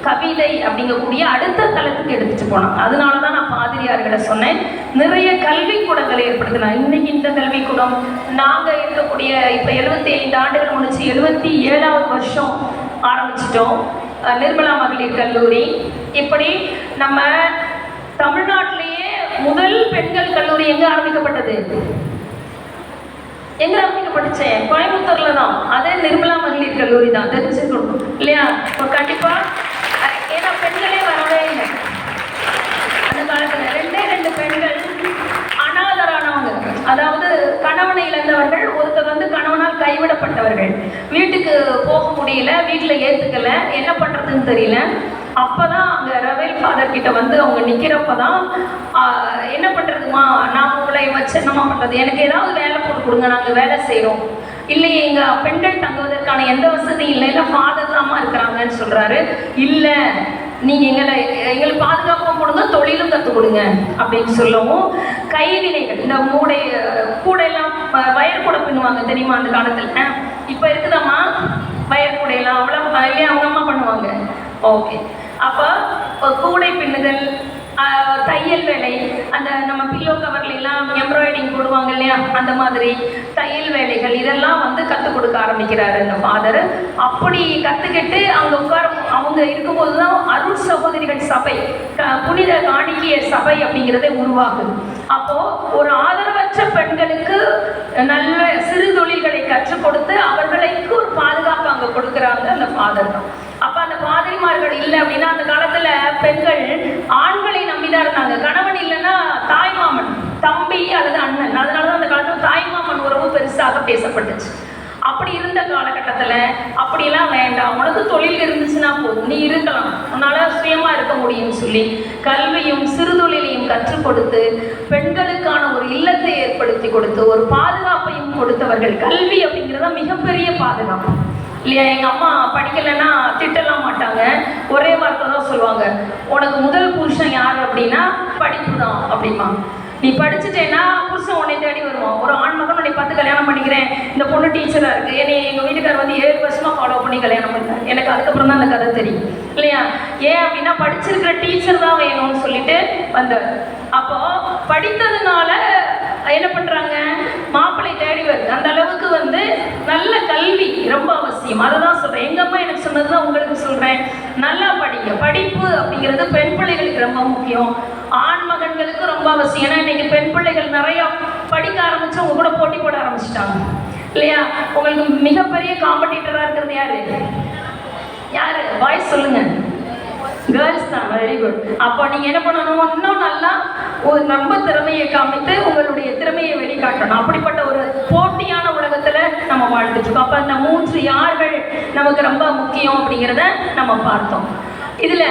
கவிதை அப்படிங்கக்கூடிய அடுத்த தளத்துக்கு எடுத்துட்டு போனாங்க. அதனால தான் நான் பாதிரியார்களை சொன்னேன், நிறைய கல்விக்கூடங்களை ஏற்படுத்தினாங்க. இன்னைக்கு இந்த கல்விக்கூடம் நாங்கள் இருக்கக்கூடிய இப்போ 75 ஆண்டுகள் முடிச்சு 77வது வருஷம் ஆரம்பிச்சிட்டோம். நிர்மலா மகளிர் கல்லூரி. இப்படி நம்ம தமிழ்நாட்டிலேயே முதல் பெண்கள் கல்லூரி எங்கே ஆரம்பிக்கப்பட்டது? எங்க ஆரம்பிக்கப்பட்டுச்சேன்? கோயம்புத்தூர்ல தான். அதே நிர்மலா மகளிர் கல்லூரி தான். தெரிஞ்சுக்கணும் இல்லையா? கண்டிப்பா. ஏன்னா பெண்களே வரவே இல்லை அந்த காலத்துல. 2 பெண்கள் அனாதரானவங்க, அதாவது கணவனை இழந்தவர்கள். ஒருத்தர் வந்து கணவனால் கைவிடப்பட்டவர்கள், வீட்டுக்கு போக முடியல, வீட்டில் ஏற்றுக்கல, என்ன பண்ணுறதுன்னு தெரியல. அப்போதான் அங்கே ரவேல் ஃபாதர் கிட்ட வந்து அவங்க நிற்கிறப்பதான் என்ன பண்ணுறதுமா, நான் உங்களை வச்சு என்னமா பண்ணுறது, எனக்கு ஏதாவது வேலை போட்டு கொடுங்க, நாங்கள் வேலை செய்கிறோம். இல்லையே எங்கள் பெண்கள் தங்குவதற்கான எந்த வசதியும் இல்லை, இல்லை ஃபாதர் தாம்மா இருக்கிறாங்கன்னு சொல்கிறாரு. இல்லை நீங்கள் எங்களுக்கு பாதுகாப்பும் கொடுங்க, தொழிலும் கற்றுக் கொடுங்க அப்படின்னு சொல்லவும், கைவினைகள், இந்த கூடையெல்லாம் வயர் கூட பின்னுவாங்க தெரியுமா அந்த காலத்தில்? இப்போ இருக்குதாம்மா வயர் கூடையெல்லாம்? அவ்வளோ இல்லையா, அவங்க அம்மா பண்ணுவாங்க. ஓகே. அப்போ கூடை பின்னுதல், தையல் வேலை, அந்த நம்ம பில்லோ கவர்லாம் எம்ப்ராய்டிங் போடுவாங்க இல்லையா, அந்த மாதிரி தையல் வேலைகள் இதெல்லாம் வந்து கற்றுக் கொடுக்க ஆரம்பிக்கிறாரு இந்த ஃபாதர். அப்படி கற்றுக்கிட்டு அங்கே அவங்க இருக்கும்போது தான் அருள் சகோதரிகள் சபை, புனித காணிக்கைய சபை அப்படிங்கிறதே உருவாகுது. அப்போது ஒரு ஆதரவற்ற பெண்களுக்கு நல்ல சிறு தொழில்களை கற்றுக் கொடுத்து அவர்களுக்கு ஒரு பாதுகாப்பு அங்கே கொடுக்குறாங்க அந்த ஃபாதர் தான். அப்போ அந்த பாதிரிமார்கள் இல்லை அப்படின்னா அந்த காலத்தில் பெண்கள் ஆண்களை நம்பிதான் இருந்தாங்க. கணவன் இல்லைன்னா தாய்மாமன், தம்பி அல்லது அண்ணன். அதனால தான் அந்த காலத்தில் தாய்மாமன் உறவு பெருசாக பேசப்பட்டுச்சு. அப்படி இருந்த காலகட்டத்தில் அப்படியெல்லாம் வேண்டாம், உனக்கு தொழில் இருந்துச்சுன்னா போதும், நீ இருக்கலாம், உன்னால் சுயமாக இருக்க முடியும்னு சொல்லி கல்வியும் சிறு தொழிலையும் கற்றுக் கொடுத்து பெண்களுக்கான ஒரு இல்லத்தை ஏற்படுத்தி கொடுத்து ஒரு பாதுகாப்பையும் கொடுத்தவர்கள். கல்வி அப்படிங்கிறத மிகப்பெரிய பாதுகாப்பு இல்லையா? எங்கள் அம்மா படிக்கலைன்னா திட்டலாம் மாட்டாங்க, ஒரே வார்த்தை தான் சொல்லுவாங்க, உனக்கு முதல் புருஷன் யார் அப்படின்னா படிப்பு தான் அப்படிமா. நீ படிச்சுட்டேன்னா புருஷன் உன்னை தேடி வருவான். ஒரு ஆண் மகன் உன்னை பார்த்து கல்யாணம் பண்ணிக்கிறேன், இந்த பொண்ணு டீச்சராக இருக்குது, என்னை எங்கள் வீட்டுக்கார் வந்து 7 வருஷமாக ஃபாலோ பண்ணி கல்யாணம் பண்ணிட்டார். எனக்கு அதுக்கப்புறம் தான் அந்த கதை தெரியும் இல்லையா? ஏன் அப்படின்னா படிச்சிருக்கிற டீச்சர் தான் வேணும்னு சொல்லிட்டு வந்தார். அப்போது படித்ததுனால என்ன பண்ணுறாங்க, மாப்பிள்ளை தேடி வருது. அந்த அளவுக்கு வந்து நல்ல கல்வி ரொம்ப அவசியம். அதை தான் சொல்கிறேன், எங்கள் அம்மா எனக்கு சொன்னது தான் உங்களுக்கு சொல்கிறேன், நல்லா படிங்க. படிப்பு அப்படிங்கிறது பெண் பிள்ளைகளுக்கு ரொம்ப முக்கியம், ஆண் மகன்களுக்கு ரொம்ப அவசியம். ஏன்னா இன்னைக்கு பெண் பிள்ளைகள் நிறையா படிக்க ஆரம்பிச்சு உங்க கூட போட்டி போட ஆரம்பிச்சிட்டாங்க இல்லையா? உங்களுக்கு மிகப்பெரிய காம்படிட்டராக இருக்கிறது யாரு? யாரு? வாய்ஸ் சொல்லுங்க. கேர்ள்ஸ் தான். Very good. அப்போ நீங்கள் என்ன பண்ணணும், இன்னும் நல்லா ஒரு ரொம்ப திறமையை காமித்து உங்களுடைய திறமையை வெளிக்காட்டணும். அப்படிப்பட்ட ஒரு போட்டியான உலகத்தில் நம்ம வாழ்ந்துட்டுருக்கோம். அப்போ அந்த 3 யார்கள் நமக்கு ரொம்ப முக்கியம் அப்படிங்கிறத நம்ம பார்த்தோம். இதில்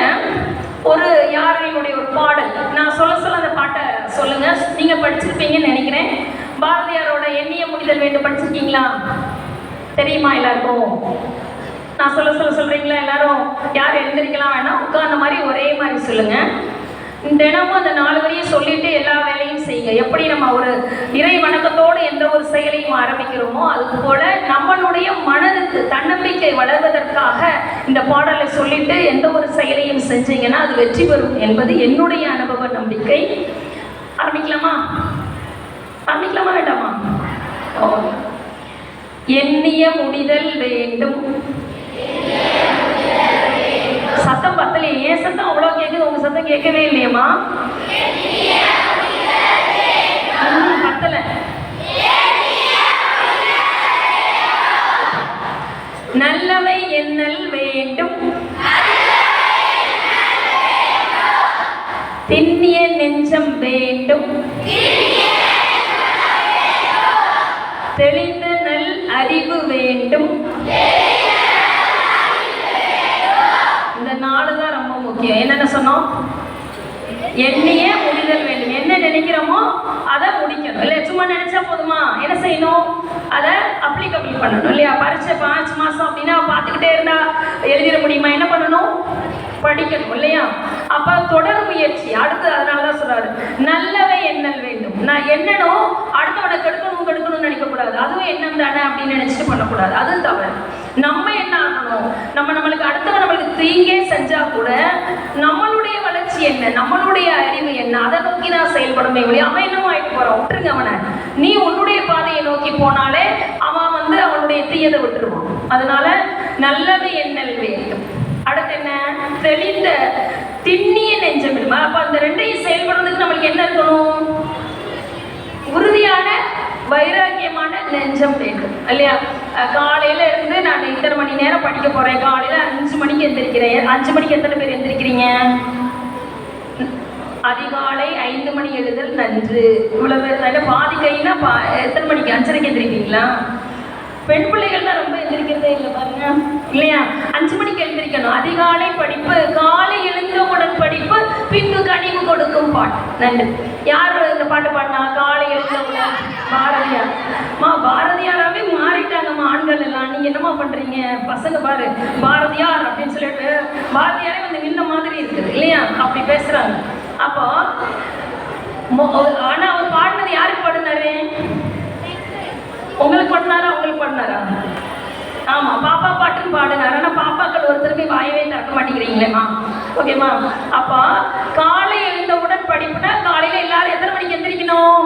ஒரு யாரையினுடைய ஒரு பாடல் நான் சொல்ல அந்த பாட்டை சொல்லுங்க. நீங்கள் படிச்சிருப்பீங்கன்னு நினைக்கிறேன். பாரதியாரோட எண்ணிய முடிதல் வேண்டும் படிச்சிருக்கீங்களா? தெரியுமா எல்லாருக்கும்? நான் சொல்கிறீங்களா எல்லாரும்? யார் எழுந்திரிக்கலாம் வேணாம், உட்கார்ந்த மாதிரி ஒரே மாதிரி சொல்லுங்க. தினமும் அந்த 4 வரியை சொல்லிட்டு எல்லா வேலையும் செய்யுங்க. எப்படி நம்ம ஒரு இறை வணக்கத்தோடு எந்த ஒரு செயலையும் ஆரம்பிக்கிறோமோ அது போல நம்மளுடைய மனதுக்கு தன்னம்பிக்கை வளர்வதற்காக இந்த பாடலை சொல்லிட்டு எந்த ஒரு செயலையும் செஞ்சீங்கன்னா அது வெற்றி பெறும் என்பது என்னுடைய அனுபவ நம்பிக்கை. ஆரம்பிக்கலாமா வேண்டாமா? எண்ணிய முடிதல் வேண்டும். சத்தம் பத்தலையே. ஏன் சத்தம் அவ்வளோ கேட்குது, உங்க சத்தம் கேட்கவே இல்லையம்மா? பத்தல. நல்லவை எண்ணல் வேண்டும், திண்ணிய நெஞ்சம் வேண்டும், தெளிந்த நல் அறிவு வேண்டும். இந்த 4 தான் ரொம்ப முக்கியம். என்னென்ன சொன்னோம்? எண்ணிய முடிதல் வேண்டும். என்ன நினைக்கிறோமோ அதை முடிக்கணும் இல்லை, சும்மா நினைச்சா போதுமா? என்ன செய்யணும்? அதை அப்ளிகபிள் பண்ணணும் இல்லையா? பரீட்சை 5 மாதம் அப்படின்னா பார்த்துக்கிட்டே இருந்தா எழுதிட முடியுமா? என்ன பண்ணணும்? படிக்கணும் இல்லையா? அப்போ தொடர் முயற்சி. அடுத்து அதனால தான் சொல்றாரு நல்லவை எண்ணல் வேண்டும். நான் எண்ணணும், அடுத்தவனை கெடுக்கணும்னு நினைக்கக்கூடாது. அதுவும் எண்ணம் தானே அப்படின்னு நினைச்சிட்டு பண்ணக்கூடாது, அதுவும் தவறு. நம்ம என்ன ஆகணும், தீங்கே செஞ்சா கூட நம்மளுடைய வளர்ச்சி என்ன, நம்மளுடைய அறிவு என்ன, அதை நோக்கி நான் செயல்படமே ஒழிய அவன் என்னமோ ஆயிட்டு போறான், விட்டுருங்க அவனை. நீ உன்னுடைய பாதையை நோக்கி போனாலே அவன் வந்து அவனுடைய தீயதை விட்டுருவான். அதனால நல்லவை எண்ணல் வேண்டும். அடுத்து என்ன, தெளிந்த திண்ணிய நெஞ்சம். அப்ப அந்த ரெண்டையும் செயல்படுறதுக்கு நம்மளுக்கு என்ன இருக்கணும், உறுதியான வைராக்கியமான நெஞ்சம் வேண்டும் இல்லையா? காலையில இருந்து நான் இத்தனை மணி நேரம் படிக்க போறேன், காலையில 5 மணிக்கு எந்திரிக்கிறேன். 5 மணிக்கு எத்தனை பேர் எந்திரிக்கிறீங்க? அதிகாலை 5 மணி எழுதல் நன்று. இவ்வளவு பேர் பாதி கைனா எத்தனை மணிக்கு? 5:30க்கு எந்திரிப்பீங்களா? பெண் பிள்ளைகள் தான் ரொம்ப எந்திரிக்கிறதே இல்லை பாருங்க இல்லையா? 5 மணிக்கு எழுந்திரிக்கணும். அதிகாலை படிப்பு, காலை எழுந்தவுடன் படிப்பு, பின்பு கனிவு கொடுக்கும் பாட்டு. நன்றி. யார் இந்த பாட்டு பாடினா? காலை எழுந்தவுடன் பாரதியார். பாரதியாராவே மாறிட்டாங்கம்மா ஆண்கள் எல்லாம். நீங்க என்னமா பண்றீங்க பசங்க? பாரு பாரதியார் அப்படின்னு சொல்லிட்டு பாரதியாரே வந்து நின்ன மாதிரி இருக்குது இல்லையா? அப்படி பேசுறாங்க. அப்போ ஆனா அவர் பாடினது யாருக்கு பாடினாரு? உங்களுக்கு பண்ணாரா? அவங்களுக்கு பண்ணாரா? ஆமா, பாப்பா பாட்டுன்னு பாடினார். ஆனா பாப்பாக்கள் ஒருத்தருக்கு வாயவே திறக்க மாட்டேங்கிறீங்களேம்மா. ஓகேம்மா? அப்போ காலை எழுந்தவுடன் படிப்புனா காலையில எல்லாரும் எத்தனை மணிக்கு எந்திரிக்கணும்?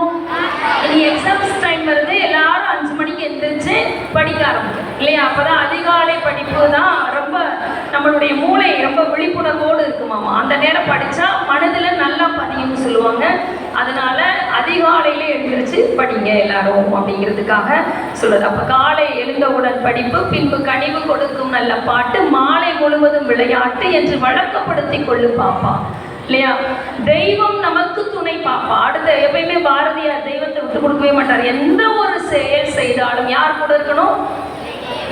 இனி எக்ஸாம்ஸ் டைம் வருது, எல்லாரும் 5 மணிக்கு எந்திரிச்சு படிக்க ஆரம்பிக்கும் இல்லையா? அப்பதான் அதிகாலை படிப்பு தான் ரொம்ப நம்மளுடைய மூளை ரொம்ப விழிப்புணர்வோடு இருக்குமாமா. அந்த நேரம் படிச்சா மனதுல நல்லா பதியும்னு சொல்லுவாங்க. அதனால அதிகாலையில எழுந்திரிச்சு படிங்க எல்லாரும் அப்படிங்கிறதுக்காக சொல்லுது. அப்ப காலை எழுந்தவுடன் படிப்பு, பின்பு கனிவு கொடுக்கும் நல்ல பாட்டு, மாலை முழுவதும் விளையாட்டு என்று வழக்கப்படுத்தி கொள்ளு பாப்பா இல்லையா? தெய்வம் நமக்கு துணை பாப்பா. அடுத்த எப்பயுமே பாரதியார் தெய்வத்தை விட்டு கொடுக்கவே மாட்டார். எந்த ஒரு செயல் செய்தாலும் யார் கூட இருக்கணும்?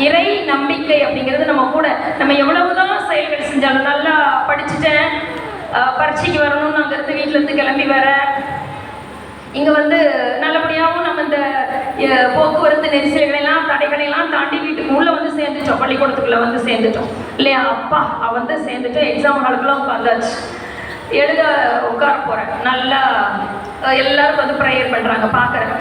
இறை நம்பிக்கை அப்படிங்கிறது நம்ம கூட. நம்ம எவ்வளவுதான் செயல்கள் செஞ்சாலும், நல்லா படிச்சுட்டேன் பரீட்சைக்கு வரணும்னு அங்கிருந்து வீட்டுல இருந்து கிளம்பி வர, இங்க வந்து நல்லபடியாகவும் நம்ம இந்த போக்குவரத்து நெரிசல்களெல்லாம் தடைகளெல்லாம் தாண்டி வீட்டுக்கு உள்ள வந்து சேர்ந்துட்டோம், பள்ளிக்கூடத்துக்குள்ள வந்து சேர்ந்துட்டோம் இல்லையா? அப்பா வந்து சேர்ந்துட்டோம், எக்ஸாம் ஹாலுக்குலாம் உட்காந்தாச்சு, எழுத உட்கார போறேன். நல்லா எல்லாரும் வந்து ப்ரேயர் பண்றாங்க பார்க்குறேன்.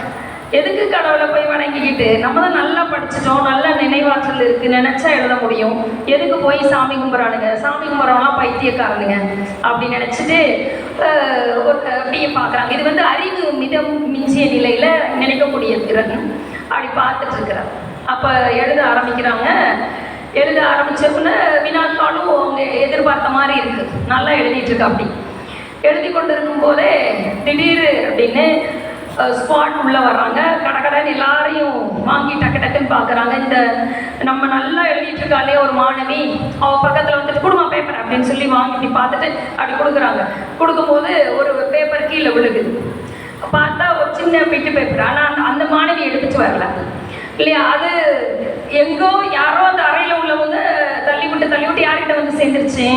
எதுக்கு கடவுளை போய் வணங்கிக்கிட்டு? நம்ம தான் நல்லா படிச்சுட்டோம், நல்ல நினைவாற்றல் இருக்கு, நினைச்சா எழுத முடியும். எதுக்கு போய் சாமி கும்பிட்றானுங்க? சாமி கும்பிட்றவங்களாம் பைத்தியக்காரனுங்க அப்படி நினைச்சிட்டு அப்படியே பார்க்குறாங்க. இது வந்து அறிவு மிதம் மிஞ்சிய நிலையில நினைக்கக்கூடிய திறன். அப்படி பார்த்துட்டு இருக்கிறாங்க. அப்போ எழுத ஆரம்பிக்கிறாங்க. எழுத ஆரம்பிச்சோம்னா வினாத்தாலும் அவங்க எதிர்பார்த்த மாதிரி இருக்கு, நல்லா எழுதிட்டு இருக்கா. அப்படி எழுதி கொண்டு இருக்கும் போதே திடீர் அப்படின்னு ஸ்பாட் உள்ள வர்றாங்க. கடகடன்னு எல்லாரையும் வாங்கி டக்கு டக்குன்னு பார்க்குறாங்க. இந்த நம்ம நல்லா எழுதிட்டு இருக்காளே ஒரு மாணவி, அவள் பக்கத்தில் வந்துட்டு குடும்ப பேப்பர் அப்படின்னு சொல்லி வாங்கி பார்த்துட்டு அப்படி கொடுக்குறாங்க. கொடுக்கும்போது ஒரு பேப்பர் கீழே விழுகுது. பார்த்தா ஒரு சின்ன பிட்டு பேப்பர். ஆனால் அந்த மாணவி எடுத்துட்டு வரல இல்லையா? அது எங்கோ யாரோ அந்த அறையில் உள்ளவங்க தள்ளி விட்டு யார்கிட்ட வந்து சேர்ந்துருச்சு?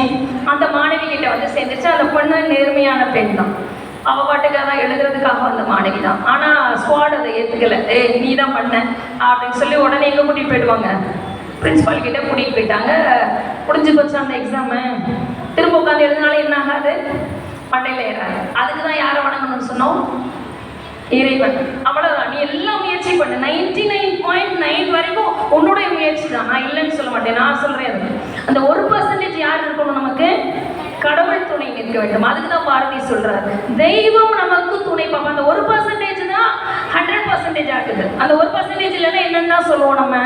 அந்த மாணவி கிட்ட வந்து சேர்ந்துருச்சு. அந்த பொண்ணு நேர்மையான பெண் தான், அவ பாட்டுக்காக தான் எழுதுறதுக்காக வந்த மாணவி தான். ஆனா ஸ்குவாட் அதை ஏத்துக்கல. நீ தான் பண்ண அப்படின்னு சொல்லி உடனே எங்க கூட்டிட்டு போயிடுவாங்க? பிரின்சிபால் கிட்ட கூட்டிட்டு போயிட்டாங்க. முடிஞ்சு போச்சு அந்த எக்ஸாமு. திரும்ப உட்காந்து எழுதினாலும் என்ன ஆகாது? மண்டையில ஏறாது. அதுக்கு தான் யாரை வணங்கணும்னு சொன்னோம்? இறைவன். அவ்வளவுதான். நீ எல்லாம் முயற்சி பண்ணு. 99.9 வரைக்கும் உன்னுடைய முயற்சி தான். நான் இல்லைன்னு சொல்ல மாட்டேன், நான் சொல்றேன். அந்த 1% யார் இருக்கணும் நமக்கு? கடவுள் துணை நிற்க வேண்டும். அதுக்கு தான் பாரதி சொல்றாரு, தெய்வம் நமக்கு துணை பாப்பா. அந்த 1% தான் 100% ஆகுது. அந்த 1% இல்லைன்னா என்னன்னு தான் சொல்லுவோம் நம்ம?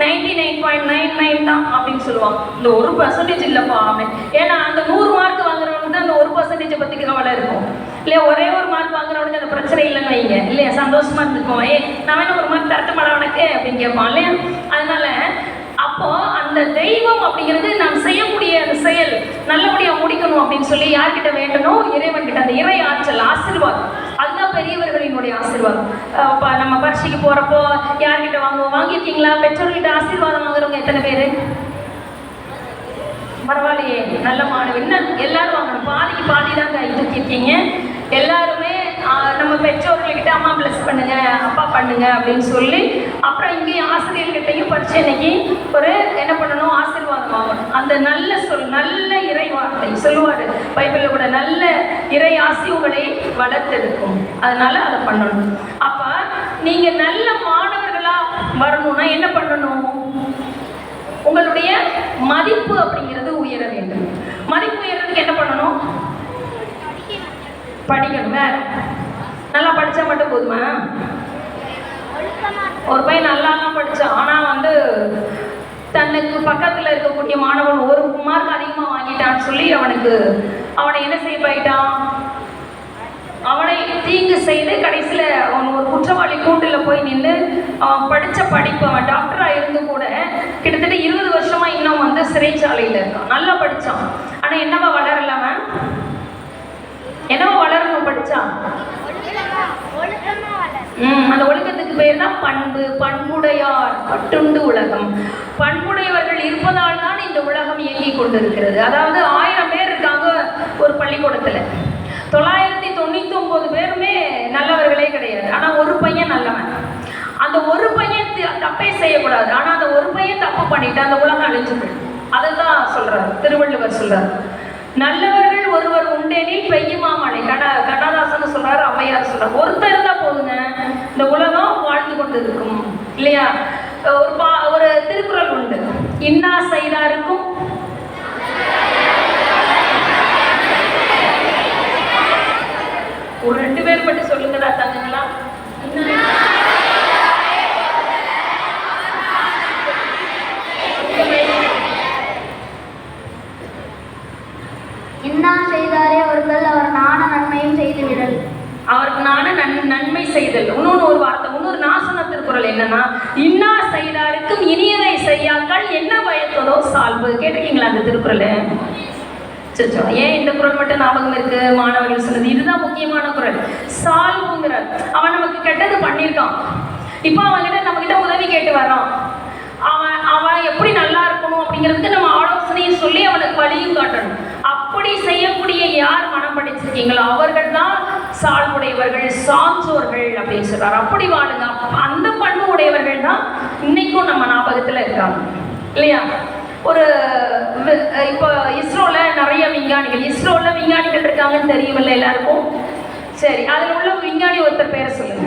99.99 தான் அப்படின்னு சொல்லுவாங்க. இந்த 1% இல்லப்பா அப்படின்னு. ஏன்னா அந்த 100 மார்க் வாங்குறவனுக்கு தான் அந்த 1% பத்தி கவலை இருக்கும் இல்லையா? ஒரே ஒரு மார்க் வாங்குறவனுக்கு அந்த பிரச்சனை இல்லைன்னு வைங்க இல்லையா? சந்தோஷமா இருந்துக்குவோம். நான் வேணா ஒரு மார்க் தரட்டமாடா உனக்கு அப்படின்னு கேட்பான் இல்லையா? அதனால அப்போ அந்த தெய்வம் அப்படிங்கிறது நாம் செய்யக்கூடிய அந்த செயல் நல்லபடியா முடிக்கணும் அப்படின்னு சொல்லி யார்கிட்ட வேண்டணும்? இறைவன் கிட்ட. அந்த இறை ஆற்றல், ஆசீர்வாதம், அதுதான் பெரியவர்களினுடைய ஆசீர்வாதம். நம்ம பரீட்சைக்கு போறப்போ யார்கிட்ட வாங்குவோம்? வாங்கியிருக்கீங்களா? பெற்றோர்கிட்ட ஆசீர்வாதம் வாங்குறவங்க எத்தனை பேரு? பரவாயில்லையே, நல்ல மாணவி. இன்னும் எல்லாரும் வாங்கணும். பாதிக்கு பாதி தான் கை தூக்கியிருக்கீங்க எல்லாருமே. நம்ம பெற்றோர்கள்கிட்ட அம்மா பிளஸ் பண்ணுங்க, அப்பா பண்ணுங்க அப்படின்னு சொல்லி, அப்புறம் இங்கேயும் ஆசிரியர்கிட்டையும் பரிச்சை அன்னைக்கு ஒரு என்ன பண்ணணும்? ஆசீர்வாதம் வாங்கணும். அந்த நல்ல சொல், நல்ல இறை வார்த்தை சொல்லுவாரு பைபிள்ல கூட, நல்ல இறை ஆசி உங்களை வளர்த்தெடுக்கும். அதனால அதை பண்ணணும். அப்ப நீங்க நல்ல மாணவர்களா வரணும்னா என்ன பண்ணணும்? உங்களுடைய மதிப்பெண் மதிப்பு அப்படிங்கிறது உயர வேண்டும். மதிப்பு உயர்றதுக்கு என்ன பண்ணணும்? படிக்கணும். வேற நல்லா படிச்சா மட்டும் போதுமா? ஒரு பையன் நல்லாலாம் படிச்சான், ஆனா வந்து தனக்கு பக்கத்துல இருக்கக்கூடிய மாணவன் ஒரு மார்க் அதிகமா வாங்கிட்டான்னு சொல்லி அவனை என்ன செய்ய போயிட்டான்? அவனை தீங்கு செய்து கடைசியில அவன் ஒரு குற்றவாளி கூண்டில் போய் நின்று அவன் படிச்ச படிப்பு, அவன் டாக்டரா இருந்து கூட கிட்டத்தட்ட 20 வருஷமா இன்னும் வந்து சிறைச்சாலையில இருக்கான். நல்லா படிச்சான், ஆனா என்னவா வளரல அவன்? என்னவா வளரணும் படிச்சான்? அந்த ஒழுக்கத்துக்கு பேர் தான் பண்பு. பண்புடையார் பட்டுண்டு உலகம். பண்புடையவர்கள் இருப்பதால் தான் இந்த உலகம் இயங்கிக் கொண்டிருக்கிறது. அதாவது 1000 பேர் இருக்காங்க ஒரு பள்ளிக்கூடத்துல, 999 பேருமே நல்லவர்களே கிடையாது. ஆனா ஒரு பையன் நல்லவன். அந்த ஒரு பையன் தப்பே செய்யக்கூடாது, ஆனா அந்த ஒரு பையன் தப்பு பண்ணிட்டு அந்த உலகம் அழிஞ்சு போயிடும். அதுதான் சொல்றாரு திருவள்ளுவர். சொல்றாரு, நல்லவர்கள் ஒருவர் உண்டெனில் பெய்யுமா மழை. கண்ணதாசன் சொல்றாரு, ஔவையார் சொல்றாரு. ஒருத்தர் இருந்தா போதுங்க, இந்த உலகம் வாழ்ந்து கொண்டு இருக்கும் இல்லையா? ஒரு திருக்குறள் உண்டு, இன்னா செய்தாருக்கும் ஒரு 2 பேர் மட்டும் சொல்லுங்கடா தங்கங்களா. இன்னா செய்தாரே ஒருத்தல் அவர் நாண நன்மையும் செய்து விடல். அவருக்கு நான நன்மை செய்தல். இன்னொரு வார்த்தை, இன்னொரு நாசன திருக்குறள் என்னன்னா, இன்னா செய்தாருக்கும் இனியவை செய்யாக்கள் என்ன பயத்ததோ சால்பு. கேட்டிருக்கீங்களா அந்த திருக்குறள்? சச்சோ, ஏன் இந்த குறள் மட்டும் ஞாபகம் இருக்கு? மாணவர்கள் சொன்னது இதுதான் முக்கியமான குறள். சால்புங்கிற அவன் நமக்கு கெட்டது பண்ணியிருக்கான், இப்போ அவன்கிட்ட நம்ம கிட்ட உதவி கேட்டு வர்றான். அவன் எப்படி நல்லா இருக்கணும் அப்படிங்கிறதுக்கு நம்ம ஆலோசனையும் சொல்லி அவனுக்கு வழியும் காட்டணும். அப்படி செய்யக்கூடிய யார் மனம் படிச்சிருக்கீங்களோ அவர்கள் தான் சால்புடையவர்கள், சான்றோர்கள் அப்படின்னு சொல்றாரு. அப்படி வாழுங்க. அந்த பண்பு உடையவர்கள் தான் இன்னைக்கும் நம்ம ஞாபகத்துல இருக்காங்க இல்லையா? இப்போ இஸ்ரோல நிறைய விஞ்ஞானிகள் இருக்காங்கன்னு தெரியுமில்ல எல்லாருக்கும்? சரி, அதில் உள்ள விஞ்ஞானி ஒருத்தர் பேரை சொல்லுங்க.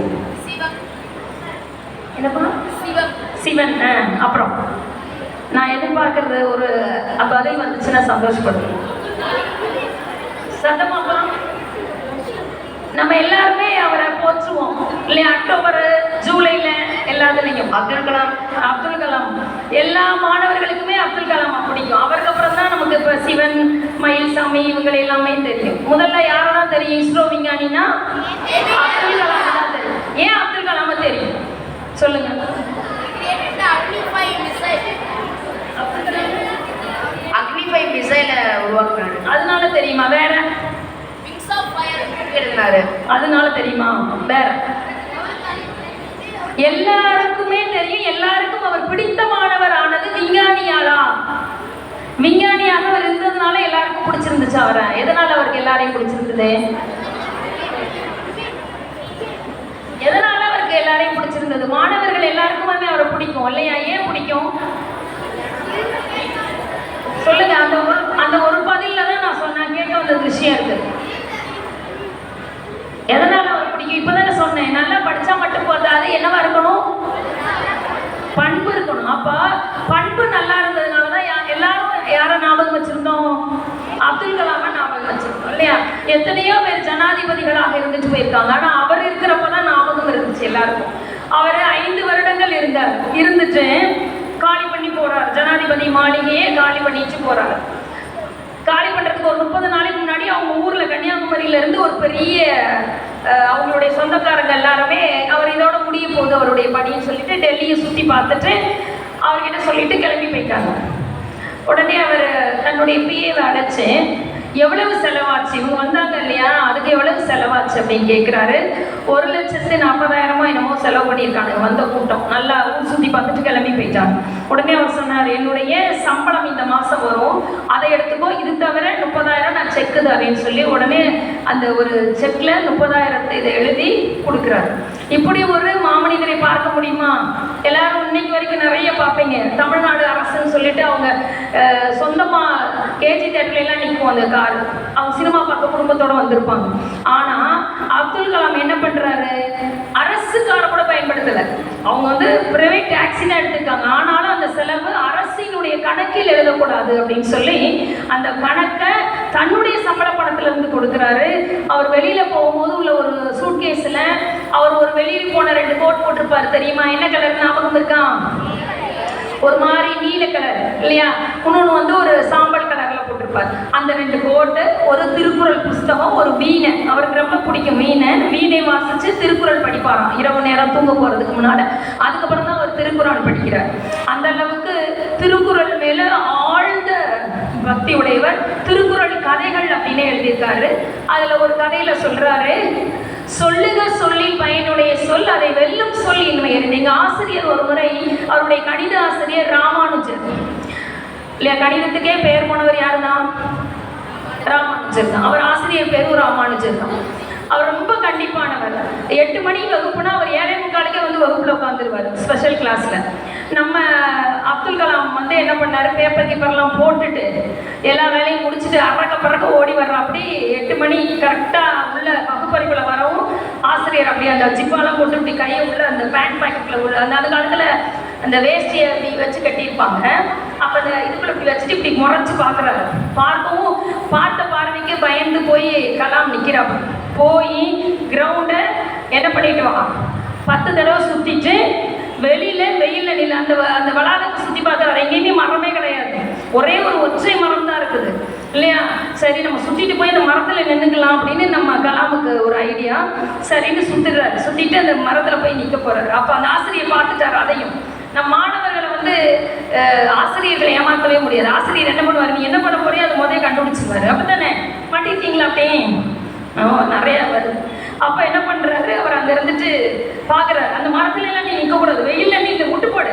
என்னப்பா? சிவன். அப்புறம் நான் எதிர்பார்க்கறது ஒரு பதில் வந்துச்சுன்னா சந்தோஷப்படுறேன். சத்தமாப்பா. நம்ம எல்லாருமே அவரை போற்றுவோம் இல்லையா? அக்டோபர் ஜூலைல எல்லாத்துலையும் அப்துல் கலாம் எல்லா மாணவர்களுக்குமே அப்துல் கலாம் பிடிக்கும். அவருக்கு அப்புறம் தான் நமக்கு இப்போ சிவன், மயில்சாமி இவங்க எல்லாமே தெரியும். முதல்ல யாரெல்லாம் தெரியும்? இஸ்ரோ விஞ்ஞானினா அப்துல் கலாம் தான் தெரியும். ஏன் அப்துல் கலாம தெரியும் சொல்லுங்க? அக்னிஃபை மிசைலை உருவாக்குறாரு, அதனால தெரியுமா? வேற எழுதினாரு, அதனால தெரியுமா? வேற எல்லாருக்குமே தெரியும். எல்லாருக்கும் அவர் பிடித்தமானவர் ஆனது விஞ்ஞானியாலா? விஞ்ஞானியாக அவர் இருந்ததுனால எல்லாருக்கும் பிடிச்சிருந்துச்சு அவரை. எதனால அவருக்கு எல்லாரையும் பிடிச்சிருந்தது? எதனால அவருக்கு எல்லாரையும் பிடிச்சிருந்தது? மாணவர்கள் எல்லாருக்குமே அவரை பிடிக்கும் இல்லையா? ஏன் பிடிக்கும் சொல்லுங்க. அந்த ஒரு பதில தான் நான் சொன்னேன், கேட்க வந்த விஷயம் இருக்கு. எதனால அவர் பிடிக்கும்? இப்பதானே சொன்னேன், நல்லா படிச்சா மட்டும் போதாது, என்னவா இருக்கணும்? பண்பு இருக்கணும். அப்ப பண்பு நல்லா இருந்ததுனாலதான் எல்லாரும் யாரை ஞாபகம் வச்சிருந்தோம்? அப்துல் கலாம ஞாபகம் வச்சிருந்தோம் இல்லையா? எத்தனையோ பேர் ஜனாதிபதிகளாக இருந்துட்டு போயிருக்காங்க, ஆனா அவர் இருக்கிறப்பதான் ஞாபகம் இருந்துச்சு எல்லாருக்கும். அவர் 5 வருடங்கள் இருந்துட்டு காலி பண்ணி போறார். ஜனாதிபதி மாளிகையே காலி பண்ணிட்டு போறாரு. காலி பண்றதுக்கு ஒரு 30 நாளைக்கு முன்னாடி அவங்க ஊர்ல கன்னியாகுமரியில இருந்து ஒரு பெரிய அவங்களுடைய சொந்தக்காரங்க எல்லாருமே அவர் இதோட முடிய போகுது அவருடைய பணின்னு சொல்லிட்டு டெல்லியை சுத்தி பார்த்துட்டு அவர்கிட்ட சொல்லிட்டு கிளம்பி போயிட்டாங்க. உடனே அவர் தன்னுடைய பிஏவை அழைச்சு எவ்வளவு செலவாச்சு, இவங்க வந்தாங்க இல்லையா, அதுக்கு எவ்வளவு செலவாச்சு அப்படின்னு கேட்குறாரு. 1,40,000 என்னமோ செலவு பண்ணியிருக்காங்க. வந்த கூட்டம் நல்லா ஊர் சுற்றி பார்த்துட்டு கிளம்பி போயிட்டாங்க. உடனே அவர் சொன்னார், என்னுடைய சம்பளம் இந்த மாதம் வரும், அதை எடுத்துக்கோ, இது தவிர 30,000 நான் செக்கு தரேன்னு சொல்லி உடனே அந்த ஒரு செக்கில் 30,000 இதை எழுதி கொடுக்குறாரு. இப்படி ஒரு மாமனிதரை பார்க்க முடியுமா? எல்லாரும் இன்னைக்கு வரைக்கும் நிறைய பார்ப்பீங்க. தமிழ்நாடு அரசுன்னு சொல்லிட்டு அவங்க சொந்தமாக கேஜி தேட்டர்ல எல்லாம் நிற்கும் அந்த கார். அவங்க சினிமா பார்க்க குடும்பத்தோட வந்திருப்பாங்க. ஆனா அப்துல் கலாம் என்ன பண்றாரு? அரசு காரை கூட பயன்படுத்தல. அவங்க பிரைவேட் டாக்ஸி தான் எடுத்திருக்காங்க. ஆனாலும் அந்த செலவு அரசினுடைய கணக்கு கணக்கில் எழுதக்கூடாது அப்படின்னு சொல்லி அந்த கணக்கை தன்னுடைய சம்பள பணத்துல இருந்து கொடுக்குறாரு. அவர் வெளியில போகும்போது உள்ள ஒரு சூட்கேஸ்ல அவர் ஒரு வெளியில் போன 2 கோட் போட்டிருப்பாரு தெரியுமா? என்ன கலர் ஞாபகம் இருக்கான்? ஒரு மாதிரி நீல கலர் இல்லையா? இன்னொன்று வந்து ஒரு சாம்பல் கலர்ல போட்டிருப்பார். அந்த 2 கோட்டு, ஒரு திருக்குறள் புஸ்தகம், ஒரு வீணை. அவருக்கு ரொம்ப பிடிக்கும் வீணை வாசிச்சு திருக்குறள் படிப்பாராம் இரவு நேரம் தூங்க போறதுக்கு முன்னாடி. அதுக்கப்புறம் தான் அவர் திருக்குறள் படிக்கிறார். அந்த அளவுக்கு திருக்குறள் மேல ஆழ்ந்த பக்தி உடையவர். திருக்குறள் கதைகள் அப்படின்னு எழுதியிருக்காரு. அதுல ஒரு கதையில சொல்றாரு, சொல்லுக சொல்லி பயனுடைய சொல் அதை வெல்லும் சொல் இன்மையர். எங்க ஆசிரியர் ஒரு முறை, அவருடைய கணித ஆசிரியர் ராமானுஜர் இல்லையா, கணிதத்துக்கே பெயர் போனவர் யாருதான்? ராமானுஜர் தான். அவர் ஆசிரியர் பேரும் ராமானுஜர் தான். அவர் ரொம்ப கண்டிப்பானவர். 8 மணி வகுப்புனா அவர் 7:45 வந்து வகுப்புல உட்காந்துருவார் ஸ்பெஷல் கிளாஸ்ல. நம்ம அப்துல் கலாம் வந்து என்ன பண்ணாரு, பேப்பர் கீப்பர்லாம் போட்டுட்டு எல்லா வேலையும் முடிச்சுட்டு பறக்க ஓடி வர்றோம். அப்படி 8 மணி கரெக்டா உள்ள வகுப்பறைக்குள்ள வரவும் ஆசிரியர் அப்படியே அந்த ஜிப்பாலாம் போட்டு இப்படி கையை உள்ள அந்த பேண்ட் பாக்கெட்ல உள்ள அந்த காலத்துல அந்த வேஷ்டியை இப்படி வச்சு கட்டியிருப்பாங்க. அப்ப அந்த இதுக்குள்ள இப்படி வச்சுட்டு இப்படி முறைச்சு பார்க்குறாரு. பார்க்கவும் பார்த்த பார்வைக்கு பயந்து போய் கலாம் நிற்கிறாப்பு. போய் கிரவுண்டை என்ன பண்ணிட்டு வா, 10 தடவை சுற்றிட்டு வெளியில வெயில்ல நில அந்த அந்த வளாகத்தை சுற்றி பார்த்தா எங்கேயுமே மரமே கிடையாது. ஒரே ஒரு ஒற்றை மரம் தான் இருக்குது இல்லையா? சரி நம்ம சுற்றிட்டு போய் அந்த மரத்தில் நின்றுக்கலாம் அப்படின்னு நம்ம கலாமுக்கு ஒரு ஐடியா. சரின்னு சுற்றுறாரு. சுற்றிட்டு அந்த மரத்தில் போய் நிற்க போறாரு. அப்போ அந்த ஆசிரியர் பார்த்துட்டாரு. அதையும் நம் மாணவர்களை வந்து ஆசிரியர்களை ஏமாற்றவே முடியாது. ஆசிரியர் என்ன பண்ணுவார், நீ என்ன பண்ண போறியோ அதை முதல்ல கண்டுபிடிச்சிருவாரு. அப்படித்தானே மாட்டிருக்கீங்களா? அப்படியே நிறைய வருது. அப்போ என்ன பண்றாரு, அவர் அங்க இருந்துட்டு பாக்குறாரு. அந்த மரத்துல எல்லாம் நீ நிற்க கூடாது, வெயில்ல நீ இந்த முட்டு போடு.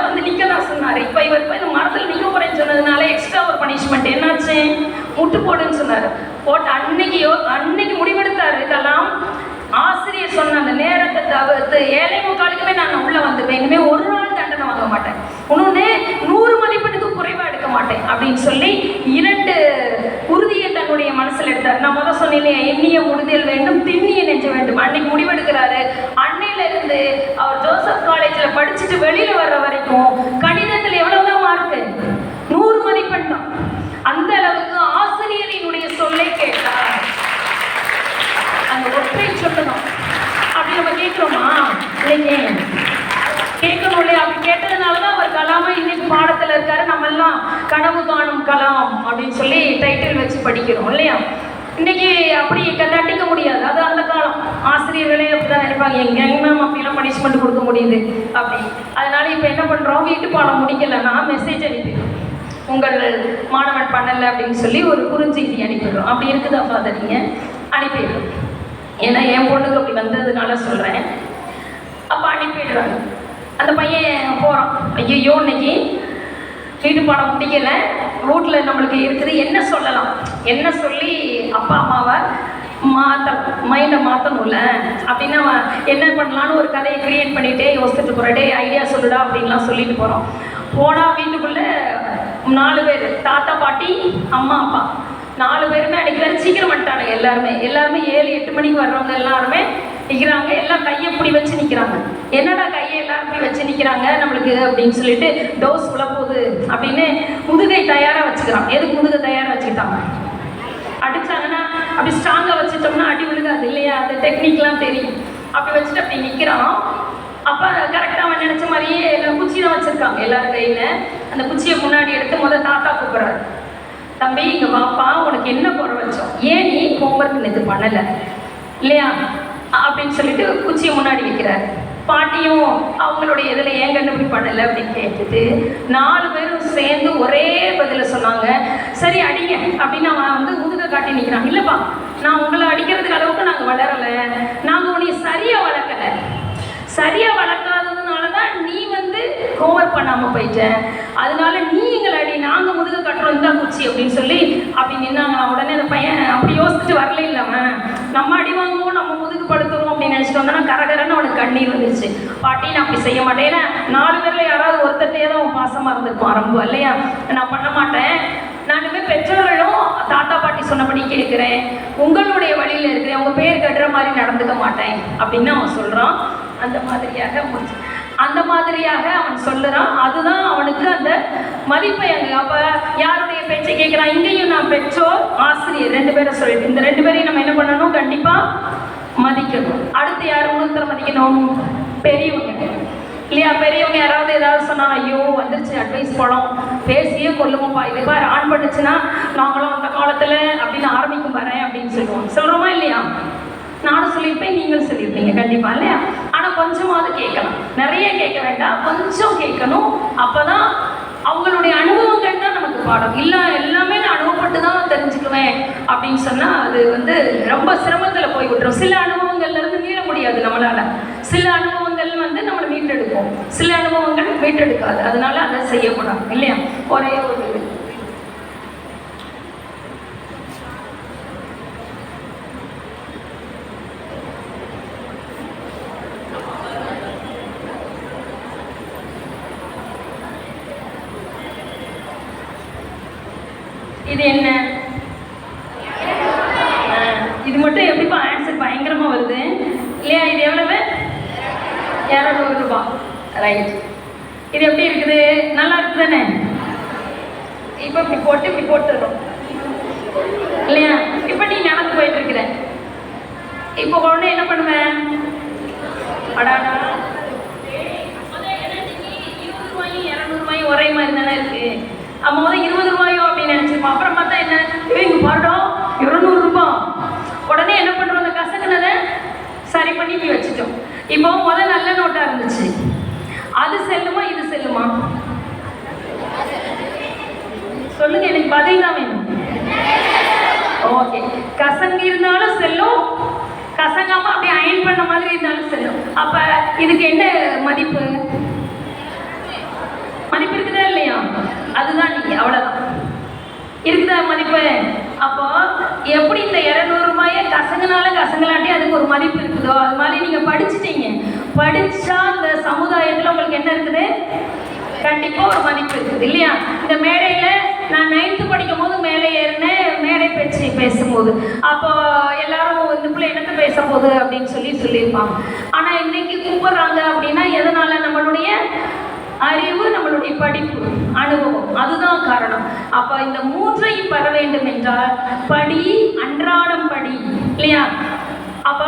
வந்து நிக்க தான் சொன்னாரு. இப்ப இவர் போய் இந்த மரத்துல நிக்க போறேன்னு சொன்னதுனால எக்ஸ்ட்ரா ஒரு பனிஷ்மெண்ட் என்னாச்சு, முட்டு போடுன்னு சொன்னாரு. போட்டு அன்னைக்கு முடிவெடுத்தாரு கலாம். ஆசிரியர் சொன்ன அந்த நேரத்தை தவிர்த்து 7:45 நான் உள்ள வந்துருவேன். இனிமே ஒரு நாள் தண்டனை வாங்க மாட்டேன், இன்னொன்னு 100 மதிப்பெண்ணுக்கு குறைவா எடுக்க மாட்டேன் அப்படின்னு சொல்லி 2 உறுதியை தன்னுடைய மனசுல எடுத்தார். நான் முதல் சொன்னேன், எண்ணிய முடிதல் வேண்டும், திண்ணிய நெஞ்ச வேண்டும். அன்னைக்கு முடிவெடுக்கிறாரு. அன்னையில இருந்து அவர் ஜோசப் காலேஜ்ல படிச்சுட்டு வெளியில வர்ற வரைக்கும் கணிதத்துல எவ்வளவுதான் மார்க்கு, 100 மதிப்பெண் தான். அந்த அளவுக்கு ஆசிரியரினுடைய சொல்லை கேட்டார். அந்த ஒற்றை சொல்லணும் அப்படி நம்ம கேட்கிறோமா? இல்லைங்க, கேட்கணும் இல்லையா? அப்படி கேட்டதுனாலதான் அவர் கலாமா இன்னைக்கு பாடத்துல இருக்காரு. நம்ம எல்லாம் கனவு காணும் கலாம் அப்படின்னு சொல்லி டைட்டில் வச்சு படிக்கிறோம் இல்லையா? இன்னைக்கு அப்படி தண்டிக்க முடியாது. அது அந்த காலம். ஆசிரியர்களே அப்படிதான் நினைப்பாங்க, எங்க மேம் அப்படிலாம் பனிஷ்மெண்ட் கொடுக்க முடியுது அப்படி. அதனால இப்ப என்ன பண்றோம், வீட்டு பாடம் முடிக்கலன்னா மெசேஜ் அனுப்பி உங்கள் மாணவன் பண்ணல அப்படின்னு சொல்லி ஒரு குறுஞ்செய்தி அனுப்பிடுறோம். அப்படி இருக்குதா ஃபாதர்? நீங்க அனுப்பிடுறோம். ஏன்னா என் பொண்ணுக்கு அப்படி வந்ததுனால சொல்றேன். அப்ப அனுப்பிடுறாங்க. அந்த பையன் போறான். ஐயோ இன்னைக்கு வீட்டு பாடம் முடிக்கல, வீட்டில் நம்மளுக்கு இருக்குது, என்ன சொல்லலாம், என்ன சொல்லி அப்பா அம்மாவை மைண்டை மாற்றணும்ல அப்படின்னு அவன் என்ன பண்ணலான்னு ஒரு கதையை கிரியேட் பண்ணிட்டே யோசிச்சுட்டு போகிறேன். டே ஐடியா சொல்லுடா அப்படின்லாம் சொல்லிட்டு போகிறோம். போனால் வீட்டுக்குள்ளே 4 பேர், தாத்தா பாட்டி அம்மா அப்பா 4 பேருமே அடிக்கல. சீக்கிரம் வந்துட்டானுங்க. எல்லாருமே 7-8 மணிக்கு வர்றவங்க எல்லாருமே நிற்கிறாங்க. எல்லாம் கையை இப்படி வச்சு நிற்கிறாங்க. என்னடா கையை எல்லாரும் இப்படி வச்சு நிற்கிறாங்க நம்மளுக்கு அப்படின்னு சொல்லிட்டு, டோஸ் விழப்போகுது அப்படின்னு முதுகை தயாராக வச்சுக்கிறான். எதுக்கு முதுகை தயாராக வச்சுக்கிட்டாங்க? அடிச்சாங்கன்னா அப்படி ஸ்ட்ராங்காக வச்சுட்டோம்னா அடி விழுகாது இல்லையா? அந்த டெக்னிக்லாம் தெரியும். அப்படி வச்சுட்டு அப்படி நிற்கிறான். அப்போ கரெக்டாக அவன் நினச்ச மாதிரியே எல்லாம் குச்சி தான் வச்சுருக்காங்க எல்லாரும் கையில். அந்த குச்சியை முன்னாடி எடுத்து தாத்தா கூப்பிட்றாரு. தம்பி இங்கே வாப்பா, உனக்கு என்ன குறை வச்சோம், ஏன் நீ ஹோம்ஒர்க் இது பண்ணலை இல்லையா அப்படின்னு சொல்லிட்டு குச்சியை முன்னாடி வைக்கிறார். பாட்டியும் அவங்களுடைய இதில் ஏன் கண்டுபிடி பண்ணலை அப்படின்னு கேட்டுட்டு 4 பேரும் சேர்ந்து ஒரே பதில சொன்னாங்க. சரி அடிங்க அப்படின்னு அவன் முதுக காட்டி நிற்கிறான். இல்லைப்பா, நான் உங்களை அடிக்கிறதுக்கு அளவுக்கு நாங்கள் வளரலை, நாங்கள் உன்னை சரியாக வளர்க்கலை, சரியாக வளர்க்காததுனால தான் நீ ஹோம்ஒர்க் பண்ணாமல் போயிட்டேன், அதனால நீ எங்களை அடி, நாங்கள் முதுக கட்டுறோம் தான் குச்சி அப்படின்னு சொல்லி அப்படி நின்னாங்க. உடனே அந்த பையன் அப்படி யோசிச்சுட்டு வரல இல்லாமல் நம்ம அடி வாங்குவோம், நம்ம முதுகு படுத்துறோம் அப்படின்னு நினச்சிட்டு வந்தோன்னா கரகரன்னு அவனுக்கு கண்ணீர் வந்துருச்சு. பாட்டி நான் அப்படி செய்ய மாட்டேன், ஏன்னா 4 பேரில் யாராவது ஒருத்தட்டே தான் அவன் பாசமாக இருந்திருப்பான் ரொம்ப இல்லையா, நான் பண்ண மாட்டேன், நானுமே பெற்றோர்களும் தாத்தா பாட்டி சொன்னபடி கேட்குறேன், உங்களுடைய வழியில் இருக்கிறேன், உங்கள் பேர் கட்டுற மாதிரி நடந்துக்க மாட்டேன் அப்படின்னு அவன் சொல்கிறான். அந்த மாதிரியாக முடிச்சு அந்த மாதிரியாக அவன் சொல்லுறான். அதுதான் அவனுக்கு அந்த மதிப்பை அங்கே. அப்போ யாருடைய பேச்சை கேட்குறான்? இங்கேயும் நான் பெற்றோர் ஆசிரியர் 2 பேரை சொல்லிட்டு, இந்த 2 பேரையும் நம்ம என்ன பண்ணணும்? கண்டிப்பாக மதிக்கணும். அடுத்து யார் இன்னொருத்தரை மதிக்கணும்? பெரியவங்க இல்லையா? பெரியவங்க யாராவது ஏதாவது சொன்னாலும் ஐயோ வந்துருச்சு அட்வைஸ் போனோம், பேசியே கொல்லுவோம்ப்பா, இது பாரு ஆன் பண்ணுச்சுன்னா நாங்களும் அந்த காலத்தில் அப்படின்னு ஆரம்பிக்கும் பாரு அப்படின்னு சொல்கிறோமா இல்லையா? நானும் சொல்லியிருப்பேன், நீங்களும் சொல்லியிருப்பீங்க கண்டிப்பாக இல்லையா? ஆனால் கொஞ்சமாவது கேட்கலாம், நிறைய கேட்க வேண்டாம், கொஞ்சம் கேட்கணும். அப்போ தான் அவங்களுடைய அனுபவங்கள் தான் நமக்கு பாடம். இல்லை எல்லாமே நான் அனுபவப்பட்டு தான் தெரிஞ்சுக்குவேன் அப்படின்னு சொன்னால் அது வந்து ரொம்ப சிரமத்தில் போய் விட்டுரும். சில அனுபவங்கள்லேருந்து மீள முடியாது நம்மளால். சில அனுபவங்கள் வந்து நம்மளை மீட்டெடுக்கும், சில அனுபவங்கள் மீட்டெடுக்காது. அதனால அதை செய்யக்கூடாது இல்லையா? ஒரே ஒரு இது என்ன? இது மட்டும் எப்படிப்பா ஆன்சர் பயங்கரமா வருது இல்லையா? இது எவ்வளவு? 200 ரூபாய். ரைட். இது எப்படி இருக்குது? நல்லா இருக்குது தானே? இப்போ இப்படி போட்டுடும் இல்லையா? இப்போ நீ நடந்து போயிட்டு இருக்கிற, இப்போ உடனே என்ன பண்ணுவேன்? அடாடா 20 ரூபாயும் 200 ரூபாயும் ஒரே மாதிரி தானே இருக்கு. அப்போ முதல் 20 ரூபாயோ அப்படின்னு நினைச்சிருப்போம். அப்புறம் பார்த்தா என்ன? இவங்க பாருடோம் 200 ரூபாய். உடனே என்ன பண்ணுறோம்? அந்த கசக்குனதை சரி பண்ணி இப்படி வச்சுட்டோம். இப்போ முதல் நல்ல நோட்டாக இருந்துச்சு, அது செல்லுமா இது செல்லுமா? சொல்லுங்க, எனக்கு பதில் தான் வேணும். ஓகே, கசங்கி இருந்தாலும் செல்லும், கசங்காம அப்படியே அயன் பண்ண மாதிரி இருந்தாலும் செல்லும். அப்போ இதுக்கு என்ன மதிப்பு? மதிப்பு இருக்குதா இல்லையா? அதுதான் நீங்க, அவ்வளவுதான். இருக்குதா மதிப்பு? அப்போ எப்படி இந்த 200 ரூபாயை கசங்கினாலும் கசங்கலாட்டி அதுக்கு ஒரு மதிப்பு இருக்குதோ, அது மாதிரி நீங்க படிச்சுட்டீங்க. படிச்சா இந்த சமுதாயத்துல உங்களுக்கு என்ன இருக்குது? கண்டிப்பா ஒரு மதிப்பு இருக்குது இல்லையா? இந்த மேடையில நான் 9th படிக்கும் போது மேலே ஏறினேன், மேடை பேச்சு பேசும்போது. அப்போ எல்லாரும் இந்த பிள்ளை என்னத்தை பேச போகுது அப்படின்னு சொல்லியிருப்பாங்க. ஆனா இன்னைக்கு கூப்பிடுறாங்க அப்படின்னா எதனால? நம்மளுடைய அறிவு, நம்மளுடைய படிப்பு, அனுபவம், அதுதான் காரணம். அப்ப இந்த 3ஐயும் பெற வேண்டும் என்றால் படி, அன்றாடம் படி இல்லையா? அப்ப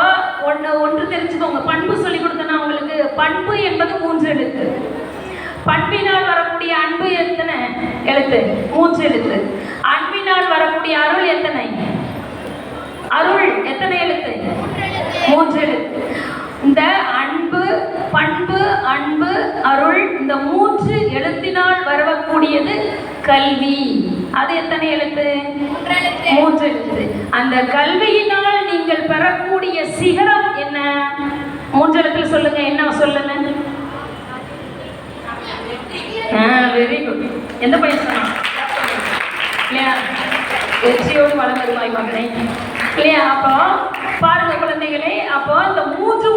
ஒன்று தெரிஞ்சுக்கோங்க. பண்பு சொல்லி கொடுத்தனா உங்களுக்கு. பண்பு என்பது 3 எழுத்து. பண்பினால் வரக்கூடிய அன்பு எத்தனை எழுத்து? 3 எழுத்து. அன்பினால் வரக்கூடிய அருள் எத்தனை? அருள் எத்தனை எழுத்து? 3 எழுத்து. இந்த அன்பு, பண்பு, அன்பு, அருள், இந்த 3 எழுத்தினால் வரக்கூடியது கல்வி. அது எத்தனை எழுத்து? 3 எழுத்து. அந்த கல்வியினால் நீங்கள் பெறக்கூடிய சிகரம் என்ன? 3 எழுத்துல சொல்லுங்க. என்ன சொல்லுங்க? Very good. எந்த பையன் சொன்னான் இல்லையா? வெற்றியோடு வளம் வருவாய் மகனே இல்லையா? அப்போ பாருங்க குழந்தைகளே, அப்போ இந்த 3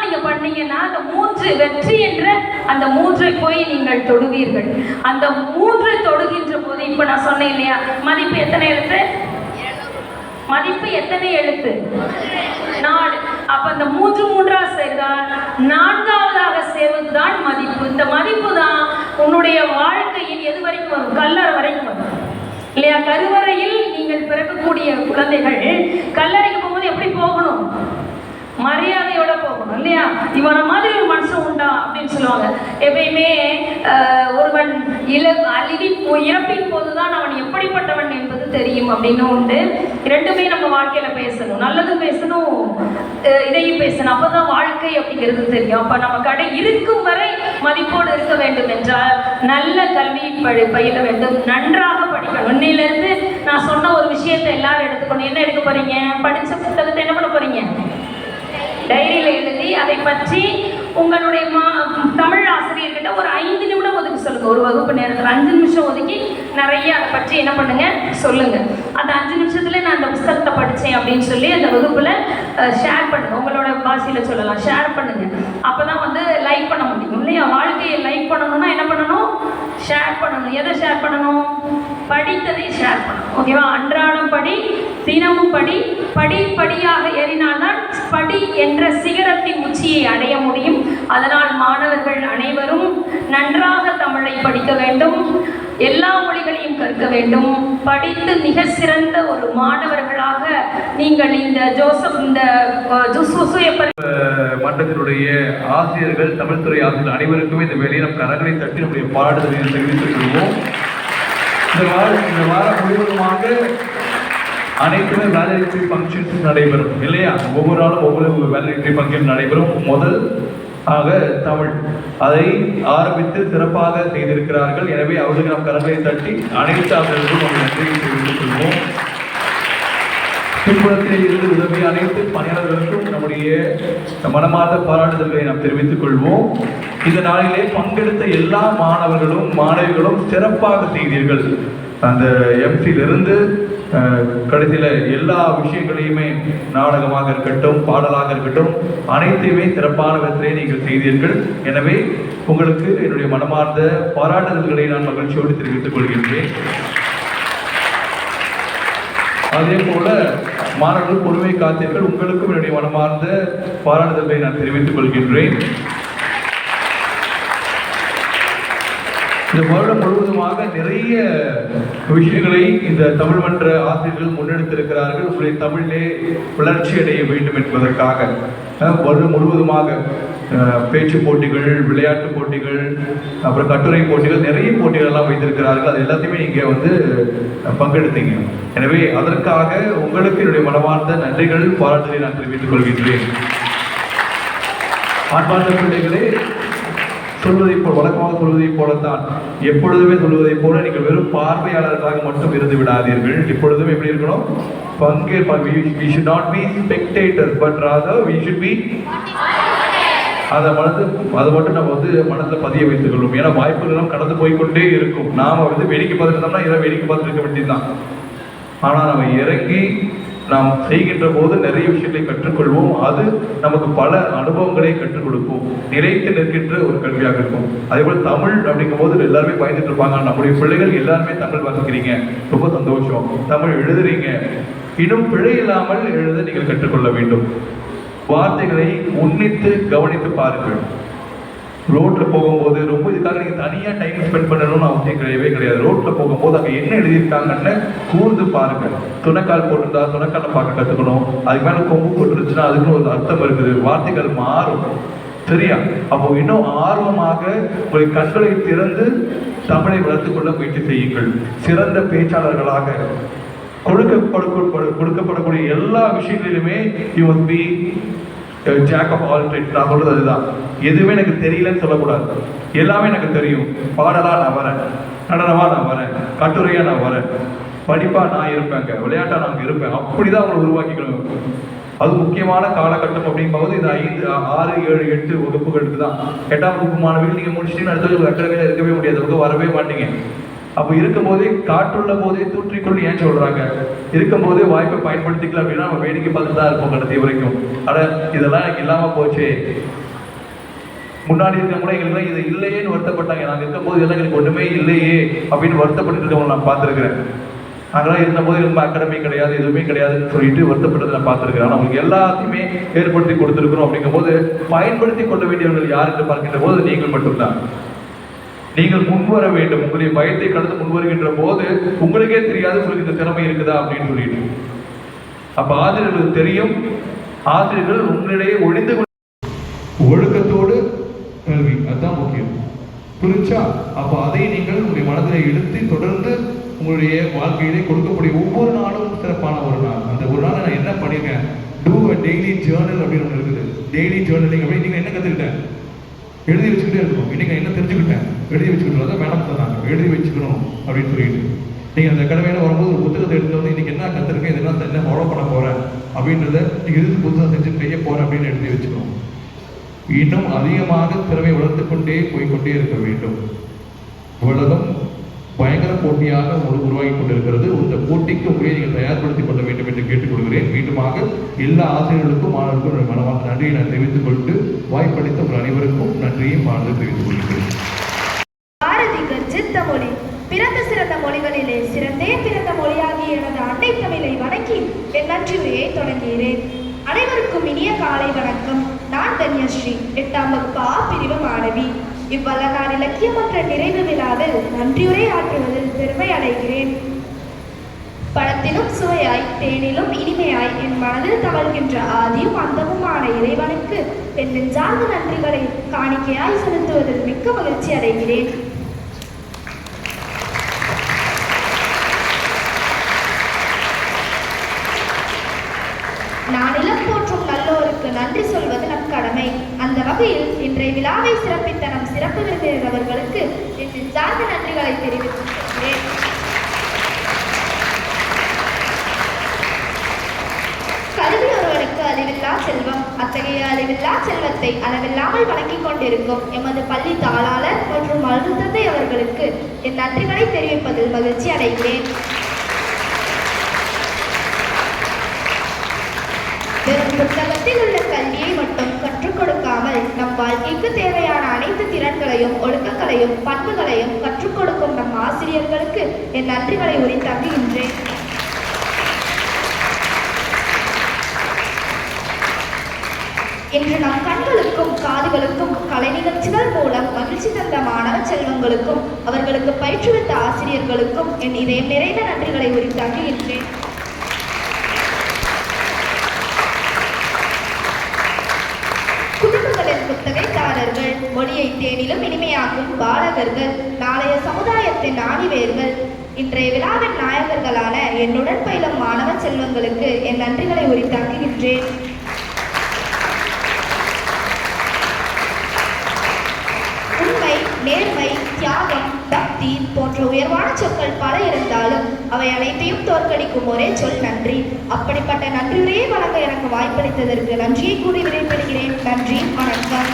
நீங்க பண்ணீங்கன்னா அந்த 3 வெற்றி என்ற அந்த 3ஐ போய் நீங்கள் தொடுவீர்கள். அந்த 3 தொடுகின்ற போது இப்ப நான் சொன்னேன் இல்லையா, மதிப்பு எத்தனை எழுத்து? மதிப்பு எத்தனை எழுத்து? 4. அப்ப அந்த 3 சேர்ந்தால் 4வதாக சேர்வதுதான் மதிப்பு. இந்த மதிப்பு தான் உன்னுடைய வாழ்க்கையில் எது வரைக்கும் வரும்? கல்லறை வரைக்கும் வரும் இல்லையா? கருவறையில் நீங்கள் பிறக்கக்கூடிய குழந்தைகள் கல்லறைக்கு போகும்போது எப்படி போகணும்? மரியாதையோட போகணும் இல்லையா? இவன மாதிரி ஒரு மனுஷன் உண்டா அப்படின்னு சொல்லுவாங்க. எப்பயுமே ஒருவன் இறப்பின் போதுதான் அவன் எப்படிப்பட்டவன் என்பது தெரியும் அப்படின்னு உண்டு. 2மே நம்ம வாழ்க்கையில பேசணும், நல்லது பேசணும், இதையும் பேசணும். அப்பதான் வாழ்க்கை அப்படிங்கிறது தெரியும். அப்ப நம்ம கடை இருக்கும் வரை மதிப்போடு இருக்க வேண்டும் என்றால் நல்ல கல்வி பயில வேண்டும், நன்றாக படிக்கணும். இன்னையிலிருந்து நான் சொன்ன ஒரு விஷயத்தை எல்லாரும் எடுத்துக்கணும். என்ன எடுக்க போறீங்க? படிச்ச புத்தகத்தை என்ன பண்ண போறீங்க? டைரியில் எழுதி அதை பற்றி உங்களுடைய தமிழ் ஆசிரியர்கிட்ட ஒரு 5 நிமிடம் ஒதுக்கி சொல்லுங்க. ஒரு வகுப்பு நேரத்தில் 5 நிமிஷம் ஒதுக்கி நிறைய அதை பற்றி என்ன பண்ணுங்க சொல்லுங்க. அந்த 5 நிமிஷத்துல நான் அந்த புத்தகத்தை படித்தேன் அப்படின்னு சொல்லி அந்த வகுப்புல ஷேர் பண்ணுங்க. உங்களோட பாஷையில சொல்லலாம், ஷேர் பண்ணுங்க. அப்பதான் வந்து லைக் பண்ண முடியும் இல்லையா? வாழ்க்கையை லைக் பண்ணணும்னா என்ன பண்ணணும்? ஷேர் பண்ணணும். எதை ஷேர் பண்ணணும்? படித்ததை ஷேர் பண்ணணும். ஓகேவா? அன்றாடம் படி, தினமும் படி, படிப்படியாக ஏறினால்தான் படி என்ற சிகரத்தின் உச்சியை அடைய முடியும். அதனால் மாணவர்கள் அனைவரும் நன்றாக தமிழை படிக்க வேண்டும், எல்லா மொழிகளையும் கற்க வேண்டும். படித்து மிக சிறந்த ஒரு மாணவர்களாக நீங்கள் இந்த மன்றத்தினுடைய ஆசிரியர்கள், தமிழ்துறை ஆசிரியர்கள் அனைவருக்குமே இந்த வேலையை நம் கரங்களை தட்டி நம்முடைய பாராட்டுதலை தெரிவித்துக் கொள்வோம். இந்த வாரம் முழுவதுமாக அனைத்துமே வேலைநிலை ஃபங்க்ஷன்ஸ் நடைபெறும் இல்லையா? ஒவ்வொரு நாளும் ஒவ்வொரு வேலைநிலை ஃபங்க்ஷன் நடைபெறும். முதல் ஆக தமிழ் அதை ஆரம்பித்து சிறப்பாக செய்திருக்கிறார்கள். எனவே அவர்களுக்கு நாம் கரங்களை தட்டி அனைத்து அவர்களுக்கும் நம்ம நன்றியை தெரிவித்துக் கொள்வோம். பின்புறத்தில் இருந்து உதவி அனைத்து பணியாளர்களுக்கும் நம்முடைய மனமார்ந்த பாராட்டுதல்களை நாம் தெரிவித்துக் கொள்வோம். இந்த நாளிலே பங்கெடுத்த எல்லா மாணவர்களும் மாணவிகளும் சிறப்பாக செய்தீர்கள். அந்த எம்சியிலிருந்து கடைசியில் எல்லா விஷயங்களையுமே, நாடகமாக இருக்கட்டும், பாடலாக இருக்கட்டும், அனைத்தையுமே சிறப்பான விதத்திலே நீங்கள் செய்தீர்கள். எனவே உங்களுக்கு என்னுடைய மனமார்ந்த பாராட்டுதல்களை நான் மகிழ்ச்சியோடு தெரிவித்துக் கொள்கின்றேன். அதே போல மாணவர்கள் பொறுமை காத்தீர்கள். உங்களுக்கும் என்னுடைய மனமார்ந்த பாராட்டுதல்களை நான் தெரிவித்துக் கொள்கின்றேன். இந்த வருடம் முழுவதுமாக நிறைய விஷயங்களை இந்த தமிழ் மன்ற ஆசிரியர்கள் முன்னெடுத்திருக்கிறார்கள். உங்களுடைய தமிழிலே வளர்ச்சி அடைய வேண்டும் என்பதற்காக வருடம் முழுவதுமாக பேச்சு போட்டிகள், விளையாட்டு போட்டிகள், அப்புறம் கட்டுரை போட்டிகள், நிறைய போட்டிகள் எல்லாம் வைத்திருக்கிறார்கள். அது எல்லாத்தையுமே நீங்கள் பங்கெடுத்தீங்க. எனவே அதற்காக உங்களுக்கு என்னுடைய மனமார்ந்த நன்றிகள், பாராட்டுகளை நான் தெரிவித்துக் கொள்கின்றேன். அன்பார்ந்த பிள்ளைகளே, சொல்வதைப் போல், வழக்கமாக சொல்வதைப் போலத்தான், எப்பொழுதுமே சொல்வதைப் போல நீங்கள் வெறும் பார்வையாளர்களாக மட்டும் இருந்து விடாதீர்கள். இப்பொழுதும் எப்படி இருக்கணும்? We should not be spectators, but rather we should be. அதை மட்டும் நம்ம மனதில் பதிய வைத்துக் கொள்ளும். ஏன்னா வாய்ப்புகளும் கடந்து போய்கொண்டே இருக்கும். நாம் வேடிக்கை பார்த்துட்டோம்னா இதை வேடிக்கை பார்த்து இருக்க வேண்டியதுதான். ஆனால் நம்ம இறங்கி நாம் செய்கின்ற போது நிறைய விஷயங்களை கற்றுக்கொள்வோம். அது நமக்கு பல அனுபவங்களை கற்றுக் கொடுக்கும். நிலைத்து நிற்கின்ற ஒரு கல்வியாக இருக்கும். அதே போல தமிழ் அப்படிங்கும் போது எல்லாருமே பயந்துட்டு இருப்பாங்க. நம்முடைய பிள்ளைகள் எல்லாருமே தமிழ் வாசிக்கிறீங்க, ரொம்ப சந்தோஷம். தமிழ் எழுதுறீங்க, இன்னும் பிழை இல்லாமல் எழுத நீங்கள் கற்றுக்கொள்ள வேண்டும். வார்த்தைகளை உன்னித்து கவனித்து பாருங்கள். ரோட்டில் போகும்போது ரொம்ப இதுக்காக நீங்கள் தனியாக டைம் ஸ்பெண்ட் பண்ணணும்னு அவசியம் கிடையாது. ரோட்டில் போகும்போது அங்கே என்ன எழுதியிருக்காங்கன்னு கூர்ந்து பாருங்கள். துணைக்கால் போட்டிருந்தா துணைக்காலை பார்க்க கற்றுக்கணும். அதுக்கு மேலே கொம்பு போட்டுருச்சுன்னா அதுக்குன்னு ஒரு அர்த்தம் இருக்குது. வார்த்தைகள் மாறும், சரியா? அப்போ இன்னும் ஆர்வமாக உங்களை கண்களை திறந்து தமிழை வளர்த்துக் கொள்ள முயற்சி செய்யுங்கள். சிறந்த பேச்சாளர்களாக கொடுக்கப்படக்கூடிய எல்லா விஷயங்களிலுமே you must be jack of all trades. நான் சொல்றது அதுதான். எதுவுமே எனக்கு தெரியலன்னு சொல்லக்கூடாது. எல்லாமே எனக்கு தெரியும். பாடலா நான் வரேன், நடனமா நான் வரேன், கட்டுரையா நான் வரேன், படிப்பா நான் இருப்பேங்க, விளையாட்டா நான் இருப்பேன். அப்படிதான் அவங்களை உருவாக்கிக்கணும். அது முக்கியமான காலகட்டம் அப்படிங்கும்போது இந்த 5, 6, 7, 8 வகுப்புகளுக்கு தான். 8ஆம் வகுப்பு மாணவிகள் நீங்கள் முடிச்சுட்டு அடுத்த அகாடமியில் இருக்கவே முடியாது, வரவே மாட்டீங்க. அப்போ இருக்கும்போதே, காற்றுள்ள போதே தூற்றிக்கொண்டு ஏன் சொல்றாங்க? இருக்கும்போதே வாய்ப்பை பயன்படுத்திக்கலாம். அப்படின்னா நம்ம வேடிக்கை பார்த்து தான் இருப்போம் கடைசி வரைக்கும். இதெல்லாம் எனக்கு இல்லாம போச்சு. முன்னாடி இருக்க கூட எங்களுக்கு இது இல்லையேன்னு வருத்தப்பட்டாங்க. நாங்கள் இருக்கும்போது இதெல்லாம் எங்களுக்கு ஒன்றுமே இல்லையே அப்படின்னு வருத்தப்பட்டு இருக்கவங்க நான் பார்த்துருக்கிறேன். நாங்களாம் இருந்தபோது ரொம்ப அகாடமி கிடையாது, எதுவுமே கிடையாதுன்னு சொல்லிட்டு வருத்தப்பட்டதை நான் பார்த்துருக்கிறேன். ஆனால் அவங்களுக்கு எல்லாத்தையுமே ஏற்படுத்தி கொடுத்துருக்குறோம். அப்படிங்கும்போது பயன்படுத்தி கொள்ள வேண்டியவர்கள் யார் என்று பார்க்கின்ற போது நீங்கள் மட்டும்தான். நீங்கள் முன்வர வேண்டும். உங்களுடைய பயத்தை கடந்து முன்வருகின்ற போது உங்களுக்கே தெரியாது உங்களுக்கு இந்த திறமை இருக்குதா அப்படின்னு சொல்லிட்டு. அப்ப ஆசிரியர்களுக்கு தெரியும். ஆசிரியர்கள் உங்களிடையே ஒழிந்து ஒழுக்கத்தோடு கல்வி, அதுதான் முக்கியம். புரிஞ்சா? அப்போ அதை நீங்கள் உங்களுடைய மனதில் எடுத்து தொடர்ந்து உங்களுடைய வாழ்க்கையிலே கொடுக்கக்கூடிய ஒவ்வொரு நாளும் சிறப்பான ஒரு நாள். அந்த ஒரு நாள் நான் என்ன பண்ணிருக்கேன்? டூ அ டெய்லி ஜேர்னல் அப்படின்னு ஒன்று இருக்குது. டெய்லி ஜேர்னலிங் அப்படின்னு நீங்கள் என்ன கற்றுக்கிட்டேன்? எழுதி வச்சுக்கிட்டே இருக்கணும். இன்னைக்கு என்ன தெரிஞ்சுக்கிட்டேன்? எழுதி வச்சுக்கிட்டோம். தான் மேடம் சொன்னாங்க எழுதி வச்சுக்கணும் அப்படின்னு சொல்லிட்டு. நீங்கள் அந்த கடமையில் வரும்போது ஒரு புத்தகத்தை எடுத்து வந்து இன்னைக்கு என்ன கற்றுருக்கேன், இதெல்லாம் என்ன ஃபாலோ பண்ண போகிறேன் அப்படின்றத நீங்கள் எது புத்தகம் செஞ்சு செய்ய போகிறேன் அப்படின்னு எழுதி வச்சுக்கணும். இன்னும் அதிகமாக திறமை வளர்த்து கொண்டே போய்கொண்டே இருக்க வேண்டும். உலகம் பயங்கர போட்டியாக உருவாகி கொண்டிருக்கிறது. இந்த போட்டிக்கு உங்களை நீங்கள் தயார்படுத்திக் கொள்ள வேண்டும் என்று கேட்டுக்கொள்கிறேன். மீண்டுமாக எல்லா ஆசிரியர்களுக்கும் மாணவர்களுக்கும் மனமார்ந்த நன்றியை நான் தெரிவித்துக் கொண்டு வாய்ப்பளித்த உங்கள் அனைவருக்கும் நன்றியை மாணவர்கள் தெரிவித்துக் கொள்கிறேன். பாரதி கற்சித்த மொழி பிறந்த சிறந்த மொழிகள் மொழிகளிலே சிறந்தே பிறந்த மொழியாகிய எனது அண்டை தமிழை வணங்கி என் நன்றியுரையை தொடங்குகிறேன். அனைவருக்கும் இனிய காலை வணக்கம். நான் தன்யஸ்ரீ, 8ஆம் வகுப்பு ஆ பிரிவு மாணவி. இவ்வல்லநாள் இலக்கியமற்ற நிறைவு விழாவில் நன்றியுரை ஆற்றுவதில் பெருமை அடைகிறேன். பழத்திலும் சுவையாய், தேனிலும் இனிமையாய் என் மனதில் தவழ்கின்ற ஆதியும் அந்தமுமான இறைவனுக்கு என் நெஞ்சார்ந்த நன்றிகளை காணிக்கையாய் செலுத்துவதில் மிக்க மகிழ்ச்சி அடைகிறேன். நானிலம் போற்றும் நல்லோருக்கு நன்றி சொல்வது நம் கடமை. அந்த வகையில் இன்றைய விழாவை சிறப்பித்த நம் சிறப்பு விருந்தினர் அவர்களுக்கு என் நெஞ்சார்ந்த நன்றிகளை தெரிவித்துக் கொள்கிறேன். கல்வி ஒருவனுக்கு அறிவில்லா செல்வம். அத்தகைய அறிவில்லா செல்வத்தை அளவில்லாமல் வழங்கிக் கொண்டிருக்கும் எமது பள்ளி தாளாளர் மற்றும் மருத்துவத்தை அவர்களுக்கு என் நன்றிகளை தெரிவிப்பதில் மகிழ்ச்சி அடைகிறேன். வெறும் புத்தகத்தில் உள்ள கல்வியை மட்டும் கற்றுக் கொடுக்காமல் நம் வாழ்க்கைக்கு தேவையான அனைத்து திறன்களையும் ஒழுக்கங்களையும் பண்புகளையும் கற்றுக் கொடுக்கும் நம் ஆசிரியர்களுக்கு என் நன்றிகளை உரித்தாக்குகின்றேன். இன்று நம் கண்களுக்கும் காதுகளுக்கும் கலை நிகழ்ச்சிகள் மூலம் மகிழ்ச்சி தந்த மாணவ செல்வங்களுக்கும் அவர்களுக்கு பயிற்றுவித்த ஆசிரியர்களுக்கும் என் இதயம் நிறைந்த நன்றிகளை உரித்தாக்குகின்றேன். குடும்பங்களின் புத்தகைதாரர்கள், மொழியை தேனிலும் இனிமையாக்கும் பாலகர்கள், நாளைய சமுதாயத்தின் ஆணிவேர்கள், இன்றைய விழாவின் நாயகர்களான என்னுடன் பயிலும் மாணவ செல்வங்களுக்கு என் நன்றிகளை உரித்தாக்குகின்றேன். உண்மை, நேர்மை, தியாகம், பக்தி போன்ற உயர்வான சொற்கள் பல இருந்தாலும் அவை அனைத்தையும் தோற்கடிக்கும் ஒரே சொல் நன்றி. அப்படிப்பட்ட நன்றியுரையை வழங்க எனக்கு வாய்ப்பளித்ததற்கு நன்றியை கூறி விடைபெறுகிறேன். நன்றி, வணக்கம்.